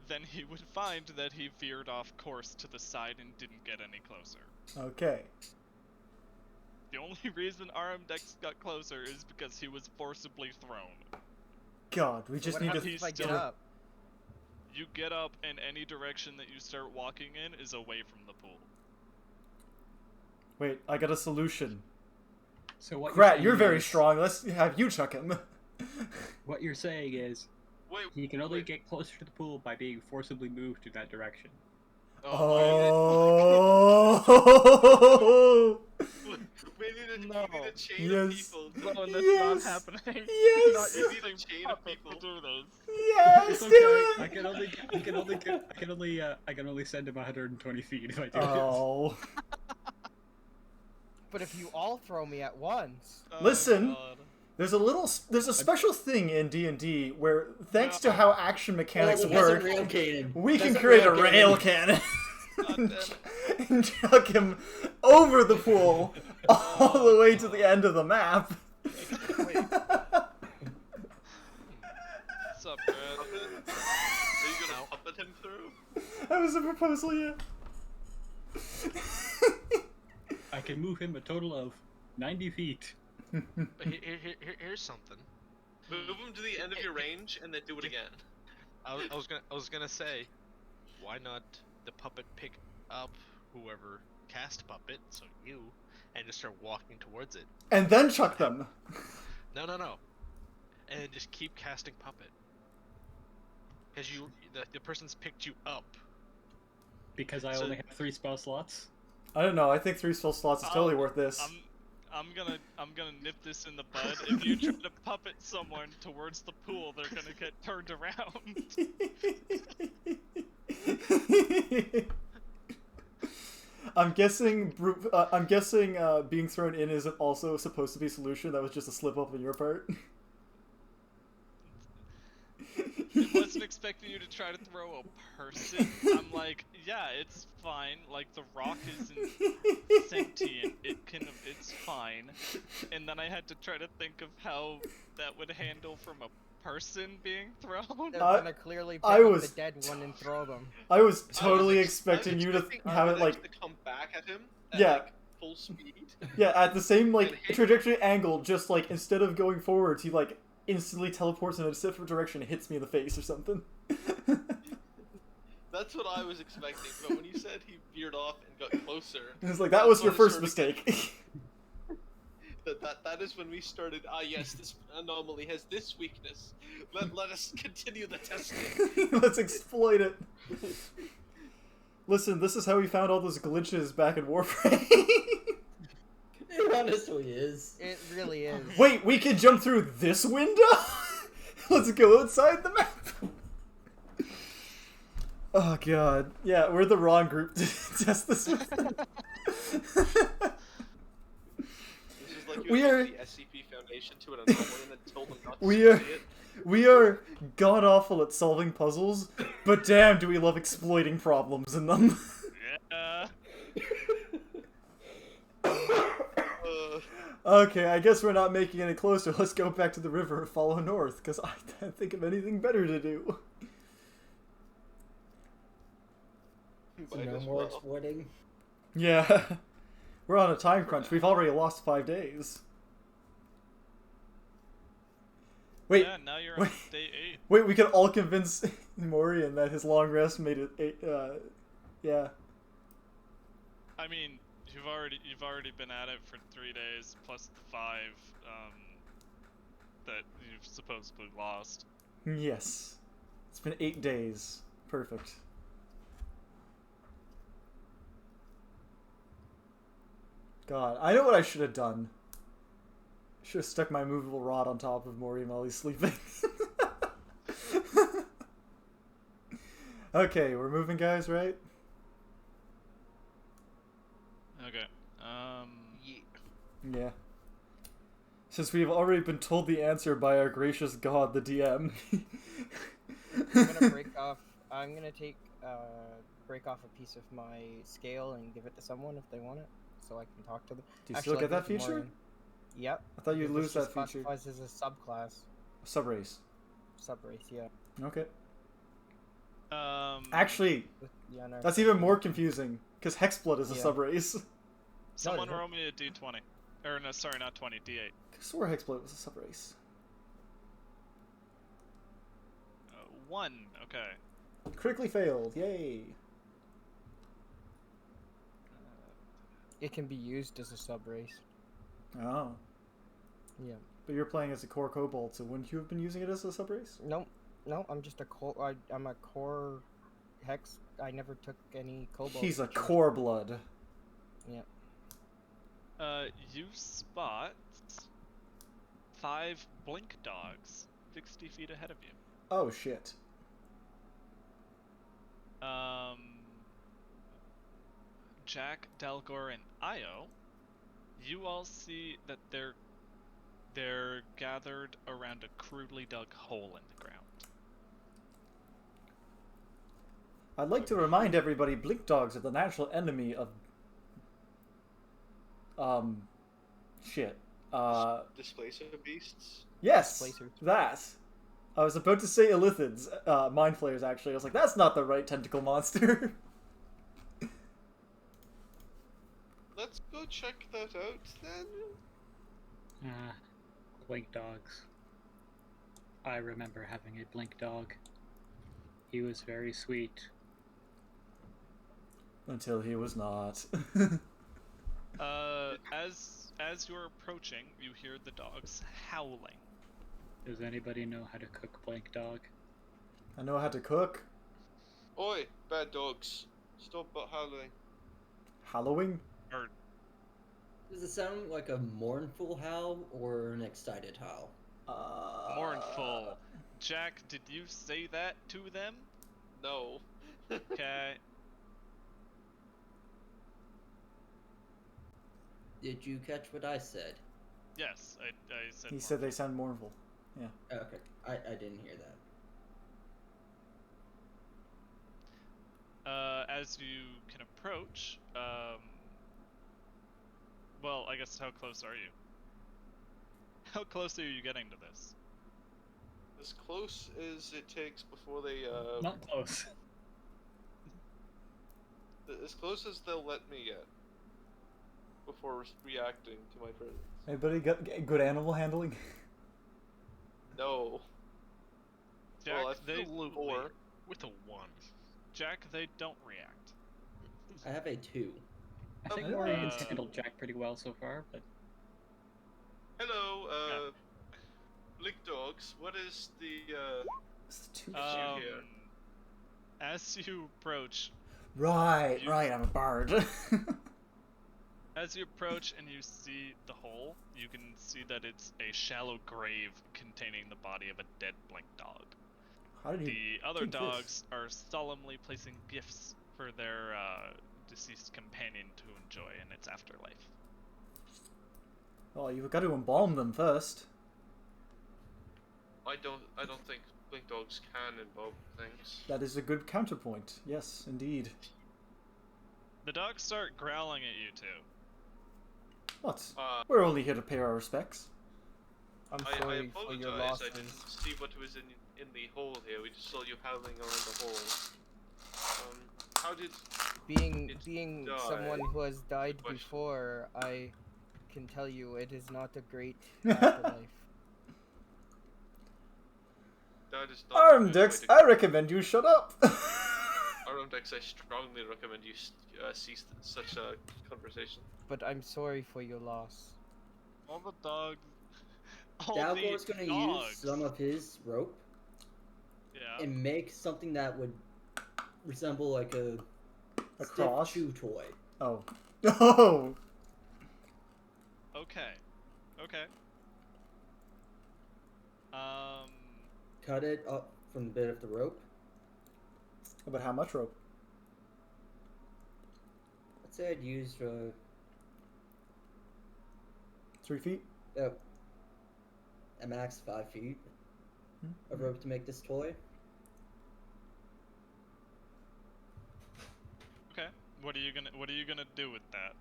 C: then he would find that he veered off course to the side and didn't get any closer.
A: Okay.
C: The only reason Arimdex got closer is because he was forcibly thrown.
A: God, we just
B: What
A: need to.
B: happens if I get
C: still-
B: up?
C: You get up, and any direction that you start walking in is away from the pool.
A: Wait, I got a solution.
H: So what
A: Grat, you're
H: saying
A: very
H: is-
A: strong. Let's have you chuck him.
H: What you're saying is
F: Wait,
H: he can only
F: wait.
H: get closer to the pool by being forcibly moved to that direction.
A: Oh.
F: We need a chain
A: Yes.
F: of people.
C: No, that's
A: Yes.
C: not happening.
A: Yes.
C: Not
F: We
C: using
F: need a chain of
C: puppet
F: people.
C: to do this.
A: Yes,
H: It's
A: do
H: okay.
A: it.
H: I can only send him 120 feet if I do
A: Oh.
B: But if you all throw me at once,
C: Oh,
A: Listen.
C: God.
A: There's a special thing in D&D where, thanks to
C: No.
A: how action mechanics
E: That's
A: work,
E: a rail cannon.
A: we can
E: That's
A: create a
E: cannon.
A: rail cannon
C: God
A: and,
C: damn it.
A: and chuck him over the pool all the way to the end of the map.
C: What's up, Grat?
F: Are you gonna puppet him through?
A: That was a proposal, yeah.
H: I can move him a total of 90 feet.
G: But here's something.
F: Move him to the end of your range and then do it again.
G: I was gonna say, why not the puppet pick up whoever cast puppet, so you, and just start walking towards it.
A: And then chuck them.
G: No. And just keep casting puppet. Because the person's picked you up.
H: Because I
G: So-
H: only have 3 spell slots.
A: I don't know, I think 3 spell slots is totally worth this.
C: I'm gonna nip this in the bud. If you try to puppet someone towards the pool, they're gonna get turned around.
A: I'm guessing being thrown in isn't also supposed to be a solution. That was just a slip up on your part.
C: I wasn't expecting you to try to throw a person. I'm like, yeah, it's fine. Like, the rock isn't sentient. It's fine. And then I had to try to think of how that would handle from a person being thrown.
B: They're gonna clearly pick
A: I
B: up
A: was
B: the dead one and throw them.
A: I was totally expecting you to have it like
F: to come back at him. At,
A: Yeah.
F: like, full speed.
A: yeah, at the same like
F: And hit-
A: trajectory angle. Just like instead of going forwards, he like instantly teleports in a different direction and hits me in the face or something.
F: That's what I was expecting, but when you said he veered off and got closer,
A: It's like that was your first
F: started-
A: mistake.
F: that is when we started. Ah, yes, this anomaly has this weakness. Let us continue the testing.
A: Let's exploit it. Listen, this is how we found all those glitches back in Warframe.
E: It honestly is.
B: It really is.
A: Wait, we can jump through this window? Let's go outside the map. Oh god. Yeah, we're the wrong group to test this with.
F: This is like
A: We
F: you
A: are-
F: the SCP Foundation to an anomaly and then told them not to
A: We are-
F: see it.
A: We are god awful at solving puzzles, but damn do we love exploiting problems in them.
C: Yeah.
A: Okay, I guess we're not making any closer. Let's go back to the river and follow north, because I can't think of anything better to do.
E: So
F: Might
E: no
F: as
E: more
F: well.
E: exploiting.
A: Yeah. We're on a time crunch. We've already lost 5 days. Wait,
C: Yeah, now you're on
A: wait.
C: day 8.
A: wait, we could all convince Morrian that his long rest made it yeah.
C: I mean, you've already been at it for 3 days plus the 5 that you've supposedly lost.
A: Yes. It's been 8 days. Perfect. God, I know what I should have done. I should have stuck my movable rod on top of Morrian while he's sleeping. Okay, we're moving, guys, right?
C: Okay.
A: Yeah. Since we've already been told the answer by our gracious god, the DM.
B: I'm gonna break off a piece of my scale and give it to someone if they want it, so I can talk to them.
A: Do you still get that feature?
B: Morrian. Yep.
A: I thought you'd
B: This
A: lose
B: just
A: that feature.
B: classifies as a subclass,
A: Subrace.
B: subrace. Yeah.
A: Okay.
C: Um.
A: Actually,
B: Yeah. No.
A: that's even more confusing, because Hexblood is a
B: Yeah.
A: subrace.
C: Someone
B: isn't.
C: roll me a d20. Or no, sorry, not 20, d8.
A: I swore Hexblood was a subrace.
C: 1. Okay.
A: Critically failed. Yay.
B: It can be used as a subrace.
A: Oh.
B: Yeah.
A: But you're playing as a core kobold, so wouldn't you have been using it as a subrace?
B: No, I'm just a core. I'm a core hex. I never took any kobold.
A: He's a
B: features.
A: core blood.
B: Yeah.
C: You spot 5 blink dogs 60 feet ahead of you.
A: Oh shit.
C: Jack, Dalgor, and Io, you all see that they're gathered around a crudely dug hole in the ground.
A: I'd like to remind everybody, blink dogs are the natural enemy of shit.
F: Displacer beasts.
A: Yes,
B: Displacers.
A: that. I was about to say Illithids, mind flayers. Actually, I was like, that's not the right tentacle monster.
F: Let's go check that out then.
H: Blink dogs. I remember having a blink dog. He was very sweet.
A: Until he was not.
C: As you're approaching, you hear the dogs howling.
H: Does anybody know how to cook blink dog?
A: I know how to cook.
F: Oi, bad dogs. Stop howling.
A: Halloween?
C: Or
E: Does it sound like a mournful howl or an excited howl?
C: Mournful. Jack, did you say that to them?
F: No.
C: Okay.
E: Did you catch what I said?
C: Yes, I said.
A: He said they sound mournful. Yeah.
E: Okay, I didn't hear that.
C: As you can approach, well, I guess how close are you? How close are you getting to this?
F: As close as it takes before they,
H: Not close.
F: As close as they'll let me get. Before reacting to my presence.
A: Anybody got good animal handling?
F: No.
C: Jack,
F: Well, I
C: they
F: feel 4.
G: With a 1.
C: Jack, they don't react.
E: I have a 2.
H: I think
F: Okay.
H: Morrian's handled Jack pretty well so far, but
F: Hello, Lick Dogs. What is the,
A: It's two-
F: issue here?
C: As you approach,
A: Right, I'm a bard.
C: As you approach and you see the hole, you can see that it's a shallow grave containing the body of a dead blink dog.
A: How did he?
C: The other
A: think this?
C: dogs are solemnly placing gifts for their deceased companion to enjoy in its afterlife.
A: Oh, you've got to embalm them first.
F: I don't think Blink Dogs can involve things.
A: That is a good counterpoint. Yes, indeed.
C: The dogs start growling at you two.
A: What?
F: Uh,
A: We're only here to pay our respects.
B: I'm
F: I
B: sorry for your
F: apologize.
B: losses.
F: I didn't see what was in the hole here. We just saw you howling around the hole. How did
B: Being
F: die?
B: someone who has died
F: Question.
B: before, I can tell you it is not a great afterlife.
F: that is not a good
A: Arimdex,
F: way to-
A: I recommend you shut up.
F: Arimdex, I strongly recommend you cease such a conversation.
B: But I'm sorry for your loss.
C: All the dogs. All
E: Dalgor's
C: the
E: gonna
C: dogs.
E: use some of his rope
C: Yeah.
E: and make something that would resemble like a
A: A
E: stiff
A: cross?
E: chew toy.
A: Oh. Oh.
C: Okay. Okay.
E: Cut it up from the bit of the rope.
A: About how much rope?
E: Let's say I'd use
A: 3 feet?
E: a max 5 feet of
A: Hmm.
E: rope to make this toy.
C: Okay. What are you gonna do with that?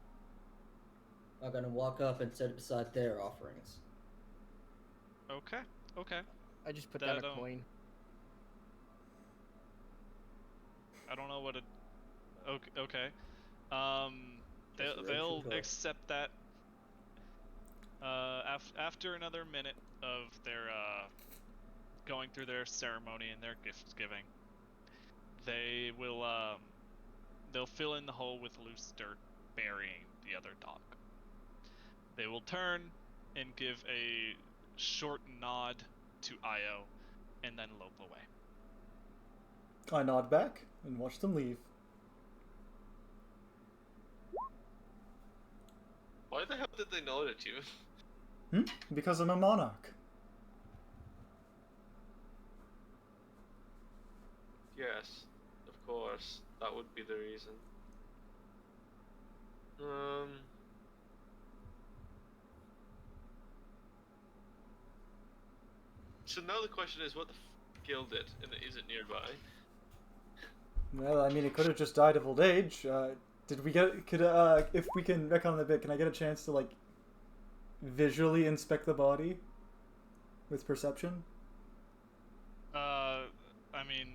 E: I'm gonna walk up and set it beside their offerings.
C: Okay. Okay.
B: I just put
C: That,
B: down a coin.
C: I don't know what it. Okay. Okay.
E: Just a
C: They'll
E: rope toy.
C: accept that. After another minute of their going through their ceremony and their gift giving, they will they'll fill in the hole with loose dirt, burying the other dog. They will turn and give a short nod to Io, and then lope away.
A: I nod back and watch them leave.
F: Why the hell did they nod at you?
A: Because I'm a monarch.
F: Yes, of course. That would be the reason. So now the question is, what the killed it, and is it nearby?
A: Well, I mean, it could have just died of old age. Did we get? If we can recon a bit, can I get a chance to like visually inspect the body with perception?
C: I mean,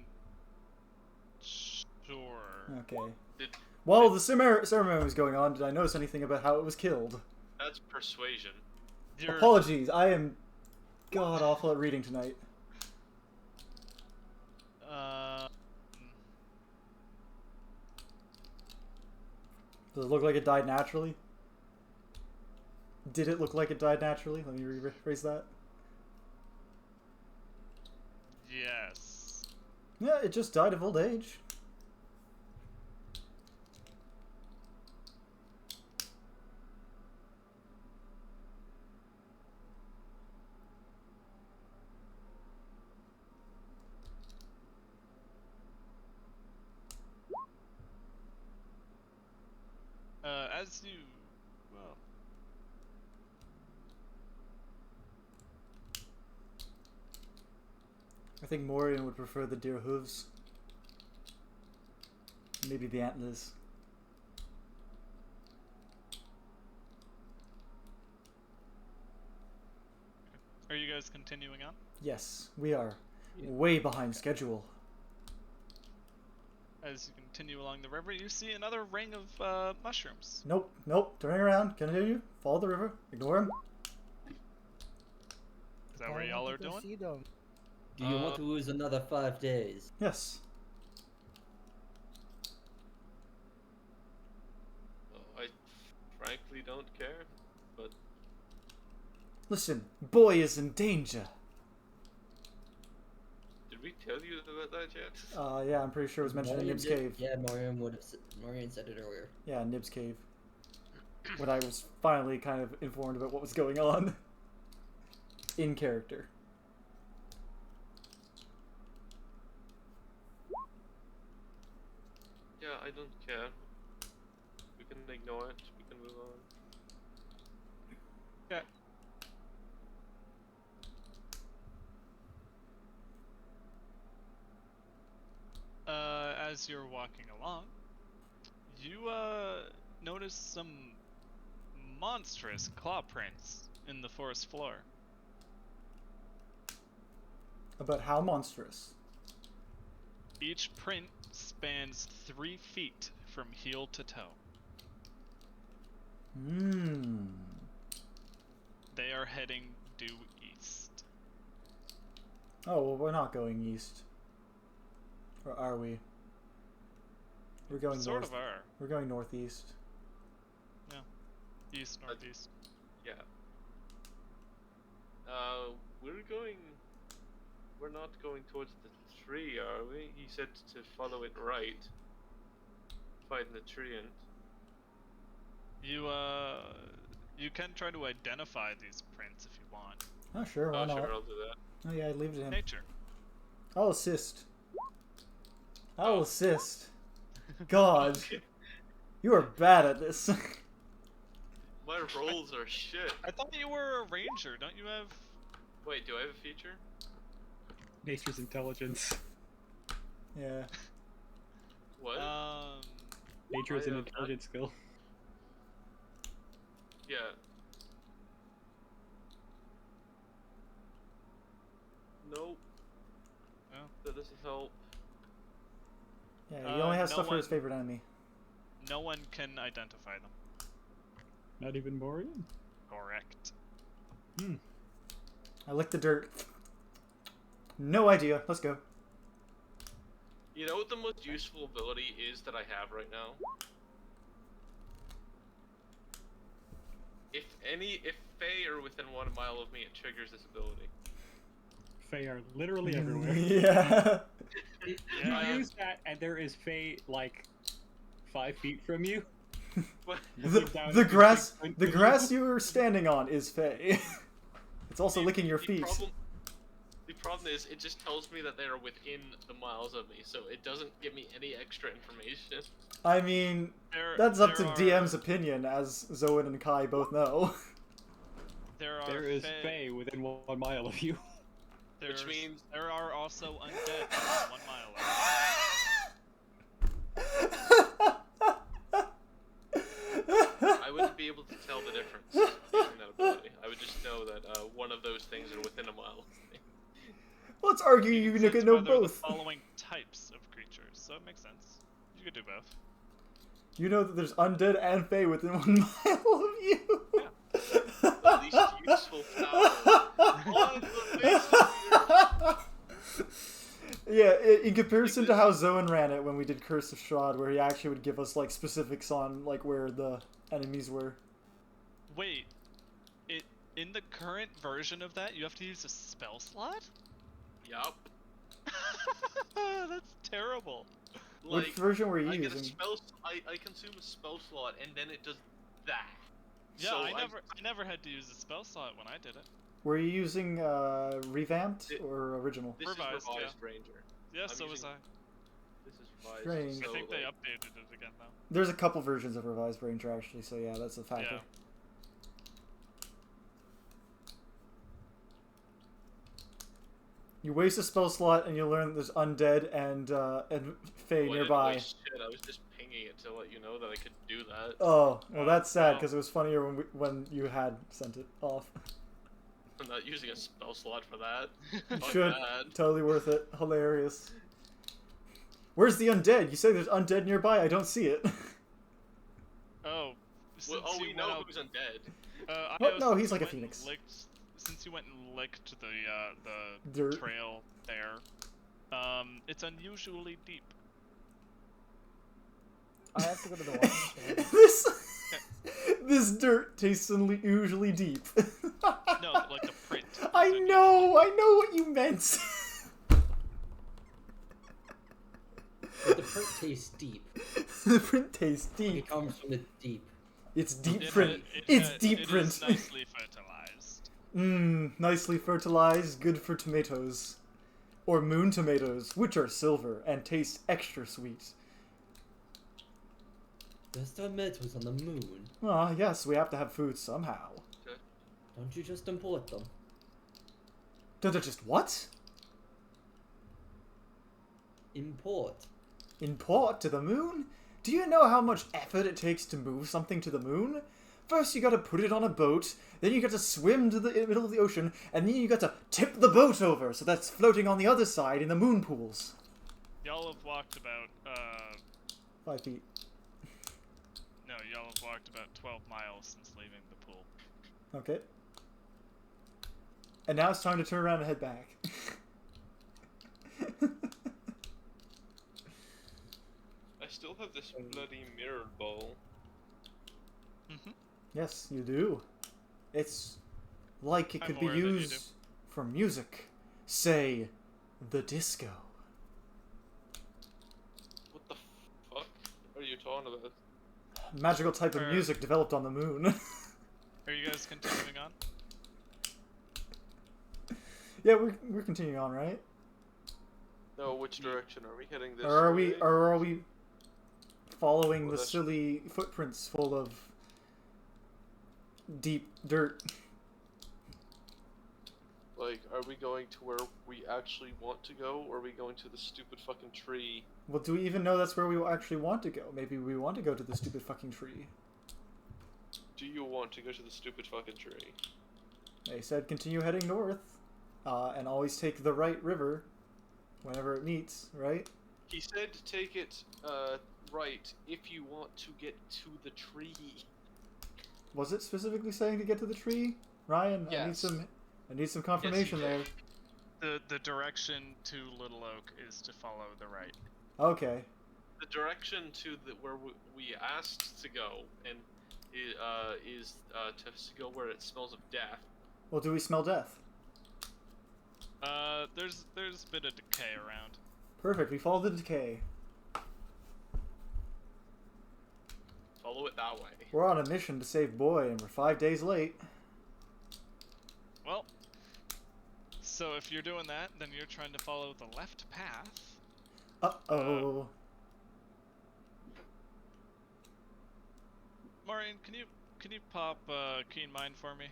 C: sure.
A: Okay.
F: Did,
A: While the ceremony was going on, did I notice anything about how it was killed?
F: that's persuasion.
C: You're,
A: Apologies, I am god awful at reading tonight. Does it look like it died naturally? Did it look like it died naturally? Let me rephrase that.
C: yes.
A: Yeah, it just died of old age.
C: as you, well,
A: I think Morrian would prefer the deer hooves. Maybe the antlers.
C: are you guys continuing on?
A: Yes, we are way behind schedule.
C: As you continue along the river, you see another ring of mushrooms.
A: Nope, nope. Turning around. Continue. Follow the river. Ignore him.
C: Is that what y'all are doing?
B: See them.
E: Do you want to lose another 5 days?
A: Yes.
F: I frankly don't care, but
A: Listen, boy is in danger.
F: did we tell you about that yet?
A: Yeah, I'm pretty sure it was mentioned in
E: Morrian
A: Nib's
E: did-
A: cave.
E: Yeah, Morrian said it earlier.
A: Yeah, Nib's cave. When I was finally kind of informed about what was going on. In character.
F: Yeah, I don't care. We can ignore it. We can move on.
C: Yeah. As you're walking along, you notice some monstrous claw prints in the forest floor.
A: About how monstrous.
C: Each print spans 3 feet from heel to toe.
A: Hmm.
C: They are heading due east.
A: Oh, well, we're not going east. Or are we? We're going
C: Sort
A: north.
C: of are.
A: We're going northeast.
C: East, northeast.
F: Yeah. We're not going towards the tree, are we? He said to follow it right. Find the tree and...
C: You can try to identify these prints if you want.
A: Oh, sure, why
F: Oh,
A: not?
F: sure, I'll do that.
A: Oh, yeah, I'd leave it to him.
C: Nature.
A: I'll assist. I'll assist. God. You are bad at this.
F: My rolls are shit.
C: I thought you were a ranger. Don't you have...
F: Wait, do I have a feature?
H: Nature's intelligence.
A: Yeah.
F: What?
H: Nature is
F: I
H: an
F: have
H: intelligence skill.
F: Yeah. Nope.
C: Oh.
F: That doesn't help.
A: Yeah, he only has
C: no
A: stuff for his
C: one-
A: favorite enemy.
C: No one can identify them.
H: Not even Morrian?
C: Correct.
A: I lick the dirt. No idea. Let's go.
F: You know what the most useful ability is that I have right now? If Fae are within 1 mile of me, it triggers this ability.
H: Fae are literally everywhere.
A: Yeah.
C: Yeah.
H: You use that, and there is Fae like 5 feet from you.
F: What?
H: looking down
A: The
H: at
A: grass,
H: big
A: the
H: print
A: grass you were standing on is Fey. It's also licking your feet.
F: The problem is, it just tells me that they are within the miles of me, so it doesn't give me any extra information.
A: I mean, that's up to DM's opinion, as Zowan and Khai both know.
H: There is Fae within 1 mile of you.
F: Which means
C: there are also undead 1 mile away.
F: I wouldn't be able to tell the difference using that ability. I would just know that one of those things are within a mile of me.
A: Let's argue you
C: can
A: can
C: sense
A: know
C: whether the
A: both.
C: following types of creatures, so it makes sense. You could do both.
A: You know that there's undead and Fey within 1 mile of you.
F: The least useful power on the face of the earth.
A: Yeah, in comparison to how Zowan ran it when we did Curse of Strahd, where he actually would give us like specifics on like where the enemies were.
C: Wait, in the current version of that, you have to use a spell slot?
F: Yup.
C: That's terrible.
A: Which version were you
F: I get a
A: using?
F: spell. I consume a spell slot, and then it does that.
C: Yeah,
F: So
C: I never had to use a spell slot when I did it.
A: Were you using revamped or original?
F: This
C: Revised,
F: is revised
C: yeah.
F: Ranger.
C: Yeah,
F: I'm
C: so was
F: using-
C: I.
F: This is revised.
A: Strange.
F: So,
C: I think they
F: like,
C: updated it again though.
A: There's a couple versions of revised Ranger actually, so yeah, that's a factor.
C: Yeah.
A: You waste a spell slot and you learn that there's undead and Fey
F: well,
A: nearby.
F: Shit, I was just pinging it to let you know that I could do that.
A: Oh, well that's sad
C: well.
A: because it was funnier when you had sent it off.
F: I'm not using a spell slot for that. Fuck
A: Should.
F: that.
A: Totally worth it. Hilarious. Where's the undead? You say there's undead nearby. I don't see it.
C: Oh.
F: Well,
C: since you
F: we
C: went
F: know
C: out-
F: who's undead.
A: What? No,
C: since
A: he's
C: you
A: like a
C: went and
A: phoenix.
C: Since you went and licked the
A: Dirt.
C: trail there, it's unusually deep.
B: I have to go to the water.
A: this dirt tastes usually deep.
C: No, like the print.
A: I know what you meant.
E: But the print tastes deep.
A: The print tastes deep.
E: It comes from the deep.
A: It's deep
C: It
A: print.
C: ha- it
A: It's
C: ha-
A: deep
C: it
A: print.
C: is nicely fertilized.
A: Nicely fertilized, good for tomatoes. Or moon tomatoes, which are silver and taste extra sweet.
E: There's tomatoes on the moon.
A: Ah, yes, we have to have food somehow.
E: Don't you just import them?
A: Just what?
E: Import.
A: Import to the moon? Do you know how much effort it takes to move something to the moon? First you gotta put it on a boat, then you gotta swim to the middle of the ocean, and then you gotta tip the boat over so that's floating on the other side in the moon pools.
C: Y'all have walked about
A: 5 feet.
C: no, y'all have walked about 12 miles since leaving the pool.
A: Okay. And now it's time to turn around and head back.
F: I still have this bloody mirror bowl.
C: Mm-hmm.
A: Yes, you do. It's like it
C: I'm
A: could be
C: aware that you do.
A: used for music. Say, the disco.
F: What the fuck are you talking about?
A: Magical type of
C: Or-
A: music developed on the moon.
C: Are you guys continuing on?
A: Yeah, we're continuing on, right?
F: No, which direction are we heading? This
A: Or
F: way?
A: are we following
F: Well,
A: the
F: that's-
A: silly footprints full of deep dirt?
F: Like, are we going to where we actually want to go, or are we going to the stupid fucking tree?
A: Well, do we even know that's where we actually want to go? Maybe we want to go to the stupid fucking tree.
F: Do you want to go to the stupid fucking tree?
A: They said continue heading north, and always take the right river whenever it meets, right?
F: He said to take it right if you want to get to the tree.
A: Was it specifically saying to get to the tree? Ryan,
F: Yes.
A: I need some confirmation there.
F: did.
C: The direction to Little Oak is to follow the right.
A: Okay.
F: The direction to where we asked to go, and is to go where it smells of death.
A: Well, do we smell death?
C: There's a bit of decay around.
A: Perfect, we follow the decay.
F: Follow it that way.
A: We're on a mission to save Boy, and we're 5 days late.
C: Well, so if you're doing that, then you're trying to follow the left path.
A: Uh-oh.
C: Morrian, can you pop Keen Mind for me?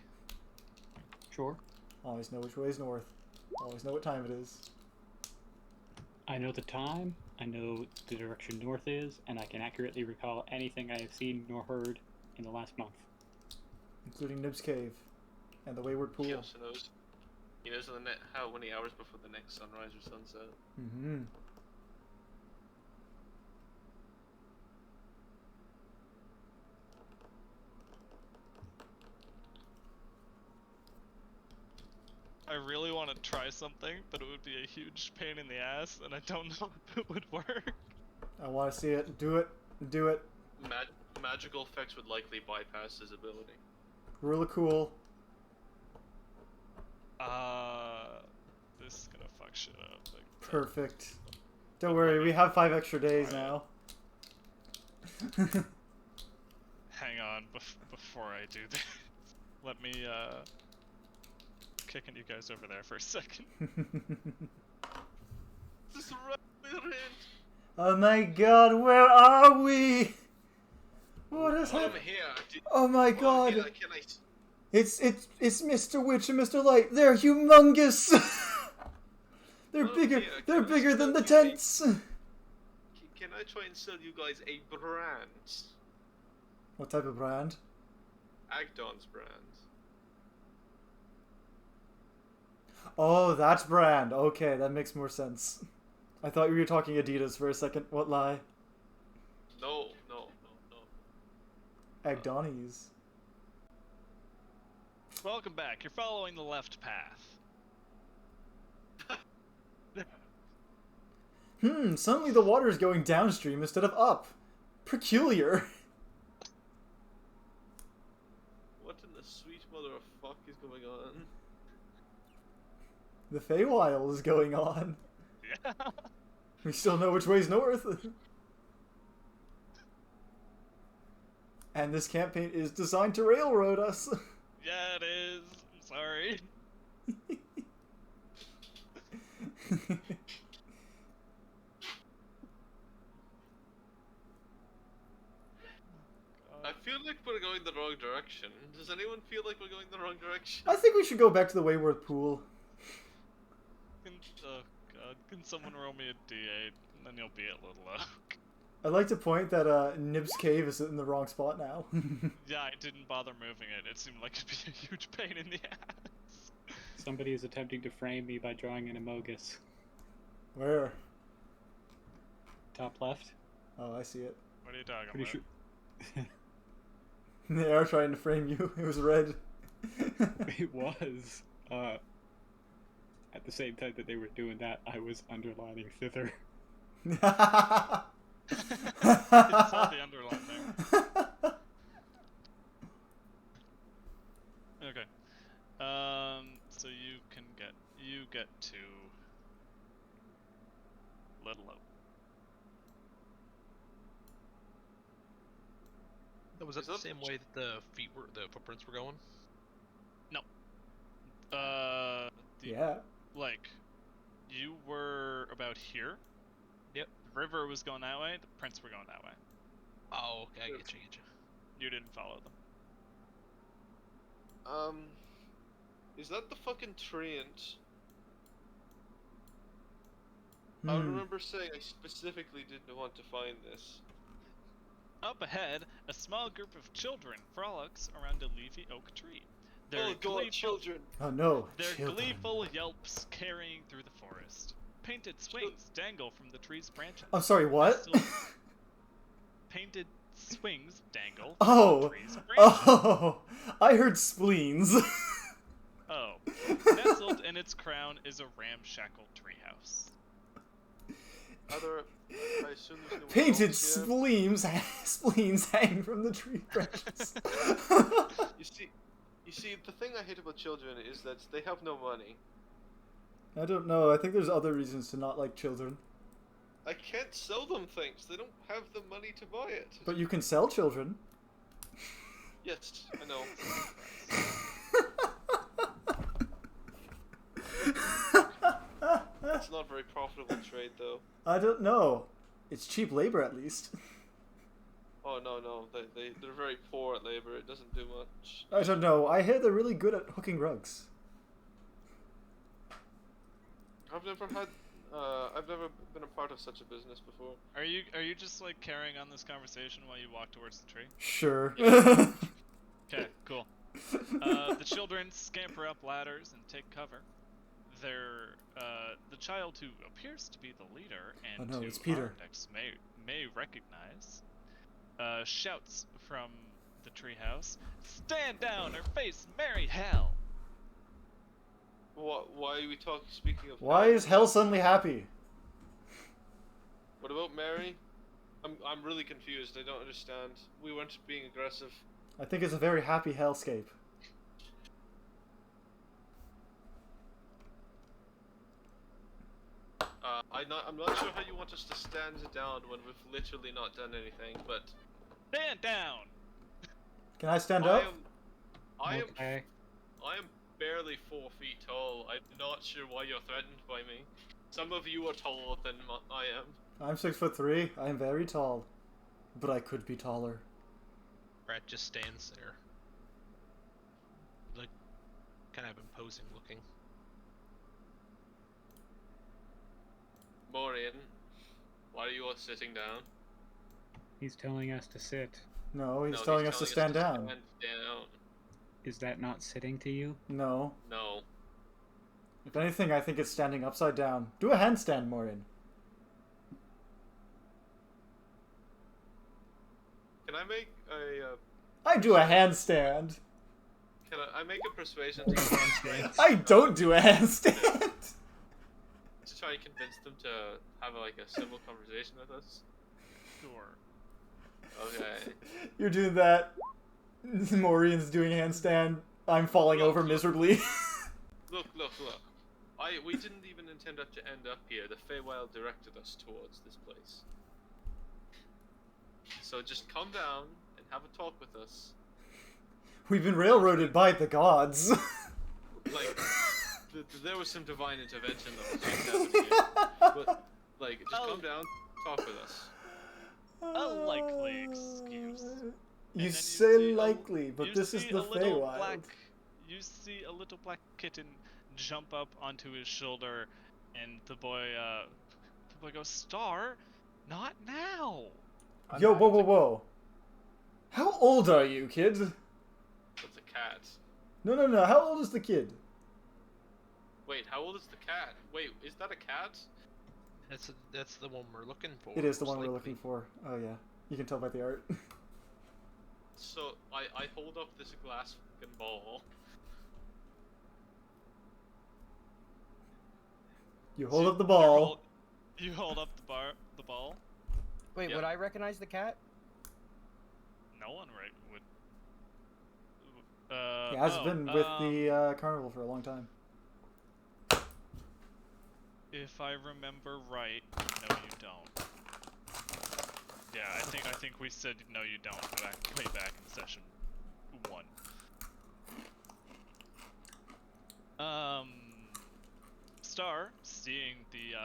H: Sure.
A: Always know which way is north. Always know what time it is.
H: I know the time, I know the direction north is, and I can accurately recall anything I have seen nor heard in the last month.
A: Including Nib's Cave. And the Wayward Pool.
F: He also knows. He knows how many hours before the next sunrise or sunset.
A: Mm-hmm.
C: I really want to try something, but it would be a huge pain in the ass, and I don't know if it would work.
A: I want to see it. Do it. Do it.
F: Magical effects would likely bypass his ability.
A: Rule of cool.
C: This is gonna fuck shit up. Like,
A: Perfect. Don't worry, we have 5 extra days
C: Try it.
A: now.
C: hang on, before I do this, let me kicking you guys over there for a second.
F: This is right, we're in.
A: Oh my god, where are we? What is
F: Over
A: happening?
F: here.
A: Oh my
F: Over
A: god.
F: here, can I...
A: It's Mr. Witch and Mr. Light. They're humongous. They're
F: Oh,
A: bigger.
F: yeah,
A: They're
F: can I
A: bigger than the
F: still be-
A: tents.
F: Can I try and sell you guys a brand?
A: What type of brand?
F: Agdon's brand.
A: Oh, that's brand. Okay, that makes more sense. I thought you were talking Adidas for a second. What lie?
F: No, no, no, no.
A: Agdonies.
C: Welcome back. You're following the left path.
A: Suddenly the water is going downstream instead of up. Peculiar.
F: What in the sweet mother of fuck is going on?
A: The Feywild is going on.
C: Yeah.
A: We still know which way's north. And this campaign is designed to railroad us.
C: Yeah, it is. I'm sorry.
F: I feel like we're going the wrong direction. Does anyone feel like we're going the wrong direction?
A: I think we should go back to the Wayward Pool.
C: Oh god, can someone roll me a d8 and then you'll be at Little Oak.
A: I'd like to point that Nib's cave is in the wrong spot now.
C: Yeah, I didn't bother moving it. It seemed like it'd be a huge pain in the ass.
H: Somebody is attempting to frame me by drawing an amogus.
A: Where?
H: Top left.
A: Oh, I see it.
C: What are you talking
H: Pretty
C: about?
H: sure.
A: They are trying to frame you. It was red.
H: It was. At the same time that they were doing that, I was underlining Hither.
C: It's all the underline there. Okay. So you get to Little Oak.
G: Was that
F: Is
G: the
F: that-
G: same way that the footprints were going?
A: Yeah.
C: Like, you were about here.
G: Yep.
C: The river was going that way. The prints were going that way.
G: Oh, okay, I get you.
C: You didn't follow them.
F: Is that the fucking treant? I
A: Hmm.
F: remember saying I specifically didn't want to find this.
C: Up ahead, a small group of children frolics around a leafy oak tree. Their
F: Oh god, children!
A: Oh no.
C: Their
A: children.
C: gleeful yelps carrying through the forest. Painted swings dangle from the tree's branches.
A: I'm sorry, what?
C: Painted swings dangle from
A: Oh.
C: the tree's branches.
A: Oh. I heard spleens.
C: Oh. Nestled in its crown is a ramshackle treehouse.
F: I assume there's no
A: Painted
F: adults here.
A: spleens hang from the tree branches.
F: You see, the thing I hate about children is that they have no money.
A: I don't know. I think there's other reasons to not like children.
F: I can't sell them things. They don't have the money to buy it.
A: But you can sell children.
F: Yes, I know. It's not a very profitable trade, though.
A: I don't know. It's cheap labor, at least.
F: Oh no, they're very poor at labor. It doesn't do much.
A: I don't know. I hear they're really good at hooking rugs.
F: I've never been a part of such a business before.
C: Are you just like carrying on this conversation while you walk towards the tree?
A: Sure.
C: Okay, cool. The children scamper up ladders and take cover. The child who appears to be the leader and
A: Oh no,
C: who
A: it's Peter.
C: Arimdex may recognize, shouts from the treehouse, "Stand down or face merry hell!"
F: Why are we speaking of?
A: Why is hell suddenly happy?
F: What about Mary? I'm really confused. I don't understand. We weren't being aggressive.
A: I think it's a very happy hellscape.
F: I'm not sure how you want us to stand down when we've literally not done anything, but
C: Stand down!
A: Can I stand
F: I
A: up?
F: am
H: Okay.
F: I am barely 4 feet tall. I'm not sure why you're threatened by me. Some of you are taller than I am.
A: I'm 6'3". I am very tall, but I could be taller.
G: Grat just stands there. Like, kind of imposing looking.
F: Morrian, why are you all sitting down?
H: He's telling us to sit.
A: No, he's
F: No,
A: telling us to stand down.
F: Stand down.
H: Is that not sitting to you?
A: No.
F: No.
A: If anything, I think it's standing upside down. Do a handstand, Morrian.
F: Can I make a?
A: I do a handstand.
F: Can I make a persuasion to
A: I don't do a handstand.
F: to try and convince them to have like a civil conversation with us?
C: Sure.
F: Okay.
A: You're doing that. Morrian's doing a handstand. I'm falling over miserably.
F: Look. We didn't even intend to end up here. The Feywild directed us towards this place. So just come down and have a talk with us.
A: We've been railroaded by the gods.
F: Like, there was some divine intervention that was just happening here. But, like, just come down, talk with us.
C: A likely excuse.
A: You
C: then
A: say
C: see
A: likely, but
C: you
A: this is
C: see
A: the
C: a little
A: Feywild.
C: You see a little black kitten jump up onto his shoulder, and the boy goes, "Star, not now."
A: Yo, whoa. How old are you, kid?
F: That's a cat.
A: No. How old is the kid?
F: Wait, how old is the cat? Wait, is that a cat?
G: That's the one we're looking for.
A: It is the one
G: most
A: we're
G: likely.
A: looking for. Oh yeah, you can tell by the art.
F: So, I hold up this glass fucking ball.
A: You hold up the ball.
C: You hold up the ball.
B: Wait,
F: Yeah.
B: would I recognize the cat?
C: No one would.
A: He has been with the carnival for a long time.
C: If I remember right, no, you don't. Yeah, I think we said no, you don't way back in session 1. Star, seeing the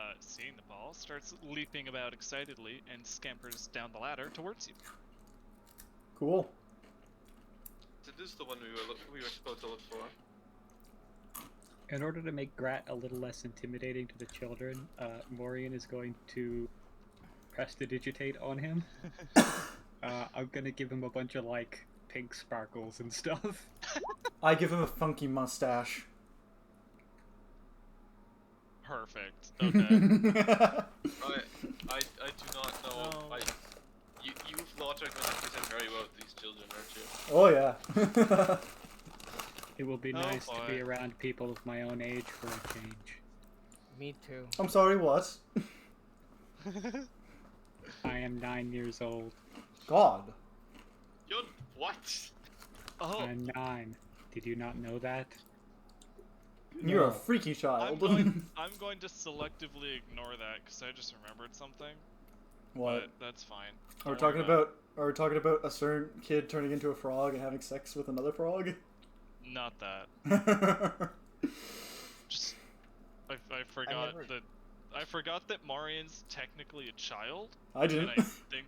C: ball, starts leaping about excitedly and scampers down the ladder towards you.
A: Cool.
F: So this is the one we were supposed to look for.
H: In order to make Grat a little less intimidating to the children, Morrian is going to prestidigitate on him. I'm gonna give him a bunch of like pink sparkles and stuff.
A: I give him a funky mustache.
C: Perfect. Okay.
F: I do not know.
C: No.
F: You lot are going to present very well with these children, aren't you?
A: Oh yeah.
H: It will be
C: Oh,
H: nice to be
C: boy.
H: around people of my own age for a change.
B: Me too.
A: I'm sorry, what?
H: I am 9 years old.
A: God.
F: You're what?
C: Oh,
H: I'm 9. Did you not know that?
A: You're a No. freaky
C: I'm
A: child.
C: going to selectively ignore that because I just remembered something.
A: What?
C: But that's fine.
A: Are we
C: Don't worry
A: talking about? Are we talking about a certain kid turning into a frog and having sex with another frog?
C: Not that. Just I forgot
B: never-
C: that I forgot that Morrian's technically a child.
A: I didn't.
C: And I think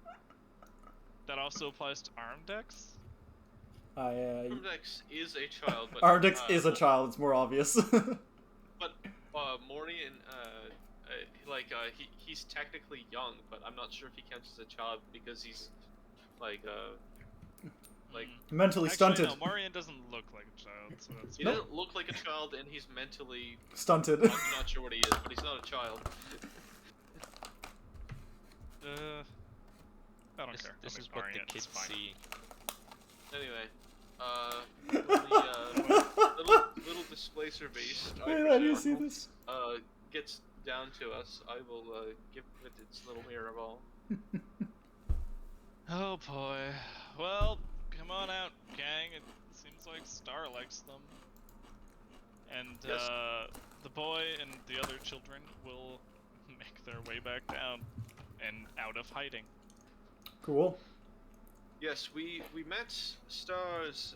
C: that also applies to Arimdex.
F: Arimdex is a child, but
A: Arimdex is a child. It's more obvious.
F: But Morrian, he's technically young, but I'm not sure if he counts as a child because he's
A: Mentally
C: Actually,
A: stunted.
C: no, Morrian doesn't look like a child, so that's
F: he
C: fine.
F: doesn't look like a child, and he's mentally.
A: Stunted.
F: I'm not sure what he is, but he's not a child.
C: I don't
G: This,
C: care.
G: this
C: I
G: is
C: think
G: what
C: Morrian
G: the
C: is
G: kids
C: fine.
G: see.
F: Anyway, the little displacer beast.
A: Wait, how do you see this?
F: Gets down to us. I will give it its little mirror ball.
C: Oh boy. Well, come on out, gang. It seems like Star likes them. And
F: Yes.
C: the boy and the other children will make their way back down and out of hiding.
A: Cool.
F: Yes, we met Star's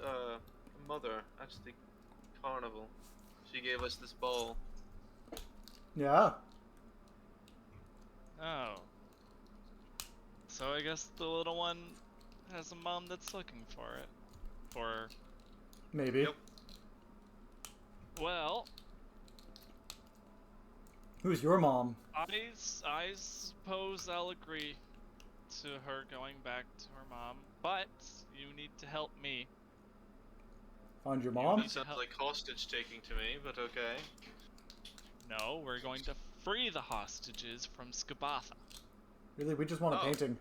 F: mother at the carnival. She gave us this ball.
A: Yeah.
C: Oh. So I guess the little one has a mom that's looking for it. Or,
A: Maybe.
F: Yep.
C: well,
A: Who's your mom?
C: I suppose I'll agree to her going back to her mom, but you need to help me.
A: Find your mom?
F: That sounds like hostage taking to me, but okay.
C: No, we're going to free the hostages from Skabatha.
A: Really? We just want a
F: Oh.
A: painting.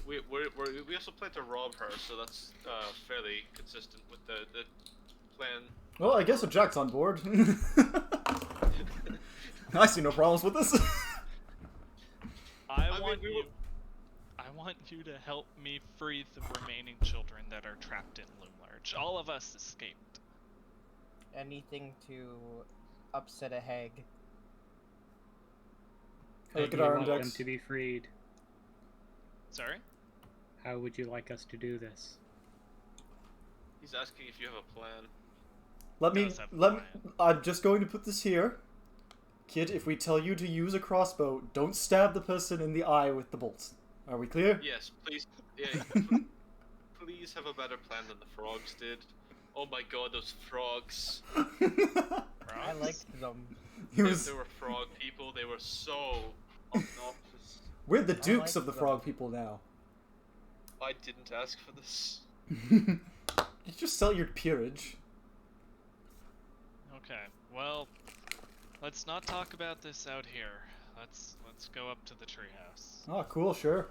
F: We also plan to rob her, so that's fairly consistent with the plan.
A: Well, I guess a Jack's on board. I see no problems with this.
C: I
F: mean,
C: want
F: we
C: you.
F: were-
C: I want you to help me free the remaining children that are trapped in Loomlarch. All of us escaped.
B: Anything to upset a hag.
A: Look
H: Do
A: at
H: you
A: our
H: want them
A: index.
H: to be freed?
C: Sorry?
H: How would you like us to do this?
F: He's asking if you have a plan.
C: Does have a plan.
A: I'm just going to put this here. Kid, if we tell you to use a crossbow, don't stab the person in the eye with the bolts. Are we clear?
F: Yes, please. Yeah, please have a better plan than the frogs did. Oh my god, those frogs.
B: I liked them.
F: There were frog people. They were so obnoxious.
A: We're the
B: I
A: dukes
B: like
A: of the
B: them.
A: frog people now.
F: I didn't ask for this.
A: You just sell your peerage.
C: Okay. Well, let's not talk about this out here. Let's go up to the treehouse.
A: Oh, cool, sure.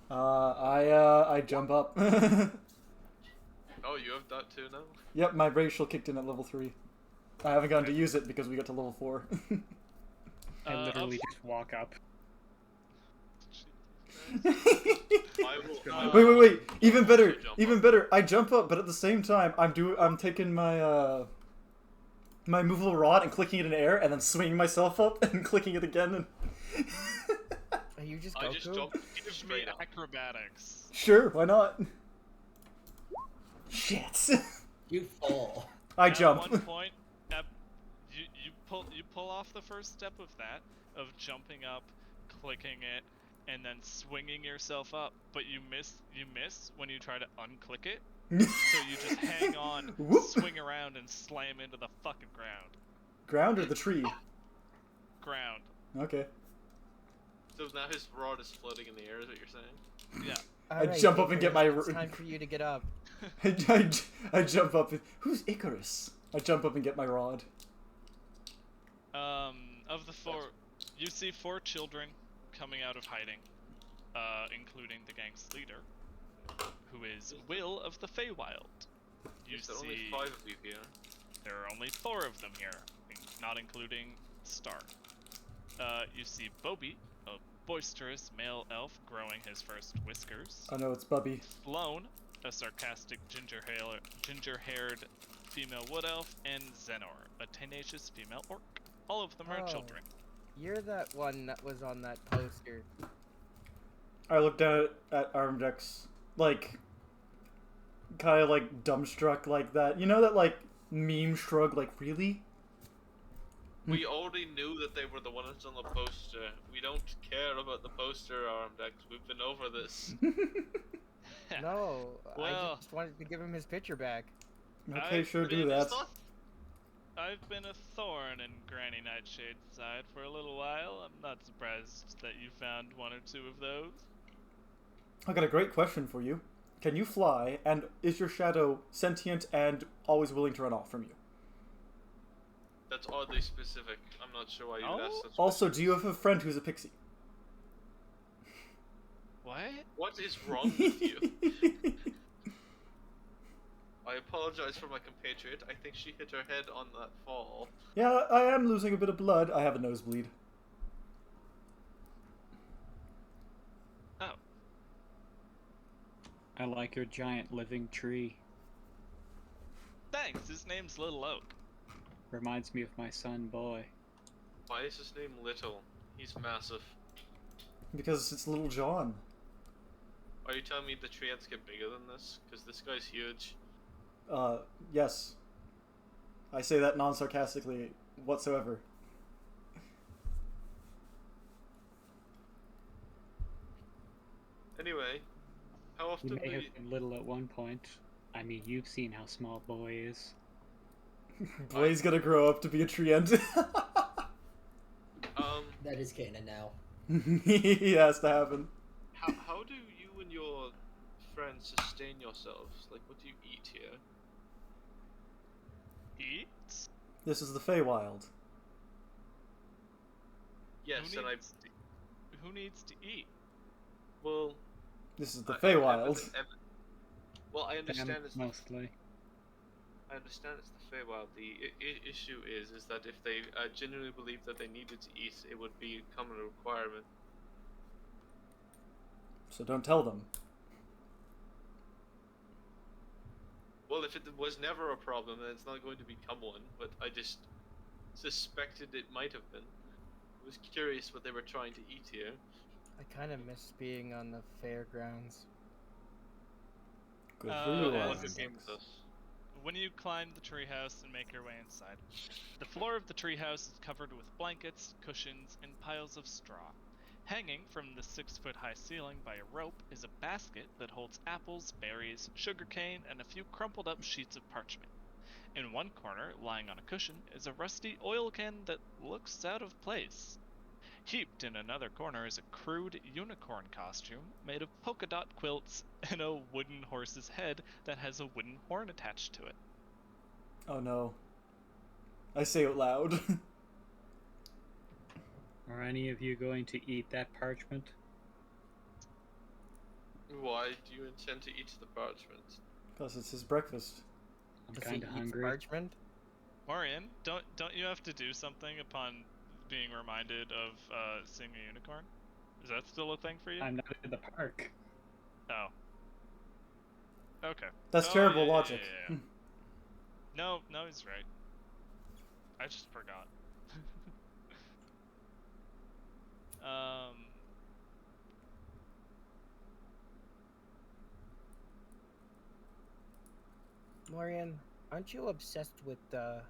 A: I jump up.
F: Oh, you have that too now?
A: Yep, my racial kicked in at level 3. I haven't gotten to use it because we got to level 4.
H: I literally
C: Up-
H: just walk up.
F: I will,
A: Wait. Even
F: also
A: better.
F: jump
A: Even
F: up.
A: better. I jump up, but at the same time, I'm taking my my movable rod and clicking it in air, and then swinging myself up and clicking it again. And
B: Are you just
F: I
B: Goku?
F: just jumped
C: Give me
F: straight up.
C: acrobatics.
A: sure, why not? Shit.
E: You fall.
A: I
C: At
A: jump.
C: one point, you pull off the first step of that, of jumping up, clicking it, and then swinging yourself up, but you miss when you try to unclick it. So you just hang on,
A: Whoop.
C: swing around, and slam into the fucking ground.
A: Ground or the tree?
C: Ground.
A: Okay.
F: So now his rod is floating in the air, is what you're saying?
C: Yeah.
B: Alright,
A: jump up and get my
B: It's time for you to get up.
A: I jump up. And, who's Icarus? I jump up and get my rod.
C: Of the four, you see 4 children coming out of hiding, including the gang's leader, who is Will of the Feywild. You
F: There's
C: see
F: only 5 of you here.
C: there are only 4 of them here, not including Star. You see Bobby, a boisterous male elf growing his first whiskers.
A: I know it's Bubby.
C: Sloane, a sarcastic ginger-haired female wood elf, and Zenor, a tenacious female orc. All of them are
B: Oh.
C: children.
B: You're that one that was on that poster.
A: I looked at Arimdex, like, kind of like dumbstruck like that. You know that like meme shrug, like really?
F: We already knew that they were the ones on the poster. We don't care about the poster, Arimdex. We've been over this.
B: No, I
C: Well-
B: just wanted to give him his picture back.
A: Okay,
C: I've
A: sure, do
C: been-
A: that.
C: I've been a thorn in Granny Nightshade's side for a little while. I'm not surprised that you found 1 or 2 of those.
A: I got a great question for you. Can you fly, and is your shadow sentient and always willing to run off from you?
F: That's oddly specific. I'm not sure why you would ask such
A: Also, do you have a friend who's a pixie?
C: What?
F: What is wrong with you? I apologize for my compatriot. I think she hit her head on that fall.
A: Yeah, I am losing a bit of blood. I have a nosebleed.
C: Oh.
H: I like your giant living tree.
C: Thanks, his name's Little Oak.
H: Reminds me of my son, Boy.
F: Why is his name Little? He's massive.
A: Because it's Little John.
F: Are you telling me the tree ants get bigger than this? Because this guy's huge.
A: Yes. I say that non-sarcastically whatsoever.
F: Anyway, how
H: He
F: often
H: may
F: do you...
H: have been little at one point. I mean, you've seen how small Boy is.
A: Boy's gonna grow up to be a treant.
E: That is canon now.
A: He has to happen.
F: How do you and your friends sustain yourselves? Like, what do you eat here?
C: Eat?
A: This is the Feywild.
F: Yes,
C: Who
F: and I...
C: needs to, who needs to eat?
F: Well...
A: This is the
F: I
A: Feywild.
F: well, I understand
H: Them,
F: it's
H: mostly.
F: I understand it's the Feywild. The issue is that if they genuinely believe that they needed to eat, it would become a requirement.
A: So don't tell them.
F: Well, if it was never a problem, then it's not going to become one. But I just suspected it might have been. I was curious what they were trying to eat here.
B: I kind of miss being on the fairgrounds.
A: Good for you,
C: yeah,
F: Look
C: this
F: at
C: is-
F: game with us.
C: When you climb the treehouse and make your way inside, the floor of the treehouse is covered with blankets, cushions, and piles of straw. Hanging from the 6-foot-high ceiling by a rope is a basket that holds apples, berries, sugarcane, and a few crumpled up sheets of parchment. In one corner, lying on a cushion, is a rusty oil can that looks out of place. Heaped in another corner is a crude unicorn costume made of polka dot quilts and a wooden horse's head that has a wooden horn attached to it.
A: Oh no. I say out loud.
H: Are any of you going to eat that parchment?
F: Why do you intend to eat the parchment?
A: Because it's his breakfast.
H: I'm
B: Does he
H: kind of
B: eat the
H: hungry.
B: parchment?
C: Morrian, don't you have to do something upon being reminded of seeing a unicorn? Is that still a thing for you?
H: I'm not in the park.
C: Oh. Okay.
A: That's
C: Oh,
A: terrible
C: yeah, yeah,
A: logic.
C: yeah, yeah. No, he's right. I just forgot.
B: Morrian, aren't you obsessed with the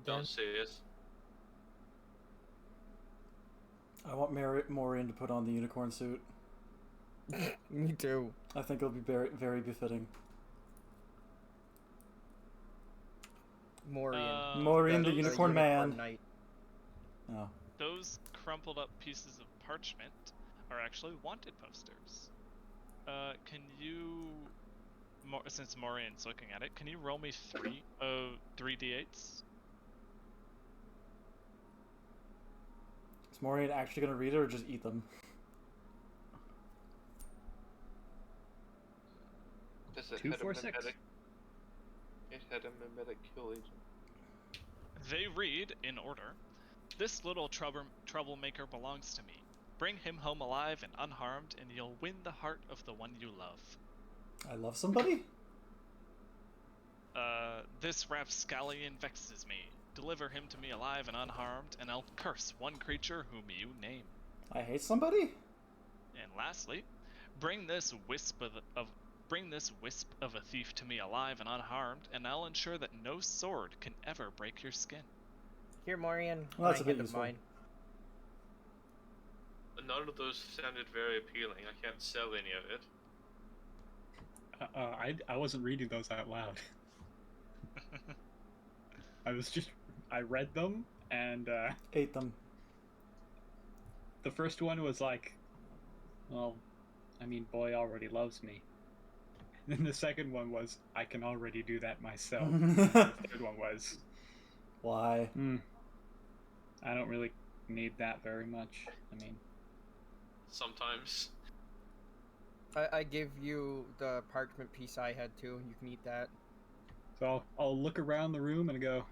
F: Don't
B: Agdon?
F: say it.
A: I want Morrian to put on the unicorn suit.
B: Me too.
A: I think it'll be very, very befitting.
B: Morrian.
A: Morrian, the
C: those-
A: unicorn man.
B: Knight.
A: Oh.
C: Those crumpled up pieces of parchment are actually wanted posters. Can you, since Morrian's looking at it, can you roll me 3 d8s?
A: Is Morrian actually gonna read it or just eat them?
F: Does it
H: 2,
F: had a
H: 4, 6.
F: mimetic? It had a mimetic kill agent.
C: They read, in order, "This little troublemaker belongs to me. Bring him home alive and unharmed, and you'll win the heart of the one you love.
A: I love somebody?
C: This rapscallion vexes me. Deliver him to me alive and unharmed, and I'll curse one creature whom you name.
A: I hate somebody?
C: And lastly, bring this wisp of a thief to me alive and unharmed, and I'll ensure that no sword can ever break your skin."
B: Here, Morrian.
A: Well, that's
B: my
A: a bit
B: hand of
A: useful.
B: mine.
F: None of those sounded very appealing. I can't sell any of it.
H: I wasn't reading those out loud. I read them, and
A: Ate them.
H: the first one was like, well, I mean, Boy already loves me. And then the second one was, I can already do that myself. The third one was,
A: Why?
H: I don't really need that very much. I mean,
F: Sometimes.
B: I give you the parchment piece I had too. You can eat that.
H: so I'll look around the room and go,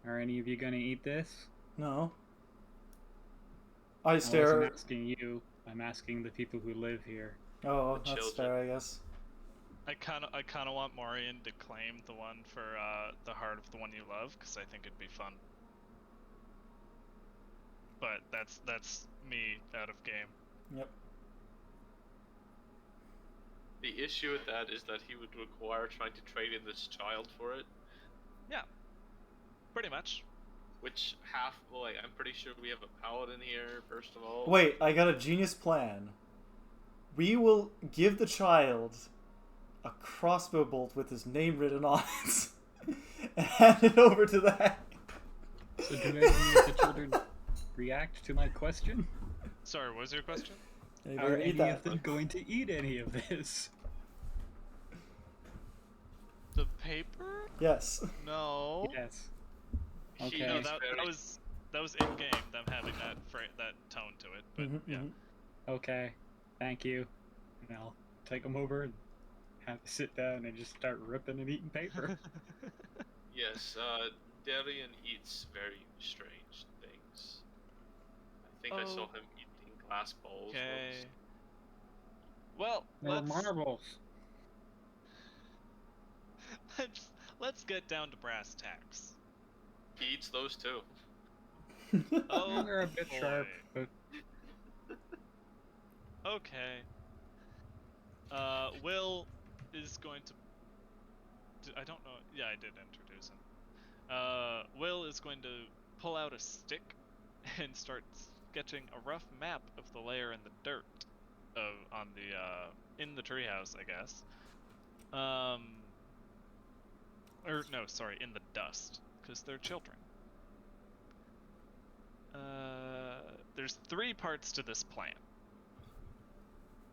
H: are any of you gonna eat this?
A: No. I
H: I
A: stare.
H: wasn't asking you. I'm asking the people who live here.
A: Oh,
F: The
A: that's
F: children.
A: fair, I guess.
C: I kind of want Morrian to claim the one for the heart of the one you love, because I think it'd be fun. But that's me out of game.
A: Yep.
F: The issue with that is that he would require trying to trade in this child for it.
C: Yeah, pretty much.
F: which half? Well, like, I'm pretty sure we have a paladin here. First of all.
A: Wait, I got a genius plan. We will give the child a crossbow bolt with his name written on it and hand it over to that.
H: So do any of the children react to my question?
C: Sorry, what was your question?
H: Are any of them going to eat any of this?
C: The paper?
A: Yes.
C: No.
H: Yes.
F: He
H: Okay.
C: No,
F: is
C: that
F: very-
C: was in game. Them having that tone to it. But
A: Mhm,
C: yeah.
A: mhm.
H: Okay, thank you. And I'll take them over and have to sit down and just start ripping and eating paper.
F: Yes, Darian eats very strange things. I think I saw him eating glass balls
C: Okay.
F: once.
C: Well,
H: They're marbles.
C: let's get down to brass tacks.
F: He eats those too.
C: Oh,
H: They're a bit
C: boy.
H: sharp, but
C: Okay. Will is going to. I don't know. Yeah, I did introduce him. Will is going to pull out a stick and start sketching a rough map of the layer in the dirt, on the in the treehouse, I guess. Or no, sorry, in the dust, because they're children. There's 3 parts to this plan.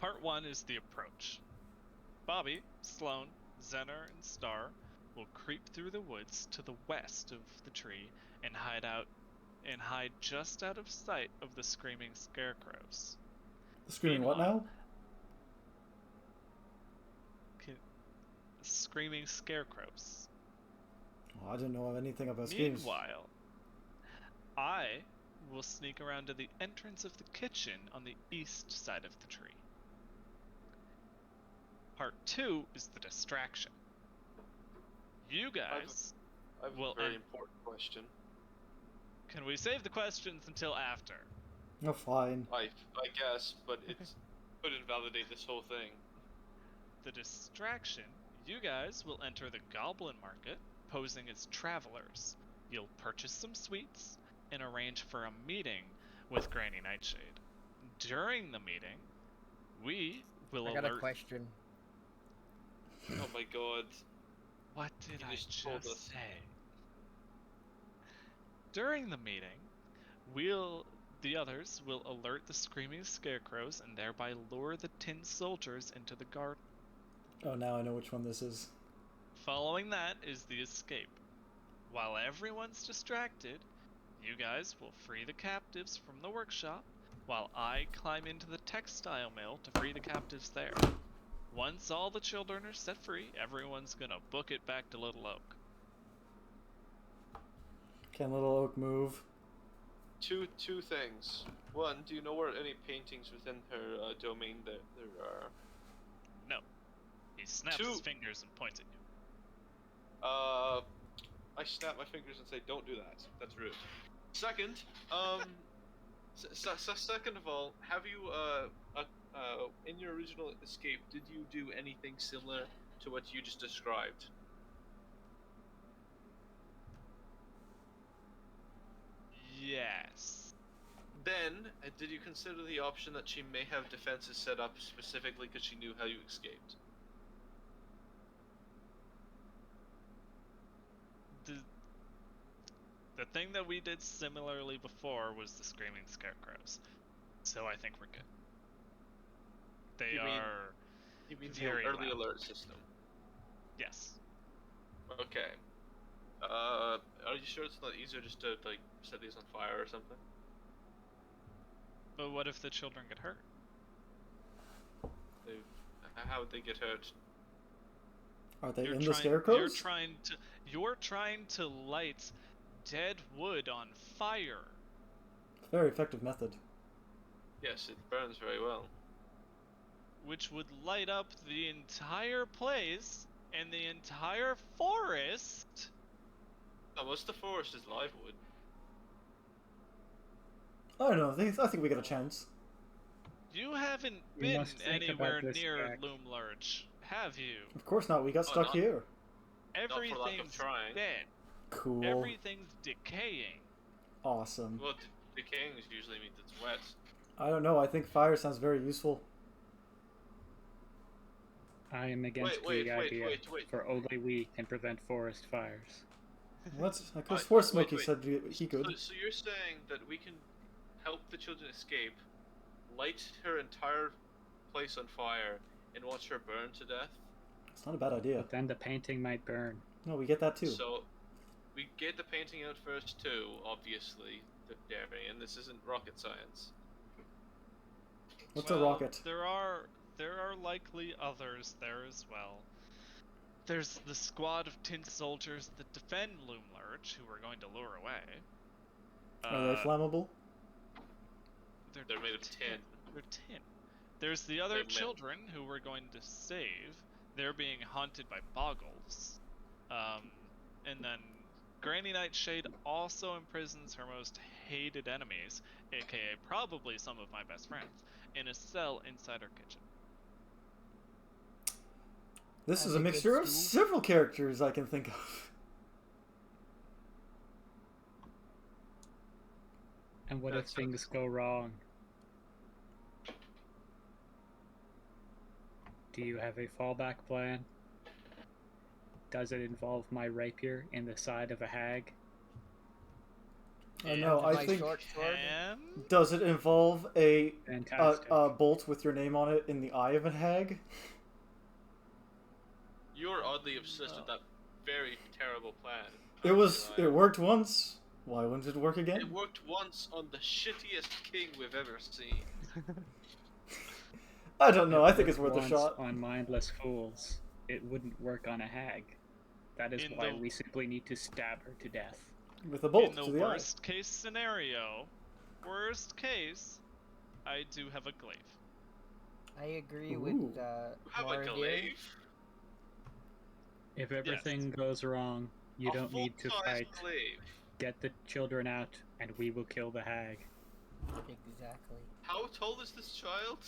C: Part 1 is the approach. Bobby, Sloane, Zener, and Star will creep through the woods to the west of the tree and hide just out of sight of the screaming scarecrows.
A: Screaming what now?
C: Screaming scarecrows.
A: Oh, I didn't know anything about screams.
C: Meanwhile, I will sneak around to the entrance of the kitchen on the east side of the tree. Part 2 is the distraction. You guys
F: I have
C: will
F: a very important question.
C: Can we save the questions until after?
A: Oh, fine.
F: I guess, but it could invalidate this whole thing.
C: The distraction, you guys will enter the Goblin Market, posing as travelers. You'll purchase some sweets and arrange for a meeting with Granny Nightshade. During the meeting, we will
B: I
C: alert...
B: got a question.
F: Oh my god.
C: What did I
F: just told
C: just
F: us.
C: say? During the meeting, the others will alert the screaming scarecrows and thereby lure the tin soldiers into the garden.
A: Oh, now I know which one this is.
C: Following that is the escape. While everyone's distracted, you guys will free the captives from the workshop, while I climb into the textile mill to free the captives there. Once all the children are set free, everyone's gonna book it back to Little Oak.
A: Can Little Oak move?
F: Two things. One, do you know where any paintings within her domain there are?
C: No. He snaps his
F: 2.
C: fingers and points at you.
F: I snap my fingers and say, "Don't do that. That's rude." Second, second of all, have you in your original escape, did you do anything similar to what you just described?
C: Yes.
F: Then, did you consider the option that she may have defenses set up specifically because she knew how you escaped?
C: The thing that we did similarly before was the screaming scarecrows. So I think we're good. They
F: You mean-
C: are...
F: You mean the
C: Very
F: early
C: loud.
F: alert system?
C: Yes.
F: Okay. Are you sure it's not easier just to like set these on fire or something?
C: But what if the children get hurt?
F: How would they get hurt?
A: Are they
C: You're
A: in the
C: You're
A: scarecrows?
C: trying to light dead wood on fire.
A: Very effective method.
F: Yes, it burns very well.
C: Which would light up the entire place and the entire forest.
F: No, most of the forest is live wood.
A: I don't know. I think we got a chance.
C: You haven't
H: We
C: been
H: must think
C: anywhere
H: about this,
C: near
H: Jack.
C: Loomlurch, have you?
A: Of course not. We got stuck
F: not-
A: here.
F: for lack of
C: Everything's
F: trying.
C: dead.
A: Cool.
C: Everything's decaying.
A: Awesome.
F: Well, decaying usually means it's wet.
A: I don't know. I think fire sounds very useful.
H: I am against the idea, for only we can prevent forest fires.
A: What? Because Force Smoky said he could.
F: So you're saying that we can help the children escape, light her entire place on fire, and watch her burn to death?
A: It's not a bad idea.
H: But then the painting might burn.
A: No, we get that too.
F: So, we get the painting out first too, obviously, and this isn't rocket science.
A: What's a rocket?
C: There are likely others there as well. There's the squad of tin soldiers that defend Loomlurch, who we're going to lure away.
A: Are they flammable?
F: They're made of tin.
C: They're tin. There's the other children who we're going to save. They're being haunted by boggles. And then Granny Nightshade also imprisons her most hated enemies, aka probably some of my best friends, in a cell inside her kitchen.
A: This is a mixture of several characters I can think of.
H: And what if things go wrong? Do you have a fallback plan? Does it involve my rapier in the side of a hag?
A: No, I think.
B: Short sword?
A: Does it involve a bolt with your name on it in the eye of a hag?
F: You're oddly obsessed with that very terrible plan.
A: It worked once. Why wouldn't it work again?
F: It worked once on the shittiest king we've ever seen.
A: I don't know. I think it's worth a
H: Once
A: shot.
H: On mindless fools, it wouldn't work on a hag. That is why we simply need to stab her to death.
A: With a bolt
C: in the
A: to the eye.
C: worst case scenario, I do have a glaive.
B: I agree
A: Ooh.
B: with
F: Have a
B: Morrian.
F: glaive?
H: If everything goes wrong, you don't need to
F: full-size
H: fight.
F: glaive.
H: Get the children out, and we will kill the hag.
B: Exactly.
F: How tall is this child?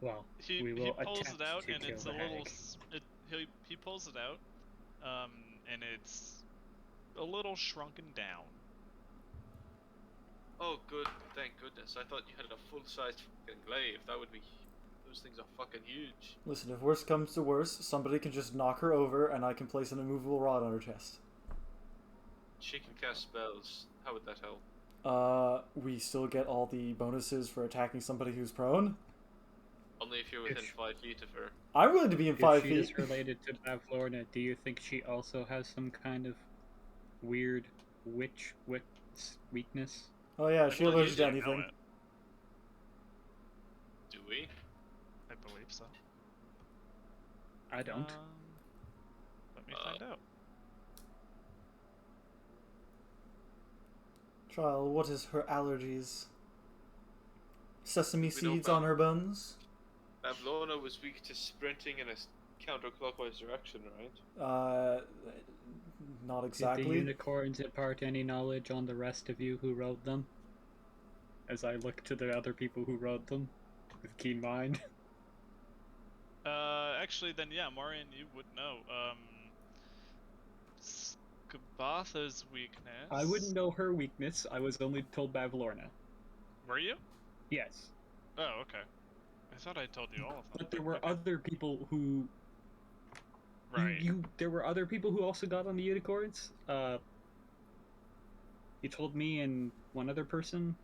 H: Well,
C: He
H: we will
C: pulls
H: attempt
C: it out,
H: to
C: and
H: kill
C: it's
H: the
C: a little.
H: hag.
C: He pulls it out, and it's a little shrunken down.
F: Oh, good. Thank goodness. I thought you had a full-sized fucking glaive. That would be... Those things are fucking huge.
A: Listen, if worst comes to worst, somebody can just knock her over, and I can place an immovable rod on her chest.
F: She can cast spells. How would that help?
A: We still get all the bonuses for attacking somebody who's prone.
F: Only if you're within 5 feet of her.
A: I'm willing to be in 5
H: If she
A: feet.
H: is related to Bavlorna, do you think she also has some kind of weird witch weakness?
A: Oh yeah, she
C: Well, you
A: allergic to
C: didn't know
A: anything.
C: it.
F: Do we?
C: I believe so.
H: I don't.
C: Let me find out.
A: Trial, what is her allergies? Sesame
F: We don't
A: seeds
F: know.
A: on her buns?
F: Bavlorna was weak to sprinting in a counterclockwise direction, right?
A: Not
H: Did the
A: exactly.
H: unicorns impart any knowledge on the rest of you who wrote them? As I look to the other people who wrote them, with keen mind.
C: Actually, then yeah, Morrian, you would know. Skabatha's weakness.
H: I wouldn't know her weakness, I was only told Bavlorna.
C: Were you?
H: Yes.
C: Oh, okay. I thought I told you all of them.
H: But there were other people who...
C: Right.
H: There were other people who also got on the unicorns. You told me and one other person,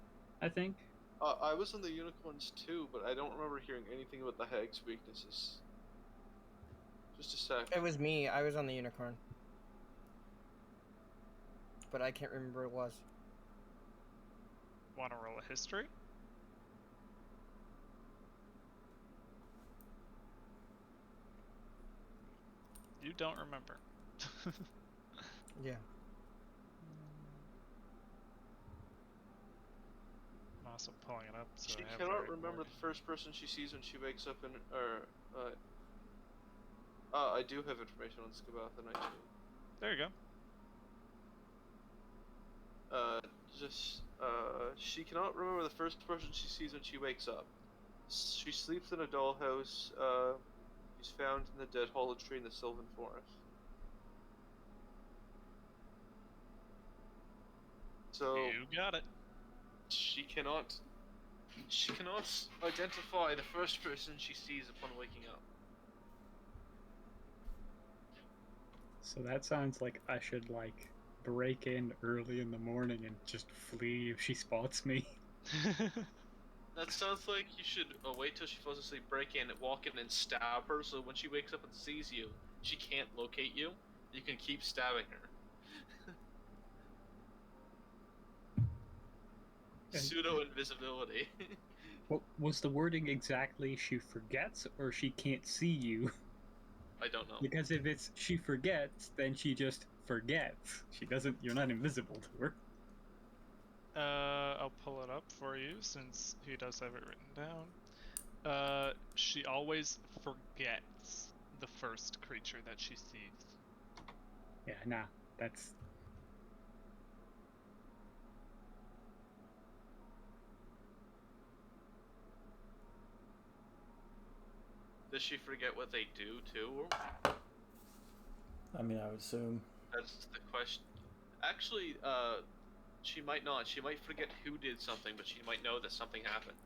H: I think.
F: I was on the unicorns too, but I don't remember hearing anything about the hag's weaknesses. Just a sec.
B: It was me. I was on the unicorn. But I can't remember what it was.
C: Want to roll a history? You don't remember.
B: Yeah.
C: I'm also pulling it up. So
F: She
C: I have
F: cannot
C: it
F: remember
C: recorded.
F: the first person she sees when she wakes up in... I do have information on Skabatha Night too.
C: There you go.
F: She cannot remember the first person she sees when she wakes up. She sleeps in a dollhouse. She's found in the dead hollow tree in the Sylvan Forest. So
C: You got it.
F: she cannot identify the first person she sees upon waking up.
H: So that sounds like I should, like, break in early in the morning and just flee if she spots me.
F: That sounds like you should wait till she falls asleep, break in, walk in, and stab her. So when she wakes up and sees you, she can't locate you. You can keep stabbing her. Pseudo invisibility.
H: What was the wording exactly? She forgets or she can't see you?
F: I don't know.
H: Because if it's she forgets, then she just forgets. She doesn't. You're not invisible to her.
C: I'll pull it up for you since he does have it written down. She always forgets the first creature that she sees.
H: Yeah, nah. That's
F: Does she forget what they do too?
A: I mean, I would assume.
F: That's the question. Actually, she might not. She might forget who did something, but she might know that something happened.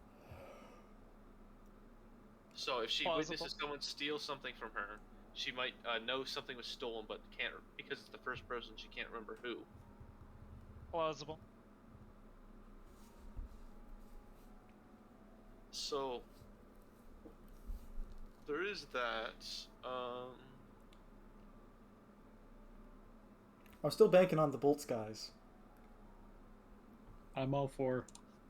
F: So if she
C: Plausible.
F: witnesses someone steal something from her, she might know something was stolen, but can't, because it's the first person, she can't remember who.
C: Plausible.
F: So there is that.
A: I'm still banking on the bolts, guys.
H: I'm all for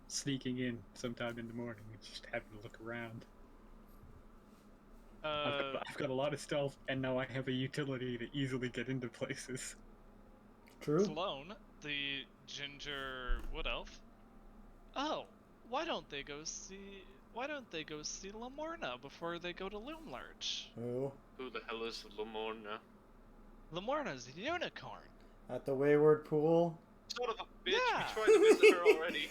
H: sneaking in sometime in the morning and just having to look around. I've got a lot of stealth, and now I have a utility to easily get into places.
A: True.
C: Sloane, the ginger wood elf. Oh, why don't they go see Lamorna before they go to Loomlarch?
A: Oh.
F: Who the hell is Lamorna?
C: Lamorna's a unicorn.
A: At the Wayward Pool.
F: Son of a bitch!
C: Yeah.
F: We tried to visit her already.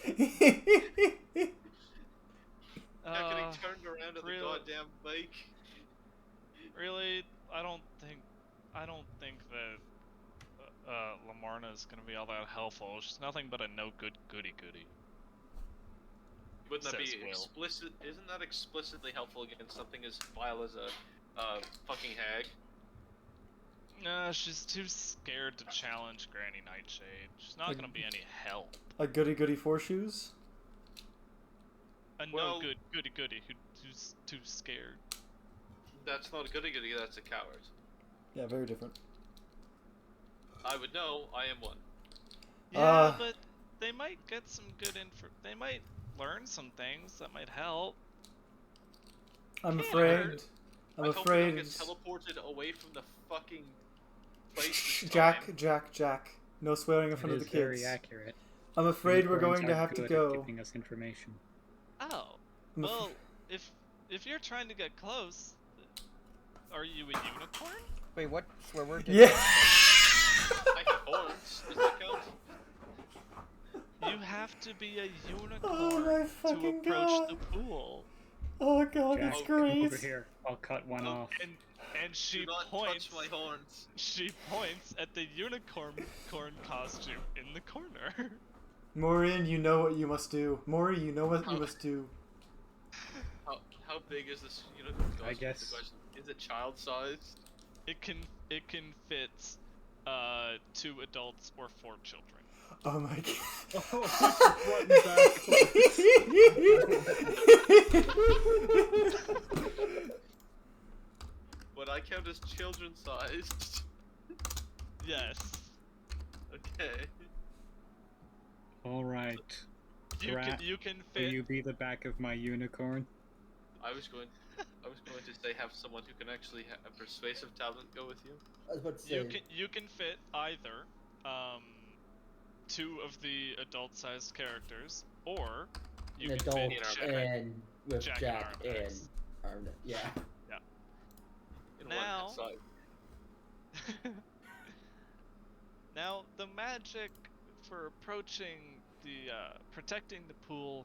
F: Not getting turned around at the goddamn bike.
C: Really, I don't think that Lamorna is gonna be all that helpful. She's nothing but a no good goody goody.
F: Wouldn't that
C: Says
F: be
C: Will.
F: explicit? Isn't that explicitly helpful against something as vile as a fucking hag?
C: Nah, she's too scared to challenge Granny Nightshade. She's not gonna be any help.
A: A goody goody four shoes?
C: A
F: Well-
C: no good goody goody who's too scared.
F: That's not a goody goody. That's a coward.
A: Yeah, very different.
F: I would know. I am one.
C: Yeah, but they might get some good info. They might learn some things that might help.
A: I'm
C: Can't
A: afraid.
C: hurt.
A: I'm
F: I hope we
A: afraid.
F: don't get teleported away from the fucking place. this
A: Jack,
F: time.
A: Jack. No swearing in front
H: It
A: of
H: is
A: the kids.
H: very accurate.
A: I'm afraid we're
H: Unicorns
A: going to
H: are
A: have to
H: good at
A: go.
H: giving us information.
C: Oh,
A: I'm af-
C: well, if you're trying to get close, are you a unicorn?
B: Wait, what swear word did
A: Yeah.
F: I have horns. Does that count?
C: You have to be a unicorn
A: Oh my
C: to
A: fucking
C: approach
A: God.
C: the pool.
A: Oh god,
H: Jack,
A: that's
H: come over
A: great.
H: here. I'll cut one off.
C: And she
F: Do not
C: points.
F: touch my horns.
C: She points at the unicorn costume in the corner.
A: Morrian, you know what you must do. Mori, you know what you must do.
F: How big is this unicorn costume?
H: I
F: is the
H: guess-
F: question. Is it child-sized?
C: It can fit 2 adults or 4 children.
A: Oh my god.
F: What I count as children-sized.
C: Yes.
F: Okay.
H: All right. Grat,
C: You can
H: will
C: fit.
H: you be the back of my unicorn?
F: I was going to say have someone who can actually have a persuasive talent go with you.
E: I was about to say.
C: You can fit either 2 of the adult-sized characters, or you
E: An
C: can
E: adult
C: fit
F: Jack.
E: and with
C: Jack
E: Jack,
C: and
E: and
C: Arimdex.
E: Arimdex. Yeah.
F: In
C: Now-
F: one side.
C: Now, the magic for approaching the protecting the pool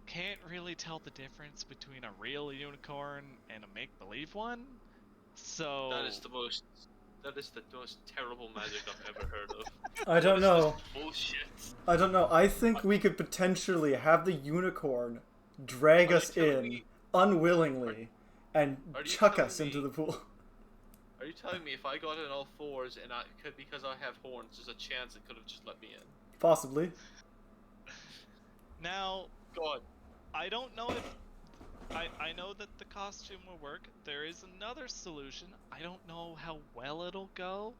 C: can't really tell the difference between a real unicorn and a make-believe one. So
F: That is the most That is the most terrible magic I've ever heard of.
A: I don't
F: What is
A: know.
F: this bullshit.
A: I don't know. I think we could potentially have the unicorn drag
F: Are
A: us
F: you telling
A: in
F: me-
A: unwillingly and
F: Are you
A: chuck
F: telling
A: us into
F: me-
A: the pool.
F: Are you telling me if I got in all fours and I could, because I have horns, there's a chance it could have just let me in?
A: Possibly.
C: Now,
F: God.
C: I don't know if I know that the costume will work. There is another solution. I don't know how well it'll go,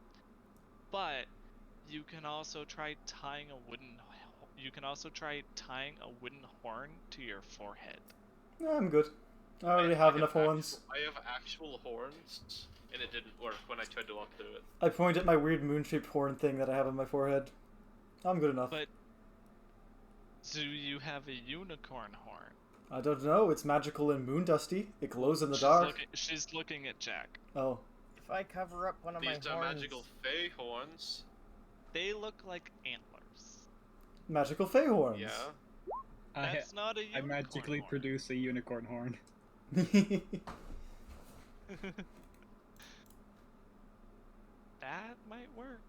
C: but you can also try tying a wooden horn to your forehead.
A: No, I'm good. I already have enough horns.
F: I have actual horns, and it didn't work when I tried to walk through it.
A: I point at my weird moon-shaped horn thing that I have on my forehead. I'm good enough.
C: But do you have a unicorn horn?
A: I don't know. It's magical and moon dusty. It glows in the dark.
C: She's looking at Jack.
A: Oh.
B: If I cover up one of my
F: These are
B: horns,
F: magical fey horns.
C: They look like antlers.
A: Magical fey horns.
F: Yeah.
C: That's not a
H: I
C: unicorn
H: magically
C: horn.
H: produce a unicorn horn.
C: That might work.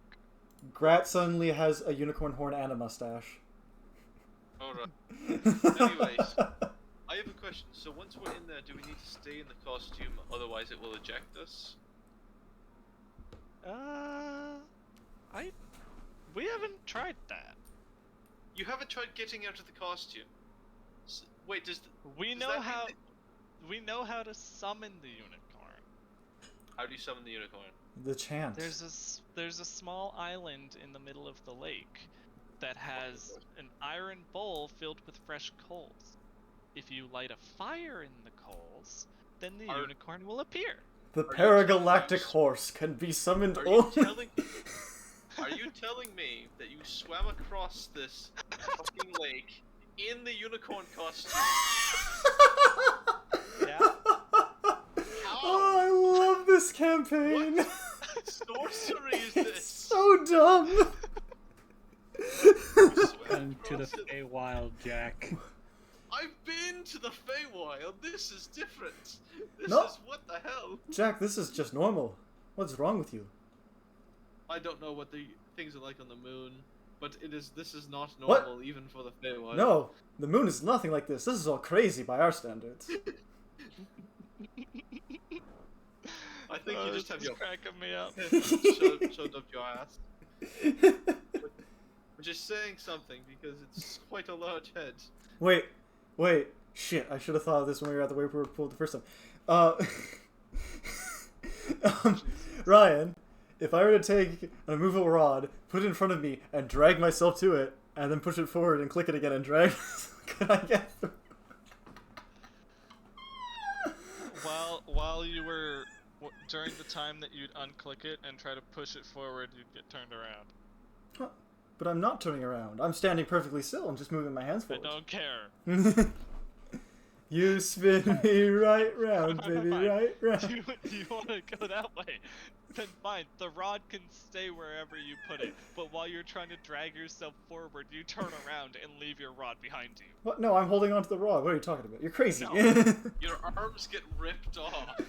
A: Grat suddenly has a unicorn horn and a mustache.
F: Alright. Anyways, I have a question. So once we're in there, do we need to stay in the costume, otherwise it will eject us?
C: We haven't tried that.
F: You haven't tried getting out of the costume. Wait,
C: We
F: does
C: know
F: that mean
C: how.
F: that-
C: We know how to summon the unicorn.
F: How do you summon the unicorn?
A: The chant.
C: There's a small island in the middle of the lake that has an iron bowl filled with fresh coals. If you light a fire in the coals, then the unicorn will appear.
A: The
F: Are you
A: paragalactic
F: telling me-
A: horse can be summoned
F: Are you
A: only.
F: Are you telling me that you swam across this fucking lake in the unicorn costume?
C: Yeah.
A: Oh, I love this campaign.
F: What sorcery is
A: It's
F: this?
A: so dumb.
H: And to the Feywild, Jack.
F: I've been to the Feywild. This is different. This
A: No.
F: is what the hell?
A: Jack, this is just normal. What's wrong with you?
F: I don't know what the things are like on the moon, but this is not
A: What?
F: normal even for the Feywild.
A: No, the moon is nothing like this. This is all crazy by our standards.
F: I think you just have
C: This is
F: your
C: cracking me up.
F: shoved up your ass. Which is saying something because it's quite a large head.
A: Wait. Shit, I should have thought of this when we were at the Waypoint pool the first time. Ryan, if I were to take an immovable rod, put it in front of me, and drag myself to it, and then push it forward and click it again and drag, could I get through?
C: While you were during the time that you'd unclick it and try to push it forward, you'd get turned around.
A: But I'm not turning around. I'm standing perfectly still. I'm just moving my hands
C: I
A: forward.
C: don't care.
A: You spin me right round, baby,
C: Fine.
A: right round.
C: You want to go that way? Then fine. The rod can stay wherever you put it. But while you're trying to drag yourself forward, you turn around and leave your rod behind you.
A: What? No, I'm holding onto the rod. What are you talking about? You're crazy.
F: No. Your arms get ripped off.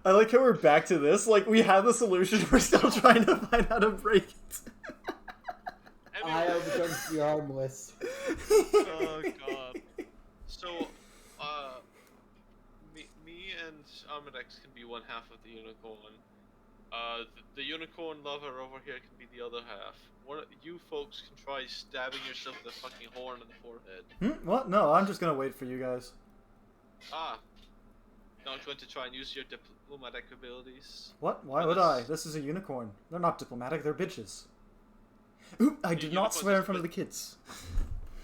A: I like how we're back to this. Like, we have the solution. We're still trying to find how to break it.
E: I am going to be harmless.
C: Oh god.
F: So, me and Arimdex can be one half of the unicorn. The unicorn lover over here can be the other half. You folks can try stabbing yourself with a fucking horn in the forehead.
A: What? No, I'm just gonna wait for you guys.
F: Not going to try and use your diplomatic abilities.
A: What? Why would I? This is a unicorn. They're not diplomatic, they're bitches. Ooh, I did not
F: unicorns
A: swear
F: are
A: in front of the kids.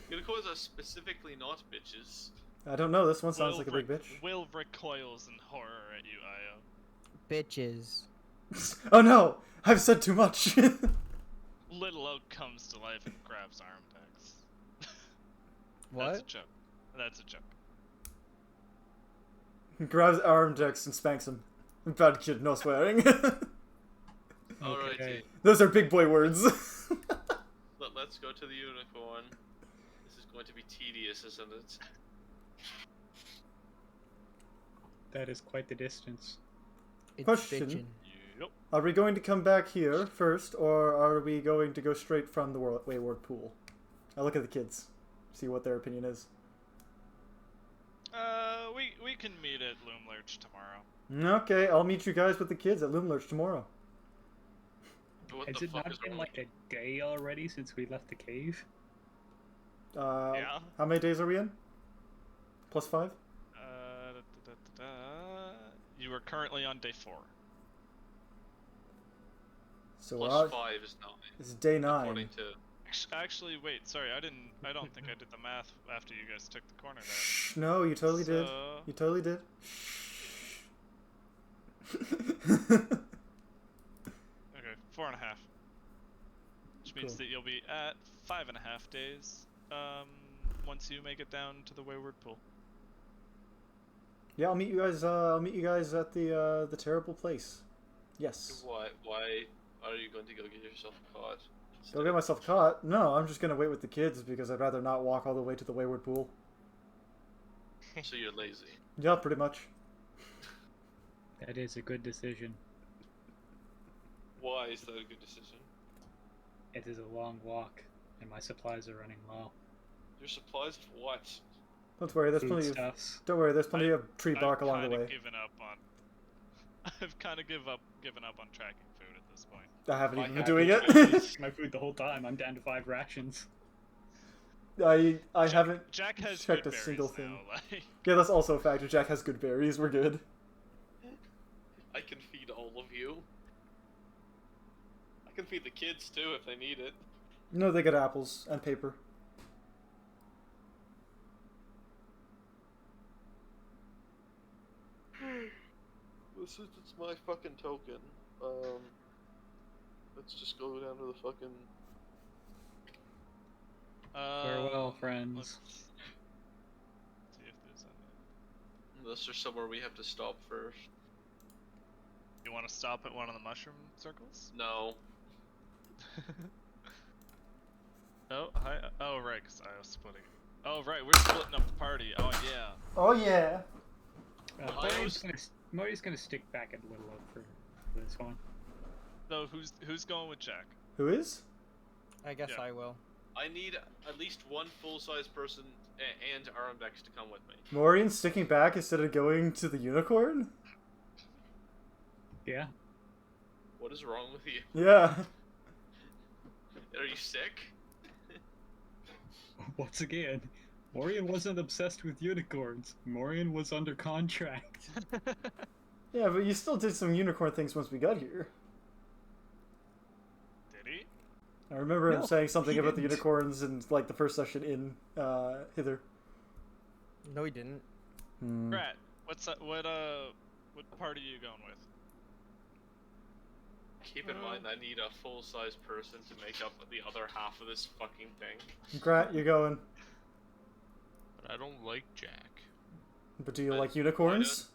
F: Unicorns are specifically not bitches.
A: I don't know, this one sounds like a big bitch.
C: Will recoils in horror at you, Io.
B: bitches.
A: Oh no! I've said too much!
C: Little Oak comes to life and grabs Arimdex.
B: What?
C: That's a joke. That's a joke.
A: Grabs Arimdex and spanks him. Bad kid, no swearing.
F: Alrighty,
A: Those are big boy words.
F: let's go to the unicorn. This is going to be tedious, isn't it?
H: That is quite the distance.
B: It's
A: Question.
B: bitchin'.
C: Yep.
A: Are we going to come back here first, or are we going to go straight from the Wayward Pool? I look at the kids, see what their opinion is.
C: We can meet at Loomlurch tomorrow.
A: Okay, I'll meet you guys with the kids at Loomlurch tomorrow.
F: What
H: Has
F: the
H: it
F: fuck
H: not
F: is
H: been
F: wrong
H: like
F: with
H: a day already since we left the cave?
C: Yeah.
A: How many days are we in? +5?
C: You are currently on day 4.
A: So
F: you?
A: we're
F: +5 is 9,
A: it's day 9.
F: according to...
C: Actually, wait. Sorry, I don't think I did the math after you guys took the corner there.
A: Shh, no, you totally did.
C: So-
A: You totally did.
C: Okay, 4.5. Which means
A: Cool.
C: that you'll be at 5.5 days. Once you make it down to the Wayward Pool.
A: Yeah, I'll meet you guys. I'll meet you guys at the terrible place. Yes.
F: Why are you going to go get yourself caught?
A: Go get myself caught? No, I'm just gonna wait with the kids because I'd rather not walk all the way to the Wayward Pool.
F: So you're lazy.
A: Yeah, pretty much.
H: That is a good decision.
F: Why is that a good decision?
H: It is a long walk, and my supplies are running low.
F: Your supplies of what?
A: Don't worry, there's plenty of.
H: Foodstuffs.
A: Don't worry, there's plenty of tree bark
C: I've
A: along the
C: kinda
A: way.
C: given up on. I've kind of given up on tracking food at this point.
A: I haven't
F: I
A: even been
F: have
A: doing
F: it.
A: it.
H: My food the whole time. I'm down to 5 rations.
A: I haven't
C: Jack has
A: checked
C: good
A: a single
C: berries
A: thing.
C: now, like,
A: Yeah, that's also a factor. Jack has good berries. We're good.
F: I can feed all of you. I can feed the kids too if they need it.
A: No, they get apples and paper.
F: Well, since it's my fucking token, let's just go down to the fucking...
H: Farewell, friends.
C: let's see if there's any.
F: Unless there's somewhere we have to stop first.
C: You want to stop at one of the mushroom circles?
F: No.
C: Oh, hi. Oh, right, because I was splitting. Oh, right, we're splitting up the party. Oh, yeah.
A: Oh yeah.
H: Murray's gonna stick back at Little Oak for this one.
C: So who's going with Jack?
A: Who is?
B: I guess
C: Yeah.
B: I will.
F: I need at least one full-size person and Arimdex to come with me.
A: Morrian sticking back instead of going to the unicorn?
H: Yeah.
F: What is wrong with you?
A: Yeah.
F: Are you sick?
H: Once again, Morrian wasn't obsessed with unicorns. Morrian was under contract.
A: Yeah, but you still did some unicorn things once we got here.
C: Did he?
A: I remember him
H: No,
A: saying something
H: he
A: about the
H: didn't.
A: unicorns in like the first session in Hither.
B: No, he didn't.
C: Grat, what party are you going with?
F: Keep in mind, I need a full-size person to make up the other half of this fucking thing.
A: Grat, you're going.
G: But I don't like Jack.
A: But do you
F: But
A: like unicorns?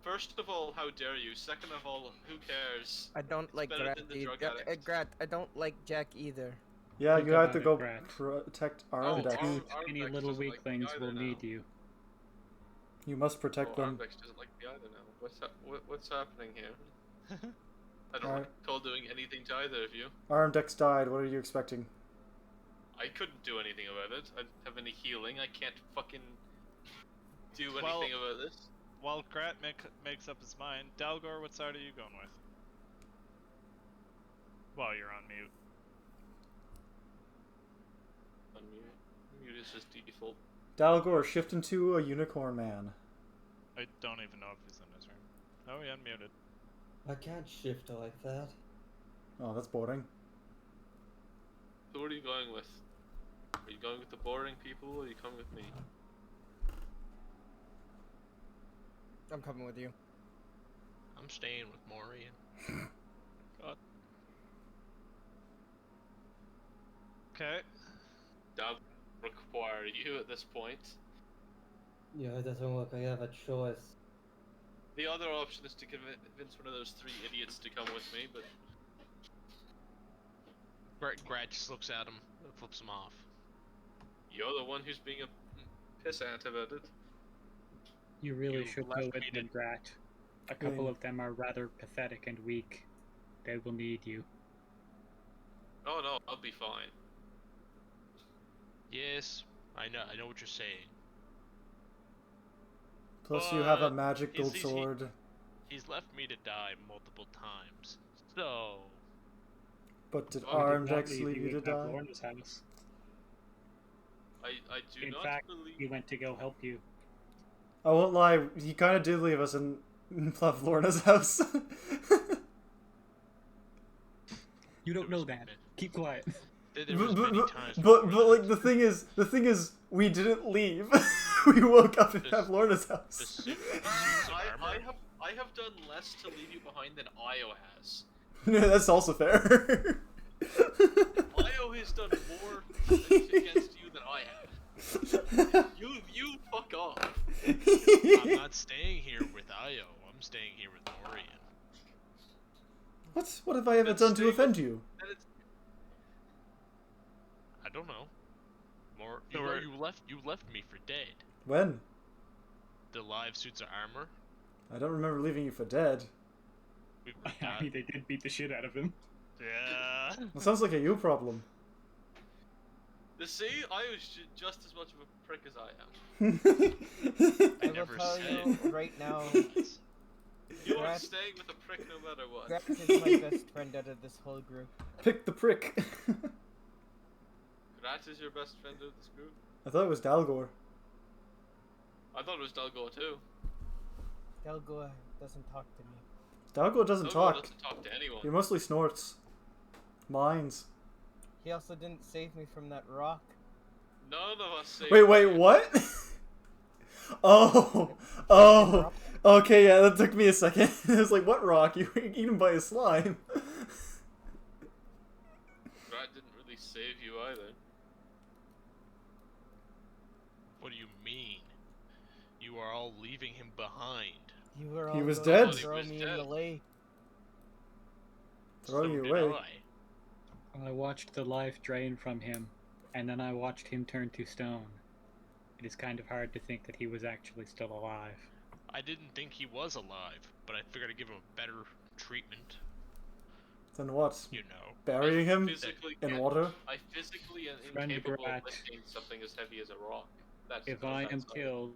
F: First of all, how dare you? Second of all, who cares?
B: I don't like
F: better
B: Grat
F: than the
B: either.
F: drug addict.
B: Grat, I don't like Jack either.
A: Yeah,
H: Think
A: you have to
H: about
A: go
H: it, Grat.
A: protect
F: Oh,
A: Arimdex.
H: Any
F: Arimdex
H: little
F: doesn't like me
H: weaklings
F: either
H: will
F: now.
H: need you.
A: You must protect them.
F: Arimdex doesn't like me either now. What's happening here? I don't
A: Alright.
F: recall doing anything to either of you.
A: Arimdex died. What are you expecting?
F: I couldn't do anything about it. I don't have any healing. I can't fucking do anything
C: Well-
F: about this.
C: While Grat makes up his mind, Dalgor, what side are you going with? While you're on mute.
F: Unmute. Mute is his default.
A: Dalgor, shift into a unicorn man.
C: I don't even know if he's in his room. Oh, he unmuted.
E: I can't shift like that.
A: Oh, that's boring.
F: So what are you going with? Are you going with the boring people, or are you coming with me?
B: I'm coming with you.
G: I'm staying with Morrian.
C: God. Okay.
F: That would require you at this point.
E: Yeah, it doesn't look like I have a choice.
F: The other option is to convince one of those 3 idiots to come with me, but
G: Grat just looks at him and flips him off.
F: you're the one who's being a pissant about it.
H: You really
G: You
H: should
G: left
H: go with
G: me
H: them,
G: to-
H: Grat. A couple
A: Yeah.
H: of them are rather pathetic and weak. They will need you.
F: Oh no, I'll be fine.
G: Yes, I know what you're saying.
A: Plus, you have a
G: But
A: magic gold
G: he's-
A: sword.
G: He's left me to die multiple times, so
A: But did
F: Oh, he did
A: Arimdex leave you to
H: at
A: die?
H: Lorna's house.
F: I do
H: In
F: not
H: fact,
F: believe.
H: He went to go help you.
A: I won't lie, he kind of did leave us in Lorna's house.
H: You don't
G: There
H: know
G: was
H: that.
G: many-
H: Keep quiet.
G: there was many times.
A: but
G: before
A: like
G: that.
A: the thing is, we didn't leave. We woke up in
G: The-
A: Lorna's
G: the
A: house.
G: suits of armor.
F: I have done less to leave you behind than Io has.
A: That's also fair.
F: Io has done more against you than I have. You fuck off.
G: I'm not staying here with Io. I'm staying here with Morrian.
A: What have I ever
F: Let's
A: done to
F: stay
A: offend you?
F: And it's
G: I don't know. More.
C: So
G: You, know,
C: we're-
G: you left me for dead.
A: When?
G: The live suits of armor.
A: I don't remember leaving you for dead.
G: We were
H: I mean, they did beat the shit out of him.
C: Yeah.
A: That sounds like a you problem.
F: the see, I was just as much of a prick as I am.
B: I will
G: never
B: tell
G: said-
B: you right now,
F: You are
B: Grat-
F: staying with a prick no matter what.
B: Grat is my best friend out of this whole group.
A: Pick the prick.
F: Grat is your best friend of this group.
A: I thought it was Dalgor.
F: I thought it was Dalgor too.
B: Dalgor doesn't talk to me.
A: Dalgor doesn't
F: Dalgor
A: talk.
F: doesn't talk to anyone.
A: He mostly snorts. Mines.
B: He also didn't save me from that rock.
F: None of us say.
A: Wait, what? Oh. Okay, yeah, that took me a second. I was like, what rock? You were eaten by a slime.
F: Grat didn't really save you either.
G: What do you mean? You are all leaving him behind.
B: You were all
A: He was
B: going
A: dead.
B: to throw
F: He was
B: me in the
F: dead.
B: lake.
A: Throw
G: So
A: you
G: did
A: away.
G: I.
H: I watched the life drain from him, and then I watched him turn to stone. It is kind of hard to think that he was actually still alive.
G: I didn't think he was alive, but I figured I'd give him a better treatment.
A: Then what?
G: You know.
A: Burying him
F: Physically
A: in
F: can't-
A: water?
F: I physically am
H: Friend
F: incapable
H: Grat.
F: of lifting something as heavy as a rock. That's
H: If
F: no
H: I am
F: offense, Io.
H: killed,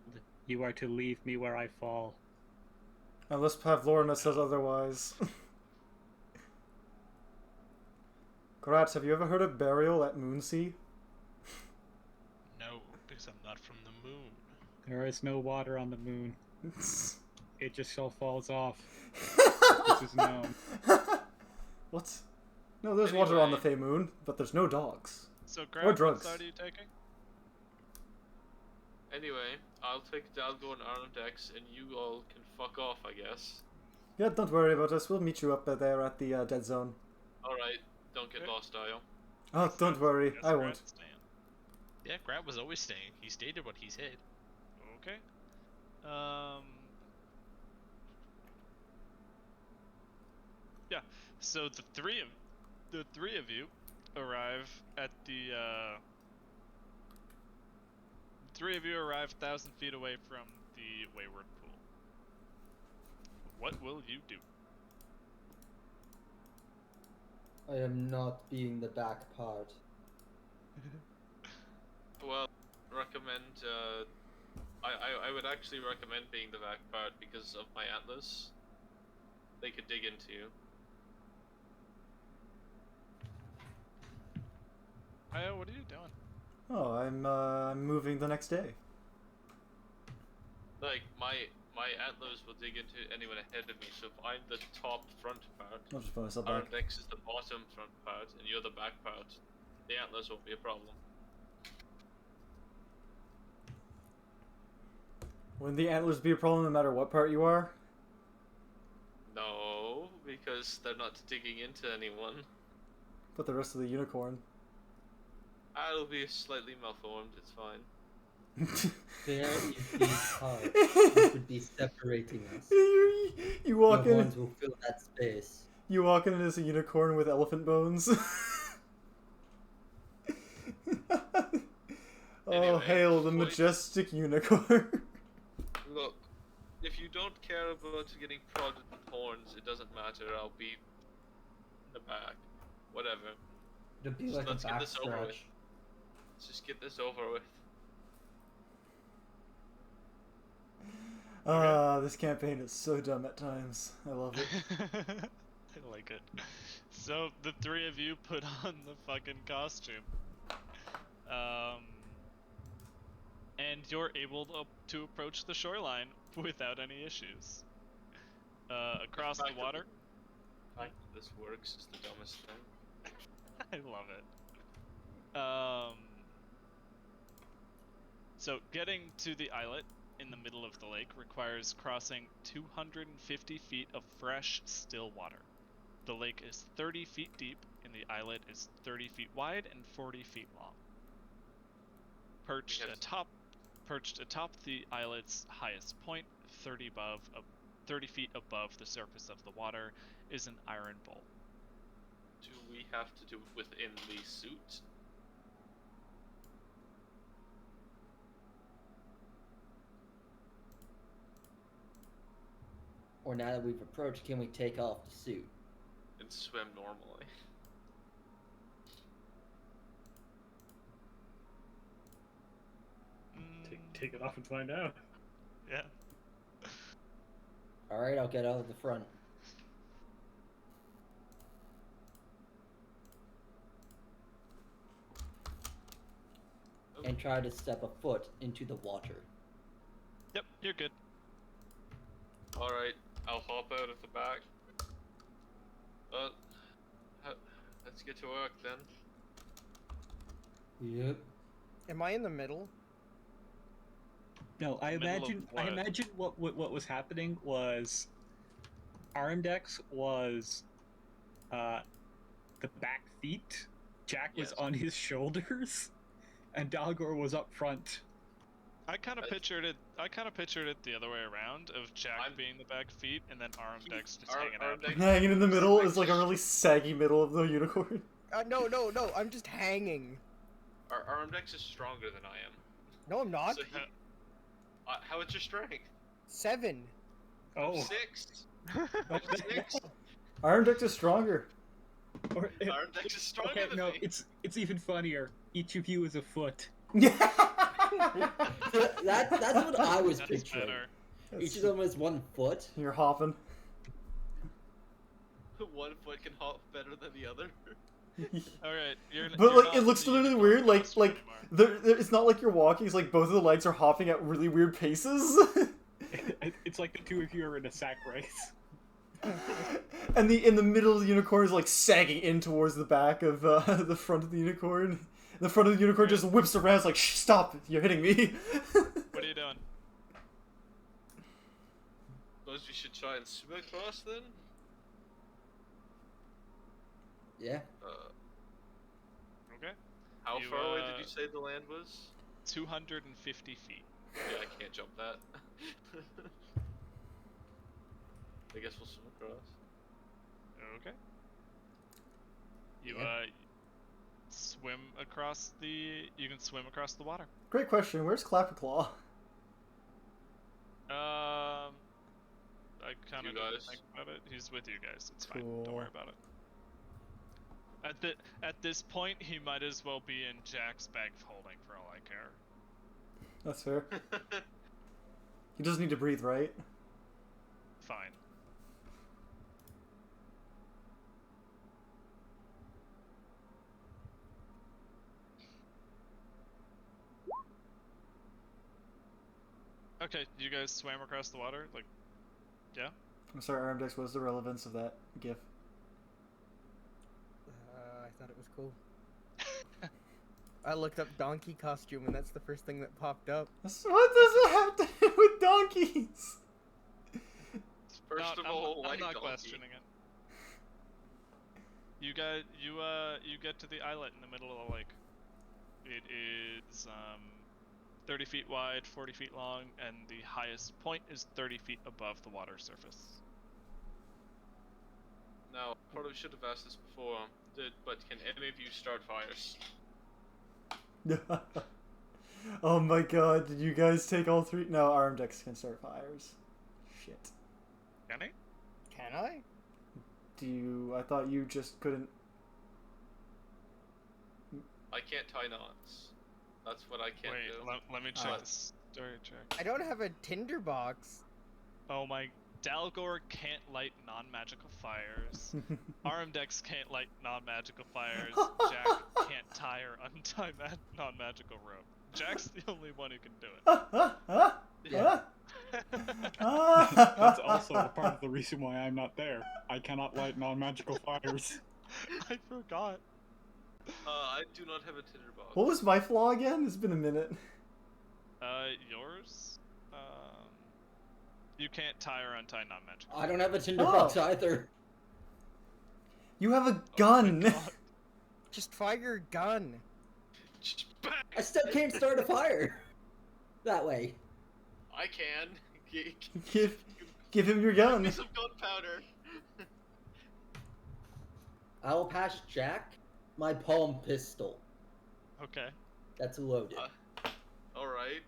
H: you are to leave me where I fall.
A: Unless Pavlorna says otherwise. Grat, have you ever heard of burial at Moonsea?
G: No, because I'm not from the moon.
H: There is no water on the moon. It just all falls off. This is known.
A: What? No, there's water on the
F: Anyway.
A: Fey Moon, but there's no dogs.
C: So,
A: Or
C: Grant,
A: drugs.
C: what side are you taking?
F: Anyway, I'll take Dalgor and Arimdex, and you all can fuck off, I guess.
A: Yeah, don't worry about us. We'll meet you up there at the dead zone.
F: Alright, don't get
C: Okay.
F: lost, Io.
A: Oh, don't worry.
C: Guess
A: I
C: Grat's
A: won't.
C: staying.
G: Yeah, Grat was always staying. He stated what he said.
C: Okay. Yeah. So the three of you arrive at the. Three of you arrive 1,000 feet away from the Wayward Pool. What will you do?
E: I am not being the back part.
F: Well, recommend, I would actually recommend being the back part because of my atlas. They could dig into you.
C: Io, what are you doing?
A: Oh, I'm moving the next day.
F: Like, my atlas will dig into anyone ahead of me, so if I'm the top front part,
A: I'll just put myself back.
F: Arimdex is the bottom front part, and you're the back part, the atlas won't be a problem.
A: Wouldn't the antlers be a problem no matter what part you are?
F: No, because they're not digging into anyone.
A: But the rest of the unicorn.
F: I'll be slightly malformed, it's fine.
E: There is the part which would be separating us.
A: You walk
E: The
A: in.
E: horns will fill that space.
A: You walk in as a unicorn with elephant bones. Oh,
F: Anyway,
A: hail the
F: wait.
A: majestic unicorn.
F: Look, if you don't care about getting prodded with horns, it doesn't matter. I'll be in the back. Whatever.
E: It'd be
F: Just
E: like a
F: let's get this over with.
E: backstretch.
F: Let's just get this over with.
A: This campaign is so dumb at times. I love it.
C: I like it. So the three of you put on the fucking costume. And you're able to approach the shoreline without any issues. Across the water.
F: This works is the dumbest thing.
C: I love it. So getting to the islet in the middle of the lake requires crossing 250 feet of fresh, still water. The lake is 30 feet deep, and the islet is 30 feet wide and 40 feet long. Perched atop the islet's highest point, 30 feet above the surface of the water, is an iron bowl.
F: Do we have to do it within the suit?
E: Or now that we've approached, can we take off the suit?
F: And swim normally?
H: Take it off and find out.
C: Yeah.
E: Alright, I'll get out of the front. And try to step a foot into the water.
C: Yep, you're good.
F: Alright, I'll hop out of the back. Let's get to work then.
E: Yep.
B: Am I in the middle?
H: No, I
C: Middle of
H: imagine.
C: what?
H: I imagine what was happening was, Arimdex was, the back feet. Jack was
F: Yes.
H: on his shoulders, and Dalgor was up front.
C: I kind of pictured it the other way around, of Jack being the back feet and then Arimdex just hanging out.
F: Arimdex-
A: Hanging in the middle is like a really saggy middle of the unicorn.
B: No, I'm just hanging.
F: Our Arimdex is stronger than I am.
B: No, I'm not.
F: So how is your strength?
B: 7.
H: Oh,
F: 6.
H: Oh,
F: 6.
A: Arimdex is stronger.
H: or,
F: Arimdex is stronger
H: okay,
F: than
H: no,
F: me.
H: it's even funnier. Each of you is a foot.
A: Yeah.
E: That's what I was
C: That's
E: picturing.
C: better.
E: Each of them is 1 foot.
A: You're hopping.
F: One foot can hop better than the other.
C: Alright,
A: But like, it looks literally weird. Like it's not like you're walking. It's like both of the legs are hopping at really weird paces.
H: It's like the two of you are in a sack race.
A: And in the middle of the unicorn is like sagging in towards the back of the front of the unicorn. The front of the unicorn just whips around. It's like, shh, stop! You're hitting me.
C: What are you doing?
F: Suppose we should try and swim across then?
E: Yeah.
C: Okay.
F: How
C: You,
F: far away did you say the land was?
C: 250 feet.
F: Yeah, I can't jump that. I guess we'll swim across.
C: Okay. You
E: Yeah.
C: swim across the. You can swim across the water.
A: Great question. Where's Clapperclaw?
C: I kind of
F: You
C: didn't
F: guys.
C: think about it. He's with you guys. It's fine.
A: Cool.
C: Don't worry about it. At this point, he might as well be in Jack's bag of holding for all I care.
A: That's fair. He doesn't need to breathe, right?
C: Fine. Okay, you guys swam across the water? Like, yeah?
A: I'm sorry, Arimdex. What was the relevance of that gif?
B: I thought it was cool. I looked up donkey costume, and that's the first thing that popped up.
A: What does it have to do with donkeys?
F: First of all,
C: I'm
F: white
C: not
F: donkey.
C: questioning it. You guys, you get to the islet in the middle of the lake. It is 30 feet wide, 40 feet long, and the highest point is 30 feet above the water surface.
F: Now, probably should have asked this before, but can any of you start fires?
A: Oh my god, did you guys take all 3? No, Arimdex can start fires. shit.
C: Can I?
B: Can I?
A: I thought you just couldn't.
F: I can't tie knots. That's what I can't
C: Wait,
F: do.
C: let me check the story check.
B: I don't have a tinderbox.
C: Oh my... Dalgor can't light non-magical fires. Arimdex can't light non-magical fires. Jack can't tie or untie non-magical rope. Jack's the only one who can do it.
E: Yeah.
H: That's also a part of the reason why I'm not there. I cannot light non-magical fires.
C: I forgot.
F: I do not have a tinderbox.
A: What was my flaw again? It's been a minute.
C: Yours? You can't tie or untie non-magical.
E: I don't have a tinderbox
A: Oh.
E: either.
A: You have a gun.
C: God.
B: Just fire your gun.
E: I still can't start a fire. That way.
F: I can.
A: Give him your gun.
F: Give me some gunpowder.
E: I'll pass Jack my palm pistol.
C: Okay.
E: That's loaded.
F: Alright.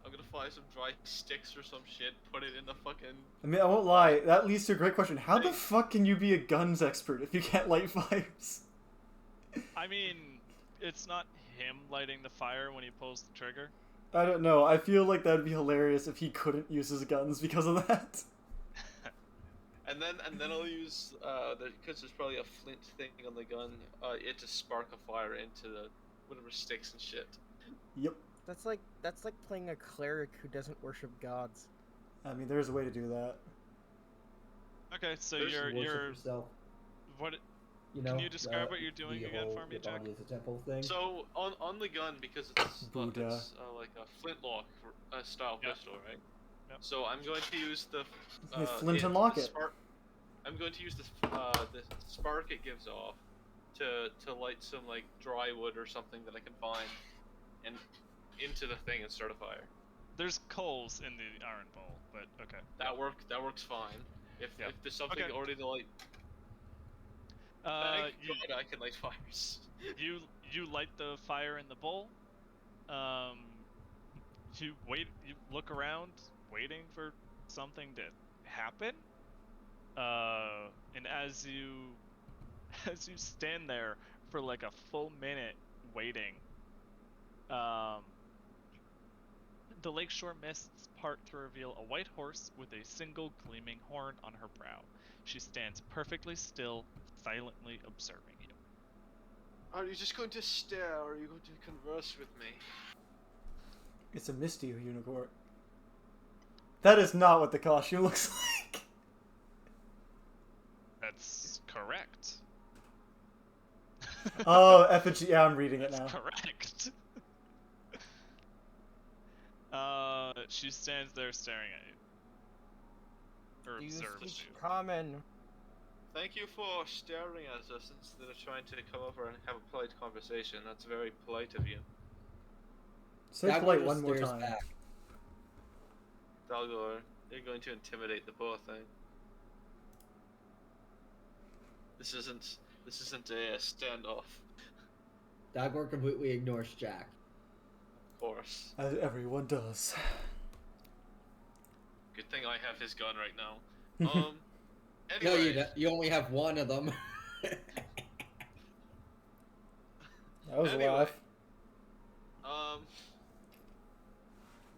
F: I'm gonna find some dry sticks or some shit, put it in the fucking...
A: I mean, I won't lie. That leads to a great question. How the fuck can you be a guns expert if you can't light fires?
C: I mean, it's not him lighting the fire when he pulls the trigger.
A: I don't know. I feel like that'd be hilarious if he couldn't use his guns because of that.
F: And then I'll use, because there's probably a flint thing on the gun, it to spark a fire into the whatever sticks and shit.
A: Yep.
B: That's like playing a cleric who doesn't worship gods.
A: I mean, there's a way to do that.
C: Okay, so
F: There's
C: you're
E: Yourself,
C: what?
E: you know,
C: Can you describe what you're doing
E: the
C: again
E: whole,
C: for me,
E: your
C: Jack?
E: body is a temple thing.
F: So on the gun, because it's
A: Buddha.
F: like a flintlock style
C: Yep.
F: pistol, right?
C: Yep.
F: So I'm going to use the
A: flint and lock it.
F: I'm going to use the spark it gives off to light some like dry wood or something that I can find, and into the thing and start a fire.
C: There's coals in the iron bowl, but okay.
F: That works fine. If there's something
C: Okay.
F: already to light, I can light fires.
C: You light the fire in the bowl. You look around, waiting for something to happen. And as you stand there for like a full minute waiting, the lakeshore mists part to reveal a white horse with a single gleaming horn on her brow. She stands perfectly still, silently observing you.
F: Are you just going to stare, or are you going to converse with me?
A: It's a misty unicorn. That is not what the costume looks like.
C: That's correct.
A: Oh, effigy. Yeah, I'm reading it
C: That's
A: now.
C: correct. She stands there staring at you. Or
B: Do you
C: observes
B: speak
C: you.
B: common?
F: Thank you for staring at us instead of trying to come over and have a polite conversation. That's very polite of you.
A: Say
E: That
A: polite
E: one
A: one
E: just
A: more
E: stares
A: time.
E: back.
F: Dalgor, you're going to intimidate the both, eh? This isn't a standoff,
E: Dalgor completely ignores Jack.
F: of course.
A: As everyone does.
F: Good thing I have his gun right now.
E: No,
F: Anyway,
E: you only have one of them.
A: That was
F: Anyway.
A: a laugh.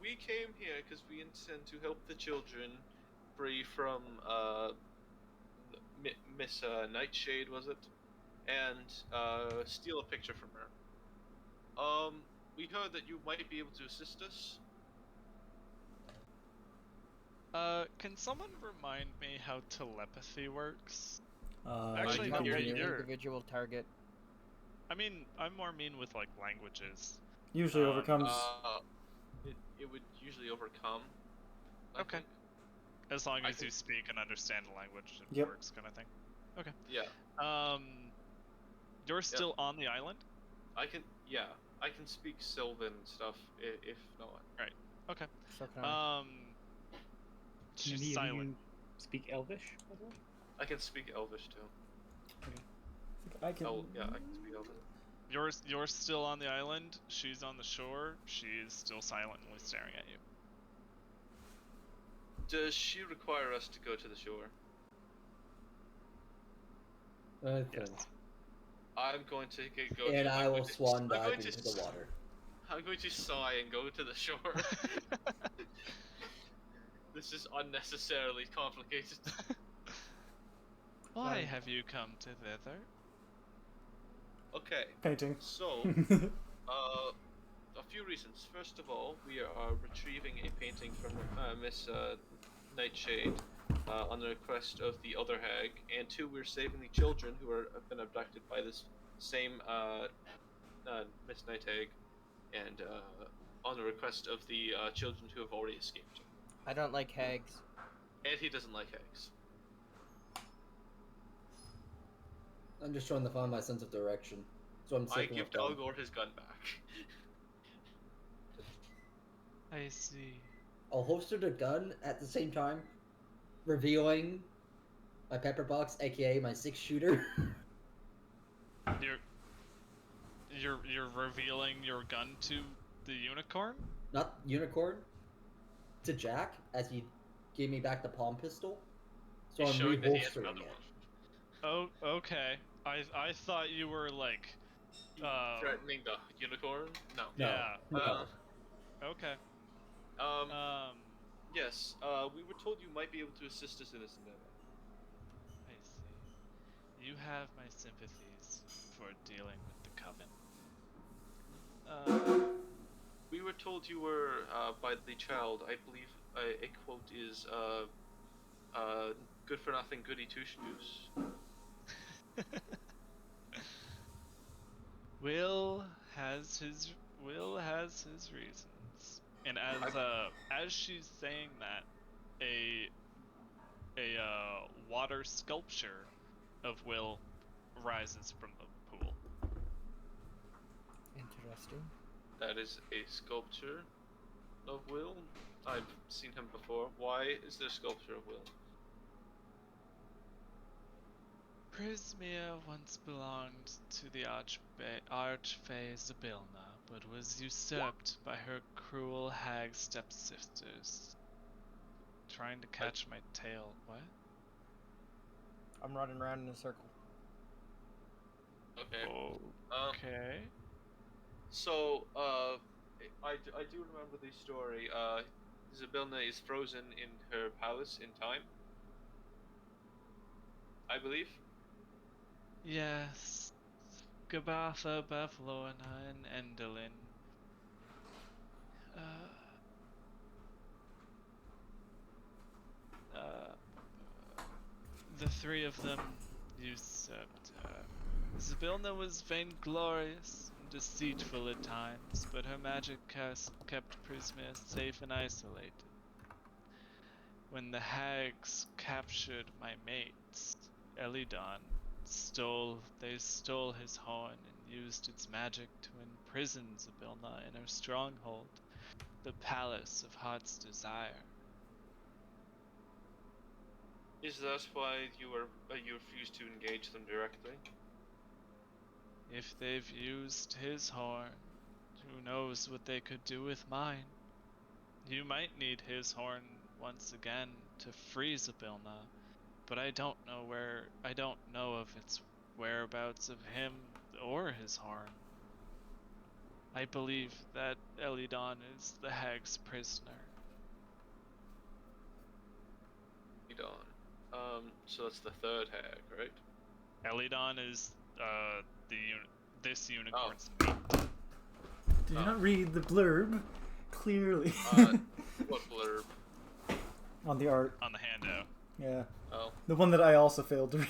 F: We came here because we intend to help the children free from Miss Nightshade, was it? And steal a picture from her. We heard that you might be able to assist us.
C: Can someone remind me how telepathy works?
B: Come
C: Actually, no,
B: to
C: you're-
B: your individual target.
C: I mean, I'm more mean with like languages.
A: Usually overcomes.
F: It would usually overcome. I
C: Okay.
F: think.
C: As long
F: I
C: as you
F: think-
C: speak and understand the language, it
A: Yep.
C: works, kind of thing. Okay.
F: Yeah,
C: You're still on the island.
F: I can. Yeah, I can speak Sylvan stuff if not.
C: Okay.
B: So can I.
C: She's
H: Any of
C: silent.
H: you speak Elvish, by the way?
F: I can speak Elvish too.
A: I can.
F: Oh yeah, I can speak Elvish.
C: You're still on the island. She's on the shore. She's still silently staring at you.
F: Does she require us to go to the shore?
E: I
C: Yes.
E: think.
F: I'm going to go.
E: And
F: to,
E: I
F: I'm
E: will
F: going to-
E: swan
F: I'm
E: dive
F: going
E: into
F: to
E: the
F: s-
E: water.
F: I'm going to sigh and go to the shore. This is unnecessarily complicated.
C: Why have you come to thither?
F: Okay,
A: Painting.
F: so a few reasons. First of all, we are retrieving a painting from Miss Nightshade on the request of the other hag, and two, we're saving the children who have been abducted by this same Miss Night Hag, and on the request of the children who have already escaped.
B: I don't like hags.
F: And he doesn't like hags.
E: I'm just trying to find my sense of direction. So I'm
F: I
E: sticking
F: give
E: with them.
F: Dalgor his gun back.
C: I see.
E: I'll holster the gun at the same time, revealing my pepper box, aka my 6-shooter.
C: You're revealing your gun to the unicorn?
E: Not unicorn. To Jack, as he gave me back the palm pistol. So
F: He's
E: I'm
F: showing that he has
E: reholstering
F: another
E: it.
F: one.
C: Oh, okay. I thought you were like,
F: Threatening the unicorn? No.
E: No.
C: yeah.
E: No.
C: Okay.
F: Yes, we were told you might be able to assist us in this endeavor.
C: I see. You have my sympathies for dealing with the coven.
F: We were told you were, by the child, I believe a quote is, good for nothing goody two-shoes.
C: Will has his reasons, and as she's saying that, a water sculpture of Will rises from the pool.
B: Interesting.
F: That is a sculpture of Will. I've seen him before. Why is there a sculpture of Will?
C: Prismia once belonged to the Archfey Zabilna, but was usurped by her cruel hag stepsisters. Trying to catch my tail. What?
B: I'm running around in a circle.
F: Okay.
C: Okay.
F: So, I do remember the story. Zabilna is frozen in her palace in time, I believe.
C: Yes. Gabatha, Bavlorna, and Endelin. The three of them usurped her. Zabilna was vainglorious and deceitful at times, but her magic curse kept Prismia safe and isolated. When the hags captured my mates, Elidon they stole his horn and used its magic to imprison Zabilna in her stronghold, the Palace of Heart's Desire.
F: Is that why you refused to engage them directly?
C: If they've used his horn, who knows what they could do with mine? You might need his horn once again to free Zabilna, but I don't know of its whereabouts of him or his horn. I believe that Elidon is the hag's prisoner.
F: Elidon. So that's the third hag, right?
C: Elidon is this unicorn's
A: Did you not read the blurb clearly?
F: What blurb?
A: On the art.
C: on the handout.
A: Yeah.
F: Oh.
A: The one that I also failed to read.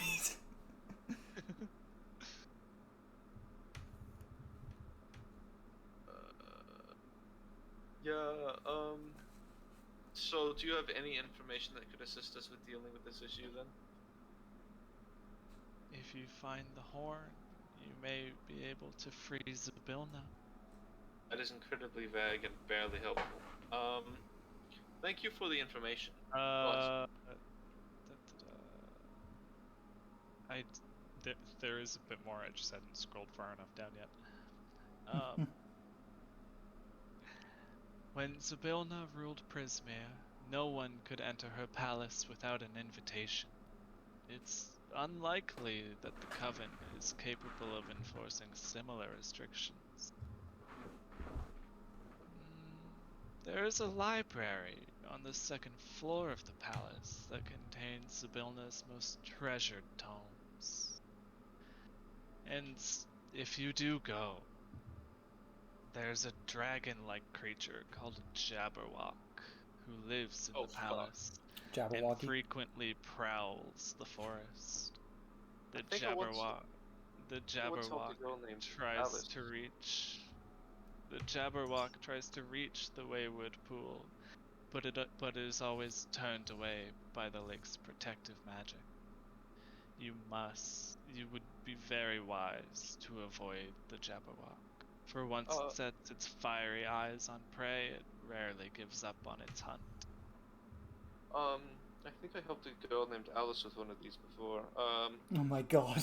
F: So do you have any information that could assist us with dealing with this issue then?
C: If you find the horn, you may be able to free Zabilna.
F: That is incredibly vague and barely helpful. Thank you for the information.
C: There is a bit more. I just hadn't scrolled far enough down yet. When Zabilna ruled Prismia, no one could enter her palace without an invitation. It's unlikely that the Coven is capable of enforcing similar restrictions. There is a library on the second floor of the palace that contains Sibylna's most treasured tomes. And if you do go, there's a dragon-like creature called a Jabberwock who lives in the palace and
A: Jabberwocky.
C: frequently prowls the forest. The
F: think I once-
C: Jabberwock
F: a girl named
C: tries
F: Alice.
C: to reach. The Jabberwock tries to reach the Wayward Pool, but is always turned away by the lake's protective magic. You would be very wise to avoid the Jabberwock. For once it sets its fiery eyes on prey, it rarely gives up on its hunt.
F: I think I helped a girl named Alice with one of these before.
A: Oh my god.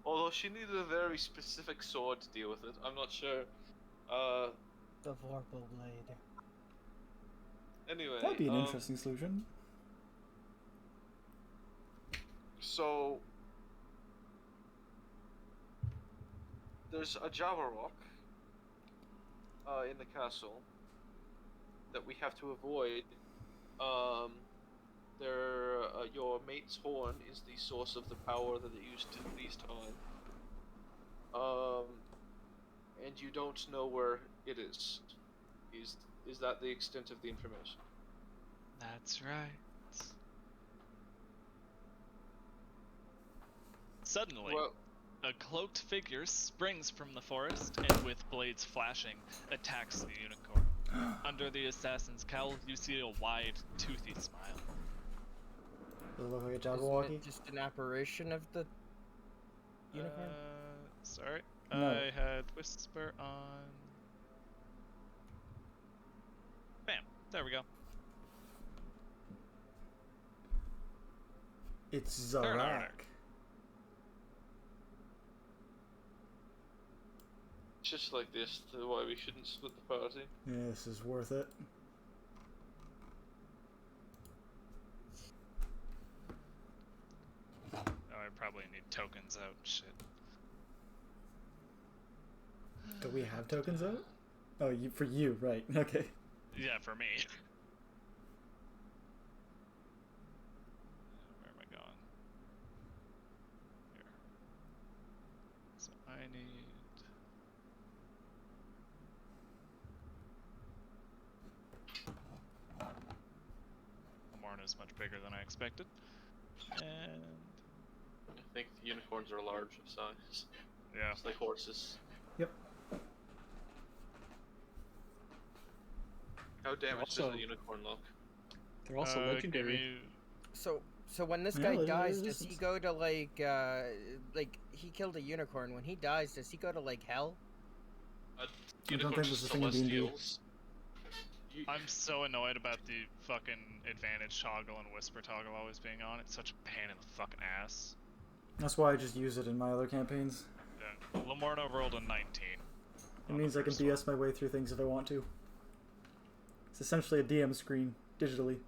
F: Although she needed a very specific sword to deal with it, I'm not sure.
B: The Vorpal Blade.
F: Anyway,
A: That'd be an interesting solution.
F: So there's a Jabberwock in the castle that we have to avoid. Your mate's horn is the source of the power that it used to these time. And you don't know where it is. Is that the extent of the information?
C: That's right. Suddenly, a cloaked figure springs from the forest and, with blades flashing, attacks the unicorn. Under the assassin's cowl, you see a wide, toothy smile.
A: Does it look like a
B: Isn't
A: Jabberwocky?
B: it just an apparition of the unicorn?
C: Sorry.
A: No.
C: I had Whisper on. Bam. There we go.
A: It's
C: Turn order.
A: Zarak.
F: Just like this, why we shouldn't split the party.
A: Yeah, this is worth it.
C: Oh, I probably need tokens out. Shit.
A: Do we have tokens out? Oh, for you, right. Okay.
C: Yeah, for me. Where am I going? Here. So I need... Morn is much bigger than I expected. And...
F: I think the unicorns are large of size.
C: yeah.
F: It's like horses.
A: Yep.
F: How damaged does
H: Also-
F: a unicorn look?
H: They're also
C: Give
H: legendary.
C: me-
B: So when this
A: Yeah,
B: guy
A: it
B: dies,
A: is-
B: does he go to like he killed a unicorn? When he dies, does he go to like hell?
A: I don't
F: Unicorns
A: think there's a thing in D&D.
F: celestials.
C: I'm so annoyed about the fucking advantage toggle and whisper toggle always being on. It's such a pain in the fucking ass.
A: That's why I just use it in my other campaigns.
C: Yeah. Lamorno rolled a 19.
A: It means I can BS my way through things if I want to. It's essentially a DM screen, digitally.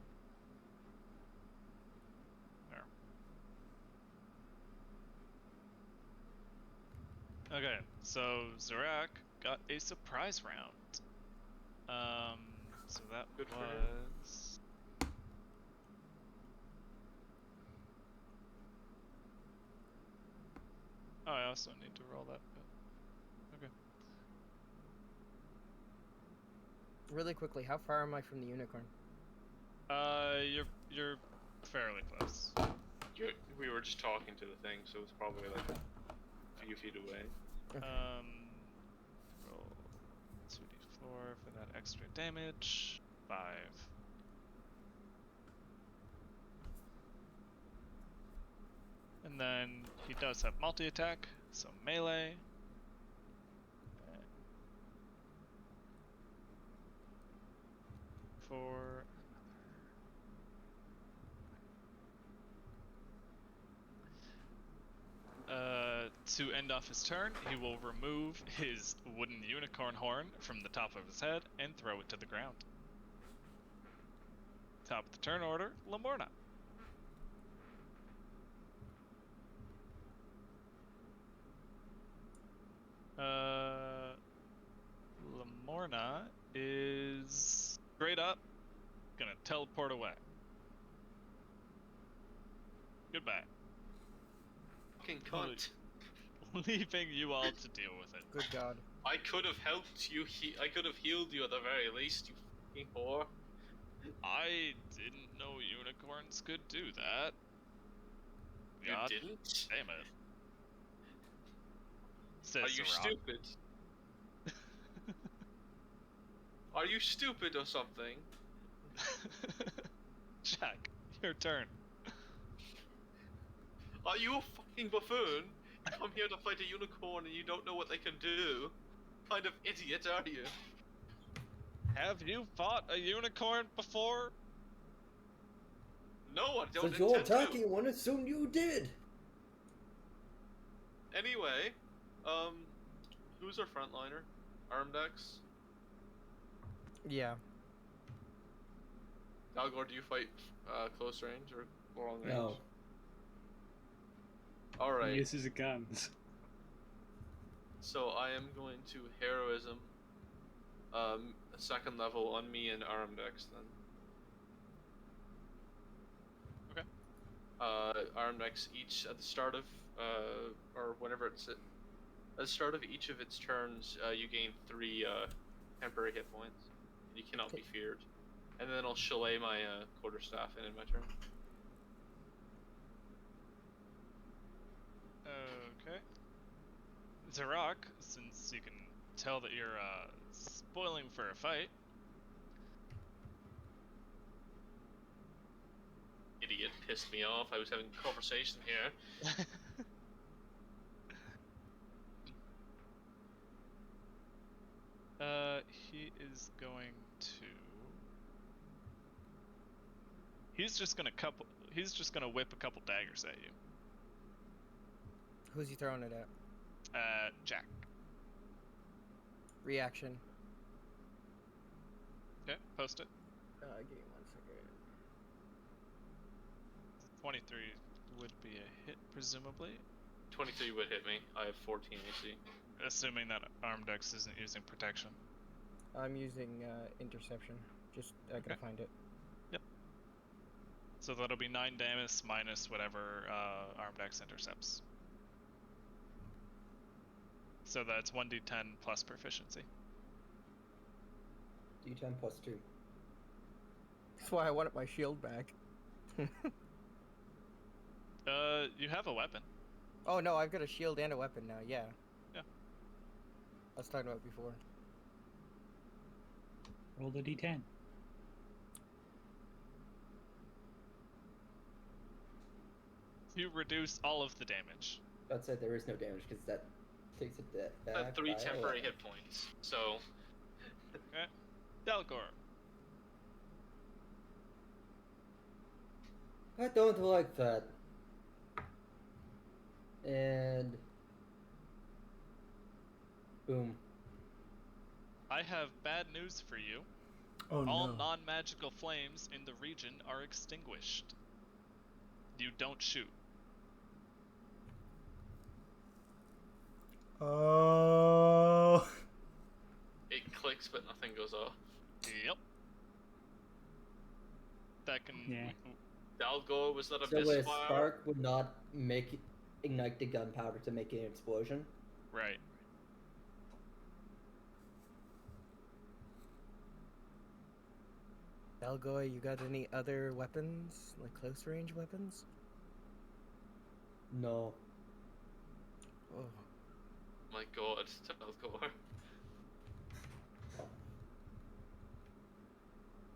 C: Okay, so Zarak got a surprise round. So that
F: Good for him.
C: was... Oh, I also need to roll that bit. Okay.
B: Really quickly, how far am I from the unicorn?
C: You're fairly close.
F: We were just talking to the thing, so it's probably like a few feet away.
B: Okay.
C: Roll 2d4 for that extra damage. 5. And then he does have multi-attack, so melee. For 2 to end off his turn, he will remove his wooden unicorn horn from the top of his head and throw it to the ground. Top of the turn order, Lamorna. Lamorna is straight up gonna teleport away. Goodbye.
F: Fucking cunt.
C: Leaving you all to deal with it.
B: Good God.
F: I could have helped you. I could have healed you at the very least, you fucking whore.
C: I didn't know unicorns could do that.
F: You
C: God
F: didn't?
C: damn it. Says
F: Are you
C: Zowan.
F: stupid? Are you stupid or something?
C: Jack, your turn.
F: Are you a fucking buffoon? You come here to fight a unicorn and you don't know what they can do? What kind of idiot are you?
C: Have you fought a unicorn before?
F: No, I don't
E: Since you're
F: intend to.
E: attacking one, assume you did.
F: Anyway, who's our frontliner? Arimdex?
B: Yeah.
F: Dalgor, do you fight close range or long range?
E: No.
H: He
F: Alright,
H: uses guns.
F: so I am going to heroism a second level on me and Arimdex then.
C: Okay.
F: Arimdex each at the start of or whenever it's at the start of each of its turns, you gain 3 temporary hit points. You cannot be feared. And then I'll chalet my quarterstaff in my turn.
C: Okay. Zarok, since you can tell that you're spoiling for a fight.
F: Idiot pissed me off. I was having a conversation here.
C: He is going to. He's just gonna whip a couple daggers at you.
B: Who's he throwing it at?
C: Jack.
B: Reaction.
C: Okay, post it.
B: Give me 1 second.
C: 23 would be a hit, presumably.
F: 23 would hit me. I have 14 AC.
C: Assuming that Arimdex isn't using protection.
B: I'm using interception. Just I gotta find it.
C: So that'll be 9 damage minus whatever Arimdex intercepts. So that's 1d10 plus proficiency.
E: D10 plus 2.
B: That's why I wanted my shield back.
C: You have a weapon.
B: Oh no, I've got a shield and a weapon now. Yeah.
C: Yeah.
B: I was talking about before.
H: Roll the d10.
C: You reduce all of the damage.
E: That said, there is no damage because that takes it back.
F: I have 3
E: by
F: temporary
E: 11.
F: hit points. So,
C: Okay. Dalgor.
E: I don't like that. And boom.
C: I have bad news for you.
A: Oh
C: All
A: no.
C: non-magical flames in the region are extinguished. You don't shoot.
A: Oh.
F: it clicks but nothing goes off.
C: Yep. That can.
H: Yeah.
F: Dalgor, was that a
E: So a
F: misfire?
E: spark would not ignite the gunpowder to make an explosion.
C: Right.
B: Dalgor, you got any other weapons? Like close range weapons?
E: No.
B: Oh.
F: My god, Dalgor.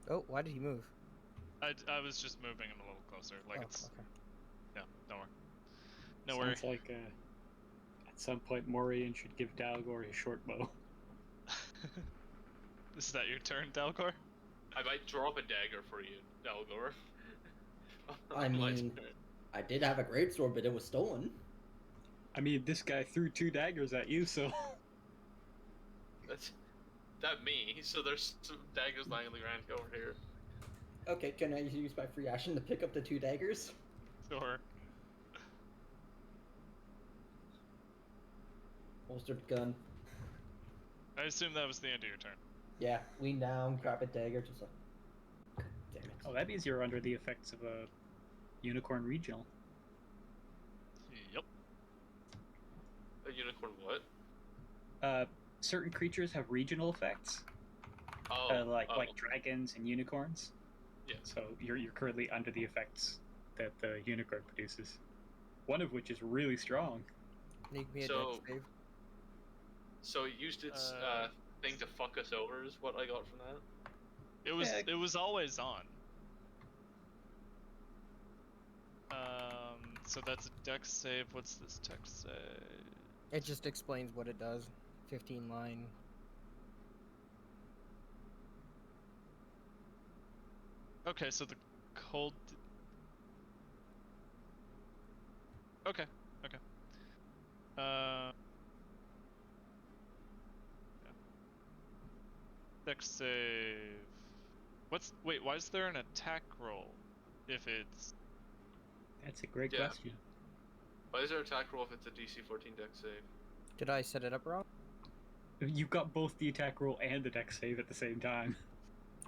B: Oh, why did he move?
C: I was just moving him a little closer. Like
B: Oh,
C: it's.
B: okay.
C: Yeah, don't worry. No worry.
H: Sounds like at some point Morrian should give Dalgor his short bow.
C: Is that your turn, Dalgor?
F: I might drop a dagger for you, Dalgor.
E: I
F: My
E: mean,
F: turn.
E: I did have a greatsword, but it was stolen.
H: I mean, this guy threw 2 daggers at you, so.
F: That's that me. So there's some daggers lying on the ground over here.
E: Okay, can I use my free action to pick up the 2 daggers?
C: Sure.
E: Holstered gun.
C: I assume that was the end of your turn.
E: Yeah, lean down, grab a dagger, just like. Damn it.
H: Oh, that means you're under the effects of a unicorn regional.
C: Yep.
F: A unicorn what?
H: Certain creatures have regional effects,
F: Oh,
H: like dragons and unicorns.
F: Yeah.
H: So you're currently under the effects that the unicorn produces. One of which is really strong.
B: Make me a
F: So-
B: dex save.
F: So it used its thing to fuck us over is what I got from that.
C: It was always on. So that's a dex save. What's this text say?
B: It just explains what it does. 15 line.
C: Okay, so the cold. Okay. Yeah. Dex save. Wait? Why is there an attack roll? If it's
H: That's a great
F: Yeah.
H: question.
F: Why is there attack roll if it's a DC 14 dex save?
B: Did I set it up wrong?
H: You've got both the attack roll and the dex save at the same time.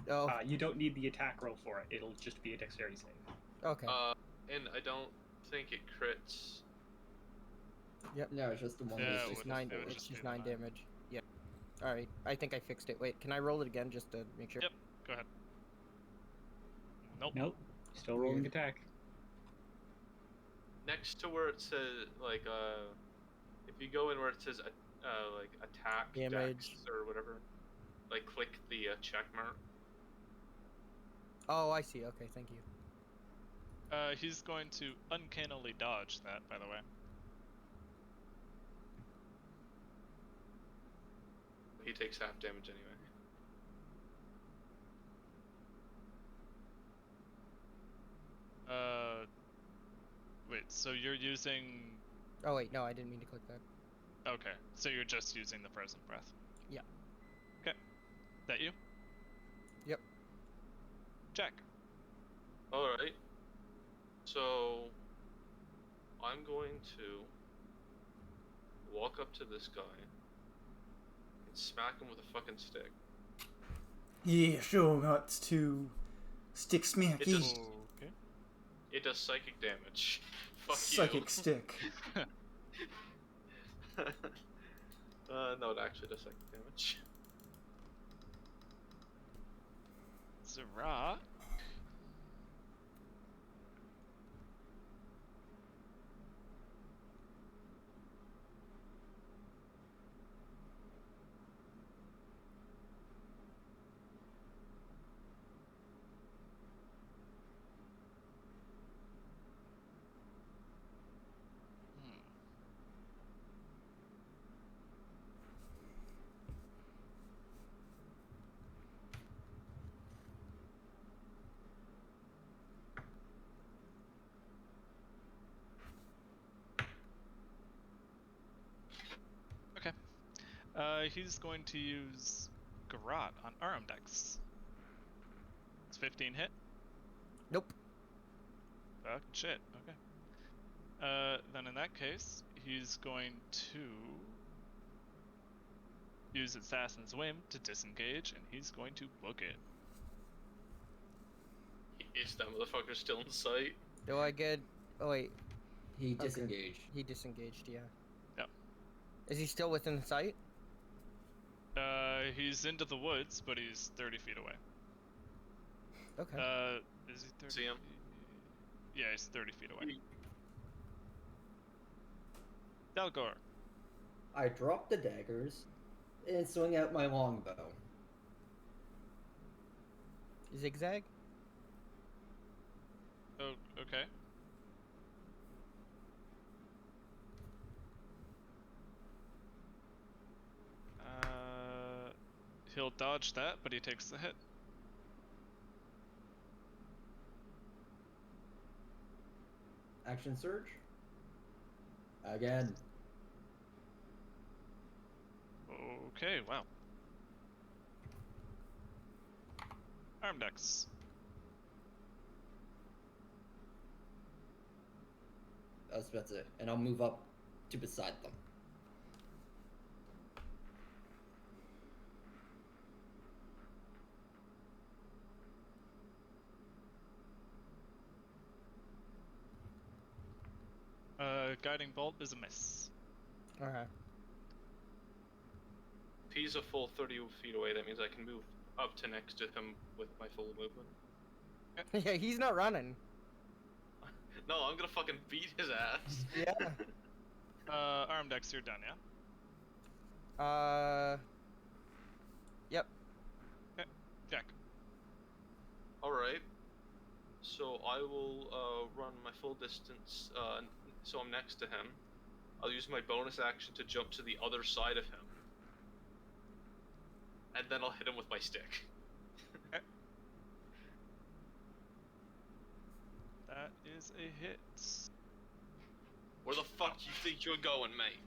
B: Oh,
H: You don't need the attack roll for it. It'll just be a dexterity save.
B: okay.
F: And I don't think it crits.
E: No, it's just the one.
C: Yeah,
E: with
C: it
B: It's
C: would-
B: just
E: six-
B: 9.
C: it would
B: It's
C: just
B: just
C: be the
B: 9
C: 9.
B: damage. Yeah. Alright, I think I fixed it. Wait, can I roll it again just to make sure?
C: Yep. Go ahead. Nope.
H: Nope. Still rolling
B: Weird.
H: attack.
F: Next to where it says if you go in where it says attack
B: Damage.
F: dex or whatever, click the check mark.
B: Oh, I see. Okay, thank you.
C: He's going to uncannily dodge that, by the way.
F: He takes half damage anyway.
C: Wait, so you're using...
B: Oh, wait, no, I didn't mean to click that.
C: Okay, so you're just using the frozen breath.
B: Yeah.
C: Okay. That you?
B: Yep.
C: Jack.
F: Alright. So I'm going to walk up to this guy and smack him with a fucking stick.
A: Yeah, sure, got to stick
F: It
A: smacky.
F: just-
C: Okay.
F: It does psychic damage. Fuck
A: Psychic stick.
F: you. No, it actually does psychic damage.
C: Zara. He's going to use Grat on Arimdex. It's 15 hit.
B: Nope.
C: Fuck shit. Okay. Then in that case, he's going to use Assassin's Whim to disengage, and he's going to book it.
F: Is that motherfucker still in sight?
B: Do I get... Oh, wait.
E: He
B: Okay.
E: disengaged.
B: He disengaged, yeah.
C: Yep.
B: Is he still within sight?
C: He's into the woods, but he's 30 feet away.
B: Okay.
C: Is he 30
F: See him?
C: feet? Yeah, he's 30 feet away. Dalgor.
E: I drop the daggers and swing out my longbow.
B: Zigzag?
C: Oh, okay. He'll dodge that, but he takes the hit.
E: Action surge. Again.
C: Okay, wow. Arimdex.
E: I was about to, and I'll move up to beside them.
C: Guiding bolt is a miss.
B: Okay.
F: If he's a full 30 feet away, that means I can move up to next to him with my full movement.
B: Yeah, he's not running.
F: No, I'm gonna fucking beat his ass.
B: Yeah.
C: Arimdex, you're done, yeah?
B: Yep.
C: Okay, Jack.
F: Alright. So I will run my full distance, so I'm next to him. I'll use my bonus action to jump to the other side of him. And then I'll hit him with my stick.
C: Okay. That is a hit.
F: Where the fuck do you think you're going, mate?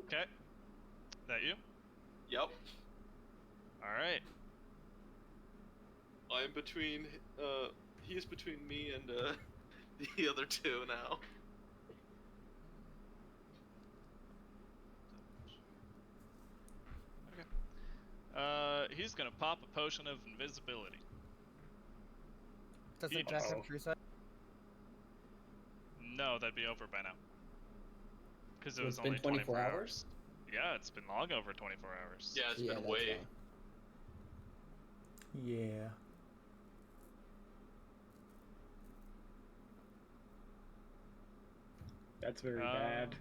C: Okay. That you?
F: Yep.
C: Alright.
F: I'm between, he is between me and, the other two now.
C: He's gonna pop a potion of invisibility.
B: Doesn't Jack have true sight?
C: No, that'd be over by now. Because
E: So
C: it was
E: it's been
C: only
E: 24 hours?
C: Yeah, it's been long over 24 hours.
F: Yeah, it's
E: Yeah,
F: been
E: that's
F: way.
E: fine.
A: Yeah.
H: That's very bad.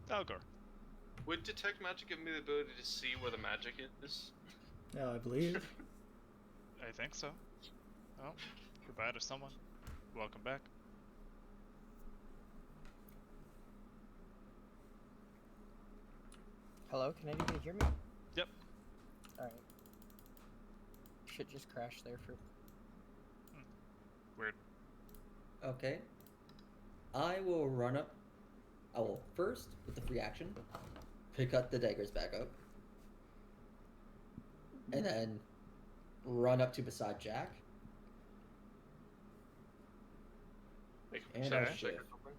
C: Dalgor.
F: Would detect magic give me the ability to see where the magic is?
A: Yeah, I believe.
C: I think so. Oh, goodbye to someone. Welcome back.
B: Hello, can anybody hear me?
C: Yep.
B: Alright. Shit just crashed there for...
C: Weird.
E: Okay. I will run up. I will first, with the free action, pick up the daggers back up. And then run up to beside Jack.
F: Make a
E: And
F: perception
E: I'll
F: check or
E: shift.
F: something.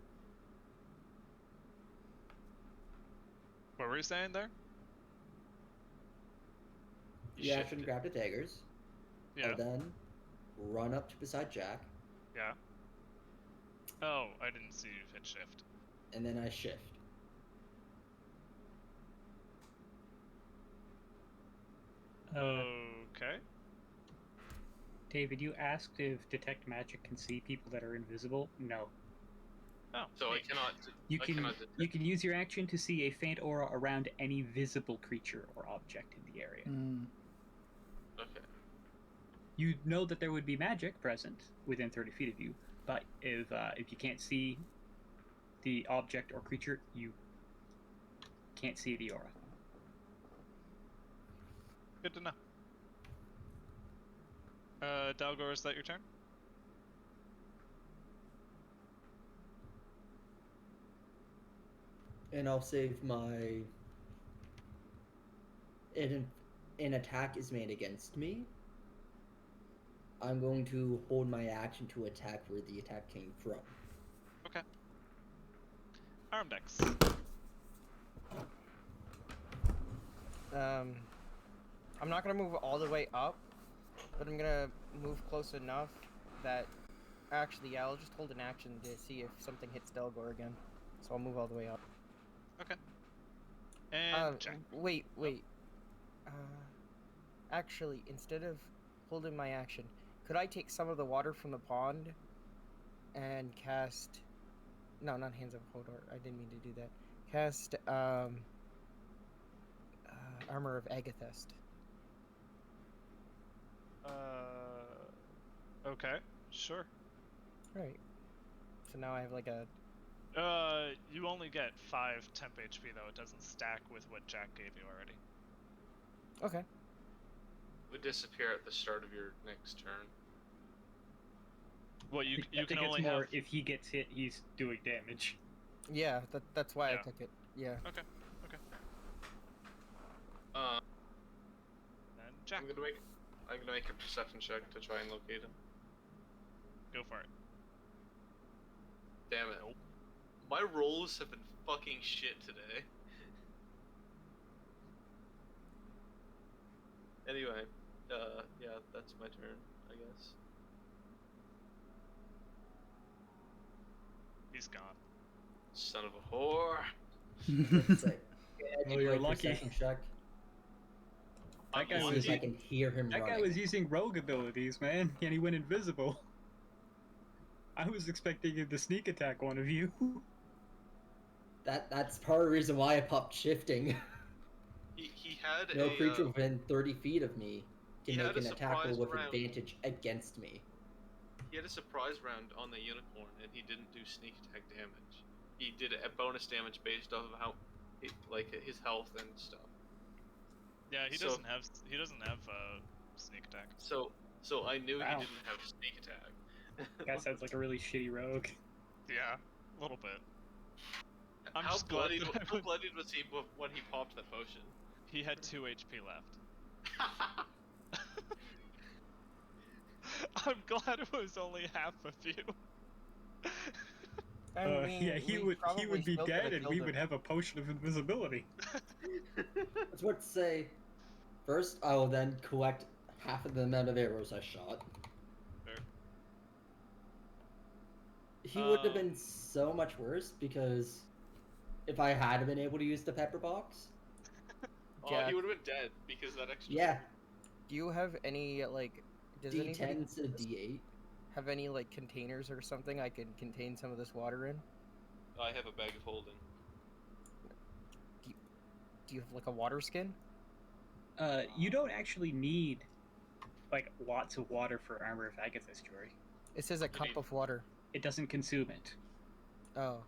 C: What were you saying there?
E: Free action, grab the daggers.
C: Yeah.
E: I'll then run up to beside Jack.
C: Yeah. Oh, I didn't see you hit shift.
E: And then I shift.
C: Okay.
H: David, you asked if detect magic can see people that are invisible. No.
C: Oh.
F: So I
C: neat.
F: cannot.
H: You
F: I
H: can
F: cannot detect.
H: you can use your action to see a faint aura around any visible creature or object in the area.
F: Okay.
H: You know that there would be magic present within 30 feet of you, but if you can't see the object or creature, you can't see the aura.
C: Good to know. Dalgor, is that your turn?
E: And I'll save my... An attack is made against me. I'm going to hold my action to attack where the attack came from.
C: Okay. Arimdex.
B: I'm not gonna move all the way up, but I'm gonna move close enough that... Actually, yeah, I'll just hold an action to see if something hits Dalgor again. So I'll move all the way up.
C: Okay. And Jack.
B: Wait. Actually, instead of holding my action, could I take some of the water from the pond and cast... No, not Hands of Hodor. I didn't mean to do that. Cast, Armor of Agathest.
C: Okay. Sure.
B: Right. So now I have like a...
C: You only get 5 temp HP though. It doesn't stack with what Jack gave you already.
B: Okay.
F: Would disappear at the start of your next turn.
C: Well, you
H: I
C: can
H: think
C: only
H: it's more
C: have.
H: if he gets hit, he's doing damage.
B: Yeah, that's why I
C: Yeah.
B: took it. Yeah.
C: Okay.
F: Uh,
C: Then Jack,
F: I'm gonna make a perception check to try and locate him.
C: go for it.
F: Damn it.
C: Nope.
F: My rolls have been fucking shit today. Anyway, yeah, that's my turn, I guess.
C: He's gone.
F: Son of a whore.
E: It's like,
H: Well, you're
E: like
H: lucky.
E: perception check.
H: That guy
E: See
H: was
E: if I can hear him
H: That guy
E: running.
H: was using rogue abilities, man, and he went invisible. I was expecting him to sneak attack one of you.
E: That's part of the reason why I popped shifting.
F: He had
E: No
F: a
E: creature within 30 feet of me
F: he
E: can
F: had
E: make
F: a
E: an attack roll
F: surprise
E: with
F: round.
E: advantage against me.
F: he had a surprise round on the unicorn, and he didn't do sneak attack damage. He did a bonus damage based off of how, his health and stuff.
C: Yeah, he
F: So-
C: doesn't have sneak attack.
F: So I knew
H: Wow.
F: he didn't have sneak attack.
H: That sounds like a really shitty rogue.
C: Yeah, a little bit. I'm
F: how
C: just glad
F: bloodied,
C: that I
F: how
C: would-
F: bloodied was he when he popped that potion?
C: He had 2 HP left. I'm glad it was only half of you.
B: I mean,
H: Yeah, he
B: we
H: would
B: probably
H: be
B: still
H: dead,
B: could've
H: and
B: killed
H: we
B: him.
H: would have a potion of invisibility.
E: I was about to say, first I will then collect half of the amount of arrows I shot.
C: Fair.
E: He would have been
C: Um,
E: so much worse because if I had been able to use the pepper box,
F: Oh,
B: Jack.
F: he would have been dead because that extra.
E: yeah,
B: Do you have any Does anybody
E: D10 instead of D8.
B: have any containers or something I could contain some of this water in?
F: I have a bag of holding.
B: Do you have a water skin?
H: You don't actually need lots of water for armor of Agathis, Jory.
B: It says a cup
F: need-
B: of water.
H: It doesn't consume it.
B: Oh.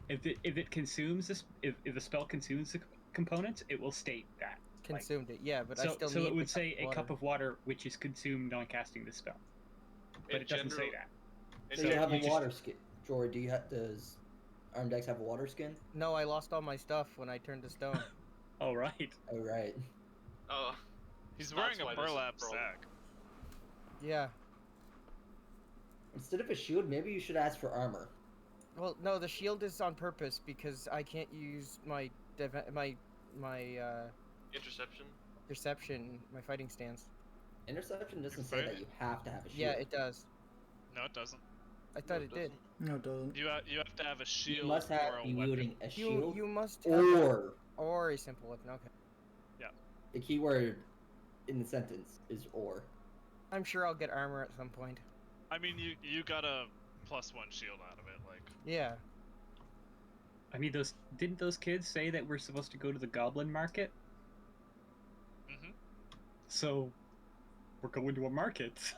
H: If it consumes this, if a spell consumes the components, it will state that.
B: Consumed it, yeah, but I
H: So,
B: still
H: so
B: need
H: it would
B: the
H: say a
B: water.
H: cup of water which is consumed on casting the spell, but
F: In
H: it doesn't say
F: general-
H: that.
F: in
E: So you
F: general-
E: have a
H: you just-
E: water skin. Jory, does Arimdex have a water skin?
B: No, I lost all my stuff when I turned to stone.
H: All right.
E: Oh, right.
F: Oh,
C: He's
F: That's
C: wearing
F: why
C: a
F: this is a
C: burlap
F: problem.
C: sack.
B: Yeah.
E: Instead of a shield, maybe you should ask for armor.
B: Well, no, the shield is on purpose because I can't use my
F: interception.
B: perception, my fighting stance.
E: Interception doesn't say
C: Right.
E: that you have to have a shield.
B: Yeah, it does.
C: No, it doesn't.
B: I thought it did.
A: No, it doesn't.
C: You have to have a shield
E: You must have
C: or a
E: be
C: weapon.
E: wielding a shield
B: You must have
E: or
B: a simple weapon. Okay.
E: the keyword in the sentence is or.
B: I'm sure I'll get armor at some point.
C: I mean, you got a +1 shield out of it, like.
B: Yeah.
H: I mean, didn't those kids say that we're supposed to go to the goblin market?
C: Mhm.
H: So, we're going to a market.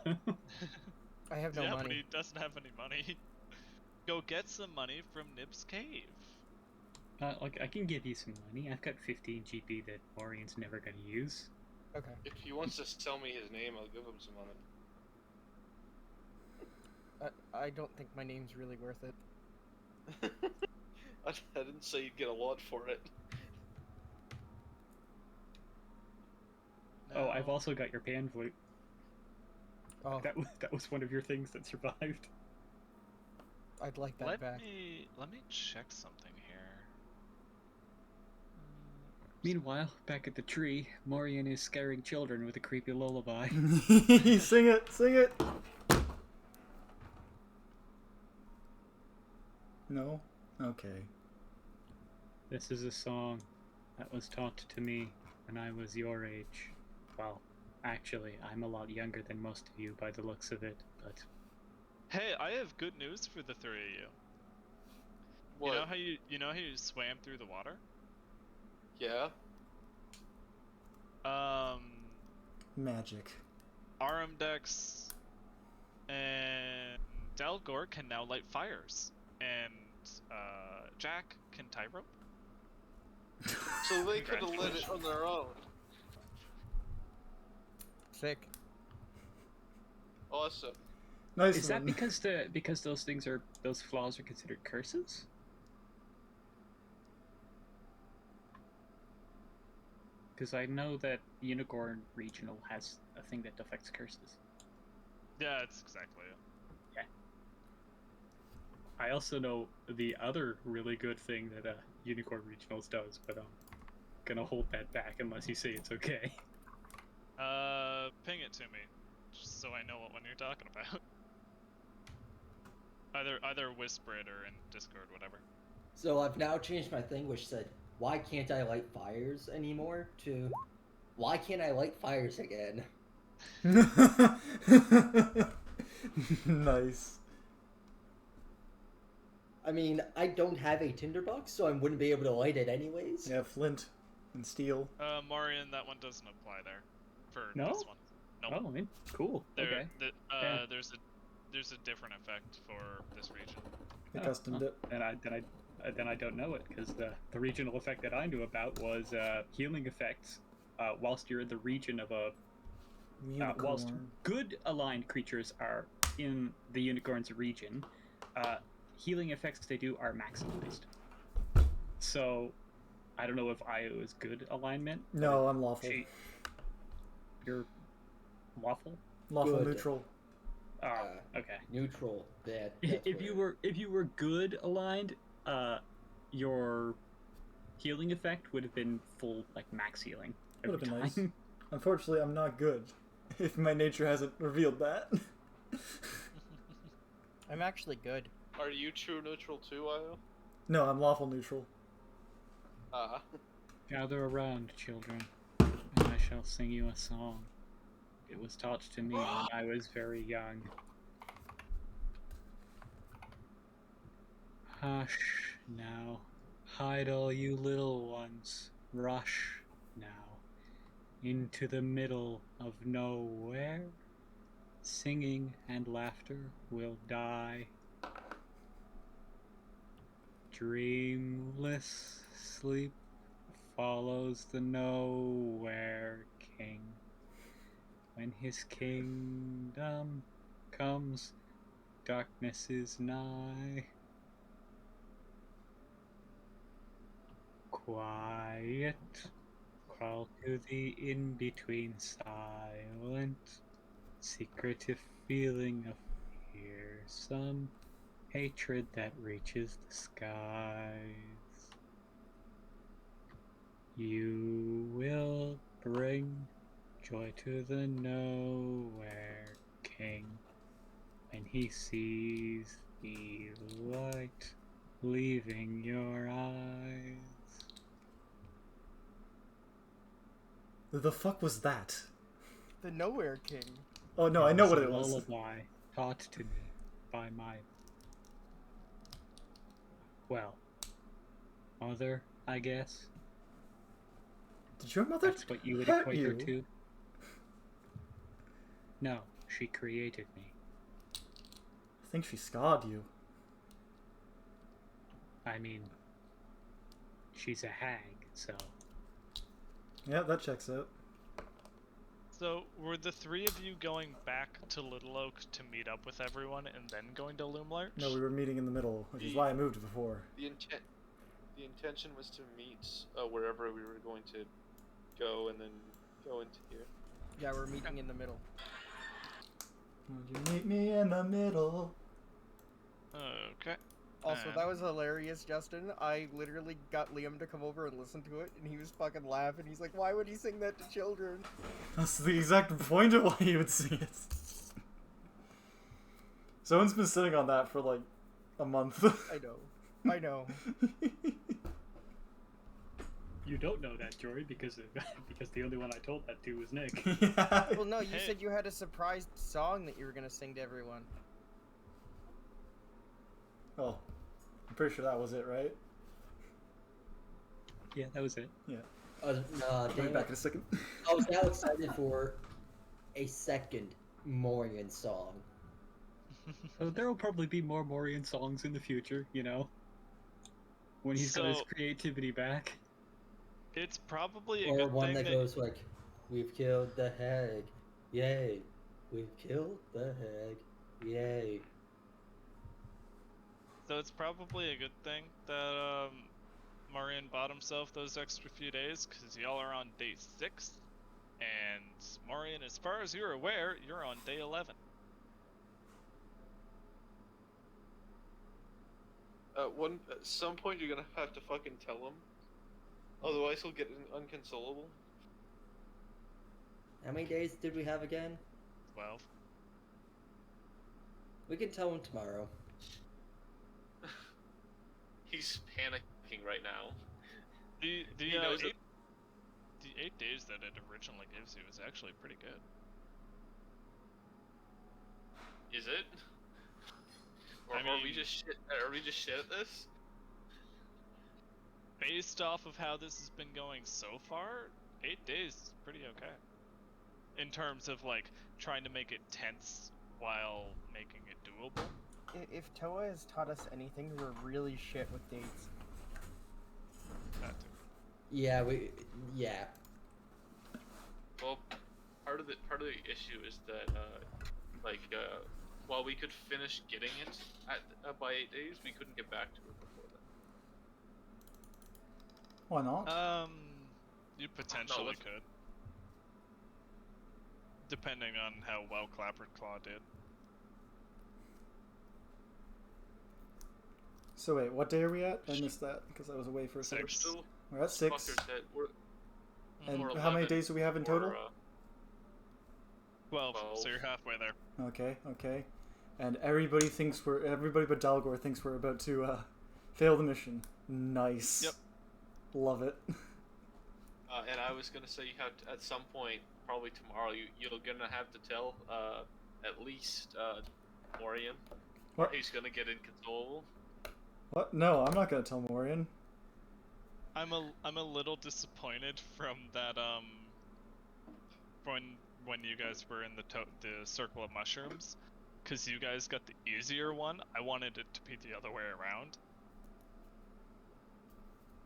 B: I have no
C: Yeah, but
B: money.
C: he doesn't have any money. Go get some money from Nib's cave.
H: I can give you some money. I've got 15 GP that Morrian's never gonna use.
B: Okay.
F: If he wants to tell me his name, I'll give him some money.
B: I don't think my name's really worth it.
F: I didn't say you'd get a lot for it.
H: Oh, I've
C: No.
H: also got your pan flute.
B: Oh,
H: That was one of your things that survived.
B: I'd like that
C: Let
B: back.
C: me check something here.
H: Meanwhile, back at the tree, Morrian is scaring children with a creepy lullaby.
A: Sing it, sing it. No? Okay.
H: This is a song that was taught to me when I was your age. Well, actually, I'm a lot younger than most of you by the looks of it, but
C: Hey, I have good news for the three of you.
F: What?
C: You know how you swam through the water?
F: Yeah.
A: Magic.
C: Arimdex and Dalgor can now light fires, and Jack can tie rope.
F: So they could have lit it on their own.
B: Sick.
F: Awesome.
A: Nice
H: Is that
A: one.
H: because those flaws are considered curses? Because I know that Unicorn Regional has a thing that affects curses.
C: Yeah, it's exactly it.
H: I also know the other really good thing that Unicorn Regionals does, but I'm gonna hold that back unless you say it's okay.
C: Ping it to me, just so I know what one you're talking about. Either whisper it or in Discord, whatever.
E: So I've now changed my thing, which said, "Why can't I light fires anymore?" to "Why can't I light fires again?"
A: Nice.
E: I mean, I don't have a tinderbox, so I wouldn't be able to light it anyways.
A: Yeah, flint and steel.
C: Morrian, that one doesn't apply there. For
H: No?
C: this one. Nope.
H: Oh, cool. Okay. Yeah.
C: There's a different effect for this region.
A: I customed it.
H: Then I don't know it, because the regional effect that I knew about was healing effects whilst you're in the region of a whilst
A: Unicorn.
H: good aligned creatures are in the unicorn's region, healing effects they do are maximized. So, I don't know if Io is good alignment.
A: No, I'm lawful.
H: You're lawful?
A: Lawful
E: Good.
A: neutral.
H: Oh, okay.
E: Neutral. That.
H: If you were good aligned, your healing effect would have been full like max healing every
A: Would have been nice.
H: time.
A: Unfortunately, I'm not good. If my nature hasn't revealed that.
B: I'm actually good.
F: Are you true neutral too, Io?
A: No, I'm lawful neutral.
H: Gather around, children, and I shall sing you a song. It was taught to me when I was very young. Hush now, hide all you little ones, rush now, into the middle of nowhere. Singing and laughter will die. Dreamless sleep follows the nowhere king. When his kingdom comes, darkness is nigh. Quiet, crawl to the in-between, silent, secretive feeling of fearsome hatred that reaches the skies. You will bring joy to the nowhere king when he sees the light leaving your eyes.
A: Who the fuck was that?
B: The Nowhere King.
A: Oh no, I know what
H: a
A: it was.
H: lullaby taught to me by my, well, mother, I guess.
A: Did your mother
H: That's what you would
A: hurt
H: equate her
A: you?
H: to. No, she created me.
A: I think she scarred you.
H: I mean, she's a hag, so.
A: Yeah, that checks out.
C: So, were the three of you going back to Little Oak to meet up with everyone and then going to Loomlarch?
A: No, we were meeting in the middle, which is why I moved before.
F: The intention was to meet wherever we were going to go and then go into here.
B: Yeah, we're meeting in the middle.
A: Would you meet me in the middle?
C: Okay.
B: Also, that was hilarious, Justin. I literally got Liam to come over and listen to it, and he was fucking laughing. He's like, why would he sing that to children?
A: That's the exact point of why he would sing it. Zowan's been sitting on that for like a month.
B: I know.
H: You don't know that, Jory, because the only one I told that to was Nick.
A: Yeah.
B: Well, no, you
C: Hey.
B: said you had a surprise song that you were gonna sing to everyone.
A: Oh, I'm pretty sure that was it, right?
H: Yeah, that was it.
A: I'll be
E: Dang
A: back
E: it.
A: in a second.
E: I was now excited for a second Morrian song.
H: So there will probably be more Morrian songs in the future, you know, when he's got his
C: So-
H: creativity back.
C: It's probably a
E: Or
C: good
E: one
C: thing
E: that goes like, "We've killed the hag, yay! We've killed the hag, Yay.
C: So it's probably a good thing that Morrian bought himself those extra few days, because y'all are on day 6, and Morrian, as far as you're aware, you're on day 11.
F: At some point, you're gonna have to fucking tell him. Otherwise, he'll get unconsolable.
E: How many days did we have again?
C: 12.
E: We can tell him tomorrow.
F: He's panicking right now.
C: The
F: He knows it.
C: 8 days that it originally gives you is actually pretty good.
F: Is it? Or
C: I
F: are we
C: mean-
F: just shit? Are we just shit at this?
C: Based off of how this has been going so far, 8 days is pretty okay. In terms of like trying to make it tense while making it doable.
B: If Toa has taught us anything, we're really shit with dates.
C: That too.
E: Yeah,
F: Well, part of the issue is that while we could finish getting it at by 8 days, we couldn't get back to it before then.
A: Why not?
C: You potentially
F: let's-
C: could. Depending on how well Claw did.
A: So wait, what day are we at? I missed that because I was away for a second.
C: Six.
F: Still,
A: We're at 6.
F: fucker said
A: And
F: we're
A: how many
F: 11
A: days do we have in total?
F: or,
C: 12,
F: 12.
C: so you're halfway there.
A: Okay. And everybody but Dalgor thinks we're about to fail the mission. Nice.
C: Yep.
A: Love it.
F: and I was gonna say how at some point, probably tomorrow, you're gonna have to tell at least Morrian, or
A: What?
F: he's gonna get inconsolable.
A: What? No, I'm not gonna tell Morrian.
C: I'm a little disappointed from that when you guys were in the circle of mushrooms, because you guys got the easier one. I wanted it to be the other way around.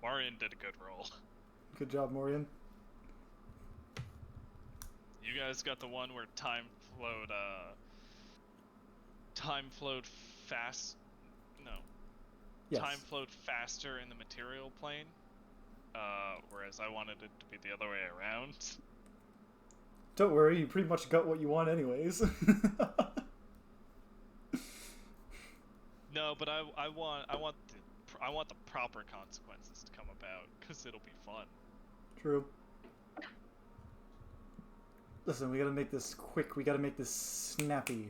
C: Morrian did a good roll.
A: Good job, Morrian.
C: You guys got the one where time flowed fast. No.
A: Yes.
C: Time flowed faster in the material plane. Whereas I wanted it to be the other way around.
A: Don't worry, you pretty much got what you want anyways.
C: No, but I want the proper consequences to come about, because it'll be fun.
A: True. Listen, we gotta make this quick. We gotta make this snappy.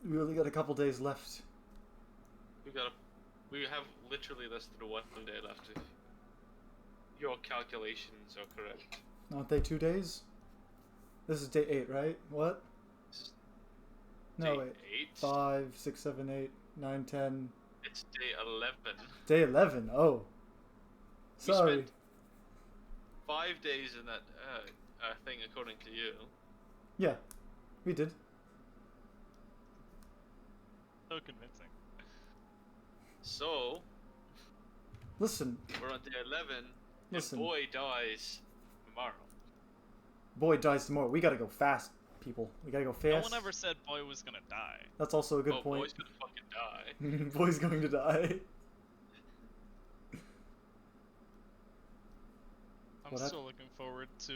A: We only got a couple days left.
F: We have literally less than 1 day left. If your calculations are correct.
A: Aren't they 2 days? This is day 8, right? What? No,
F: Day
A: wait.
F: 8?
A: 5, 6, 7, 8, 9, 10.
F: It's day 11.
A: Day 11. Oh.
F: We
A: Sorry.
F: spent 5 days in that thing, according to you.
A: Yeah, we did.
C: So convincing.
F: So,
A: Listen,
F: we're on day 11,
A: Listen.
F: and boy dies tomorrow.
A: boy dies tomorrow. We gotta go fast, people. We gotta go fast.
C: No one ever said boy was gonna die.
A: That's also a good
F: Oh,
A: point.
F: boy's gonna fucking die.
A: Boy's going to die.
C: I'm
A: What
C: still looking forward to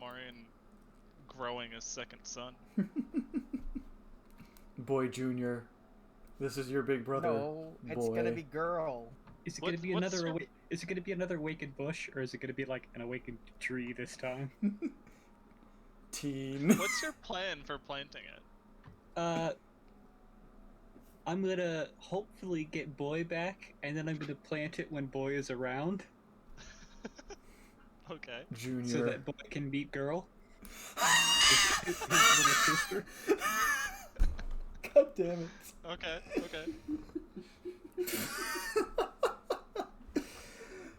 C: Morrian growing a second son.
A: Boy Junior. This is your big brother.
B: No, it's gonna
A: boy.
B: be girl.
H: Is it
C: What-
H: gonna be
C: what's
H: another?
C: your-
H: Is it gonna be another awakened bush, or is it gonna be like an awakened tree this time?
A: Teen.
C: What's your plan for planting it?
H: I'm gonna hopefully get boy back, and then I'm gonna plant it when boy is around,
C: Okay.
A: Junior.
H: so that boy can meet girl. His little sister.
A: God damn it.
C: Okay.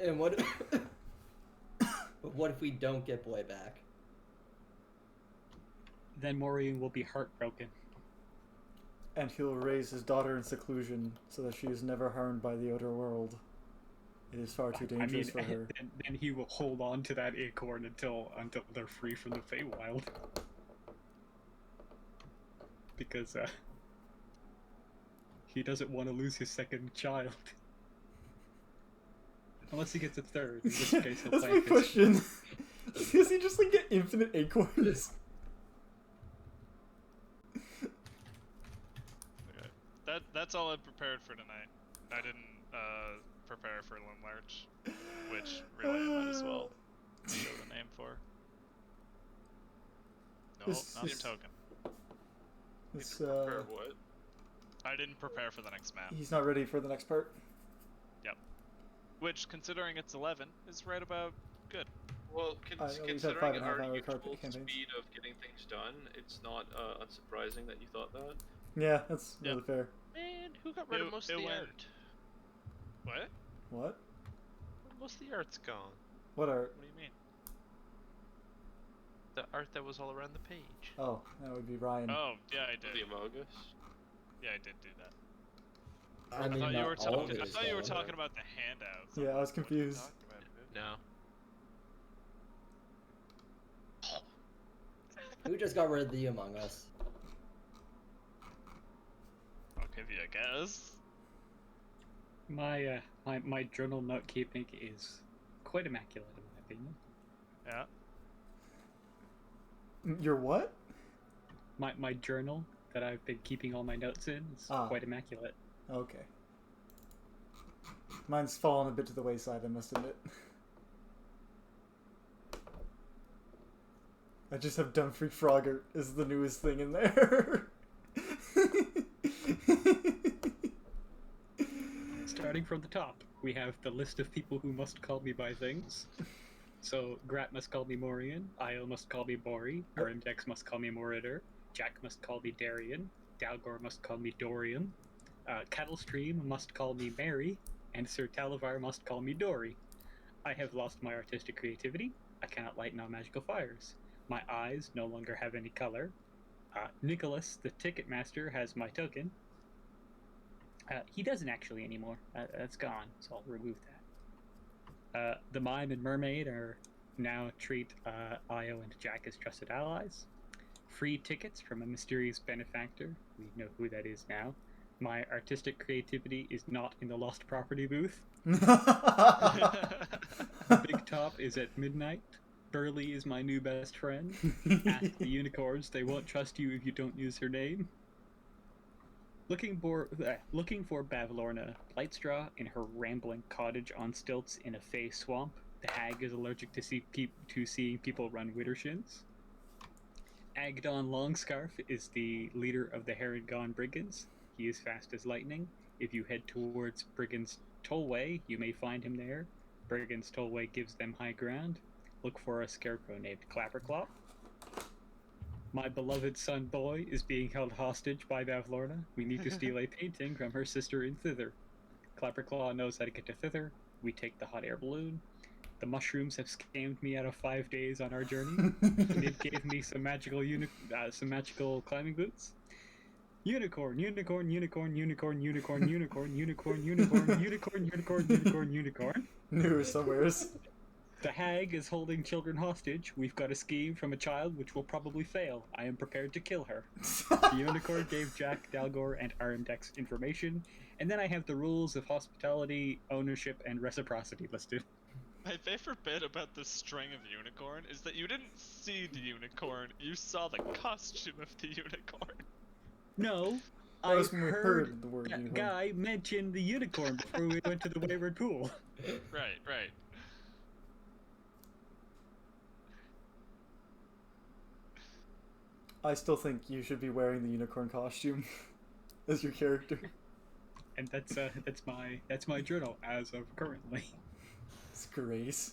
E: And what? But what if we don't get boy back?
H: Then Morrian will be heartbroken.
A: And he'll raise his daughter in seclusion so that she is never harmed by the outer world. It is far too dangerous for her.
H: Then he will hold on to that acorn until they're free from the Feywild. Because He doesn't want to lose his second child. Unless he gets a third, in which case he'll
A: That's
H: plant
A: my
H: his-
A: question. Does he just like get infinite acorns?
C: Okay. That's all I prepared for tonight. I didn't prepare for Limlarch, which really I might as well show the name for. No,
A: This-
C: not the
A: this-
C: token.
A: It's,
F: Prepare what?
C: I didn't prepare for the next map.
A: he's not ready for the next part.
C: Which, considering it's 11, is right about good.
F: Well,
A: I always had
F: considering
A: 5.5
F: our
A: hour
F: usual
A: carpet campaigns.
F: speed of getting things done, it's not unsurprising that you thought that.
A: Yeah, that's
C: Yeah.
A: really fair.
G: Man, who got rid of most of the
C: went-
G: art?
C: What?
A: What?
G: Most of the art's gone.
A: What art?
C: What do you mean?
G: The art that was all around the page.
A: Oh, that would be Ryan.
C: Oh, yeah, I
F: The
C: did.
F: Among Us.
C: Yeah, I did do that.
E: I
C: I
E: mean,
C: thought you
E: not
C: were
E: all
C: talking.
E: of
C: I
E: it's
C: thought you were
E: gone.
C: talking about the handouts.
A: Yeah, I was
C: What are you
A: confused.
C: talking about, dude?
G: No.
E: Who just got rid of the Among Us?
C: Octavia, I guess.
H: My journal note keeping is quite immaculate in my opinion.
C: Yeah.
A: Your what?
H: My journal that I've been keeping all my notes in is
A: Ah.
H: quite immaculate.
A: Okay. Mine's fallen a bit to the wayside, I must admit. I just have Dumfries Frogger is the newest thing in there.
H: Starting from the top, we have the list of people who must call me by things. So Grat must call me Morrian, Isle must call me Bori, Arimdex must call me Morider, Jack must call me Darian, Dalgor must call me Dorian, Cattlestream must call me Mary, and Sir Talavar must call me Dory. I have lost my artistic creativity. I cannot light on magical fires. My eyes no longer have any color. Nicholas, the ticket master, has my token. He doesn't actually anymore. That's gone, so I'll remove that. The Mime and Mermaid are now treat Io and Jack as trusted allies. Free tickets from a mysterious benefactor. We know who that is now. My artistic creativity is not in the Lost Property booth. The Big Top is at midnight. Burley is my new best friend. Ask the unicorns, they won't trust you if you don't use her name. Looking for Bavlorna Lightstraw in her rambling cottage on stilts in a fey swamp. The hag is allergic to seeing people run Widdershins. Agdon Longscarf is the leader of the Haragon Brigands. He is fast as lightning. If you head towards Brigands Tollway, you may find him there. Brigands Tollway gives them high ground. Look for a scarecrow named Clapperclop. My beloved son boy is being held hostage by Bavlorna. We need to steal a painting from her sister in Thither. Clapperclaw knows how to get to Thither. We take the hot air balloon. The mushrooms have scammed me out of 5 days on our journey. It gave me some magical climbing boots. Unicorn, unicorn, unicorn, unicorn, unicorn, unicorn, unicorn, unicorn, unicorn, unicorn, unicorn, unicorn.
A: New somewheres.
H: The hag is holding children hostage. We've got a scheme from a child which will probably fail. I am prepared to kill her. The unicorn gave Jack, Dalgor, and Arimdex information, and then I have the rules of hospitality, ownership, and reciprocity listed.
C: My favorite bit about this string of unicorn is that you didn't see the unicorn, you saw the costume of the unicorn.
H: No,
A: That
H: I
A: was when we
H: heard
A: heard the word
H: that
A: unicorn.
H: guy mention the unicorn before we went to the Wayward Pool.
C: Right, right.
A: I still think you should be wearing the unicorn costume as your character.
H: And that's my journal as of currently.
A: It's Grace.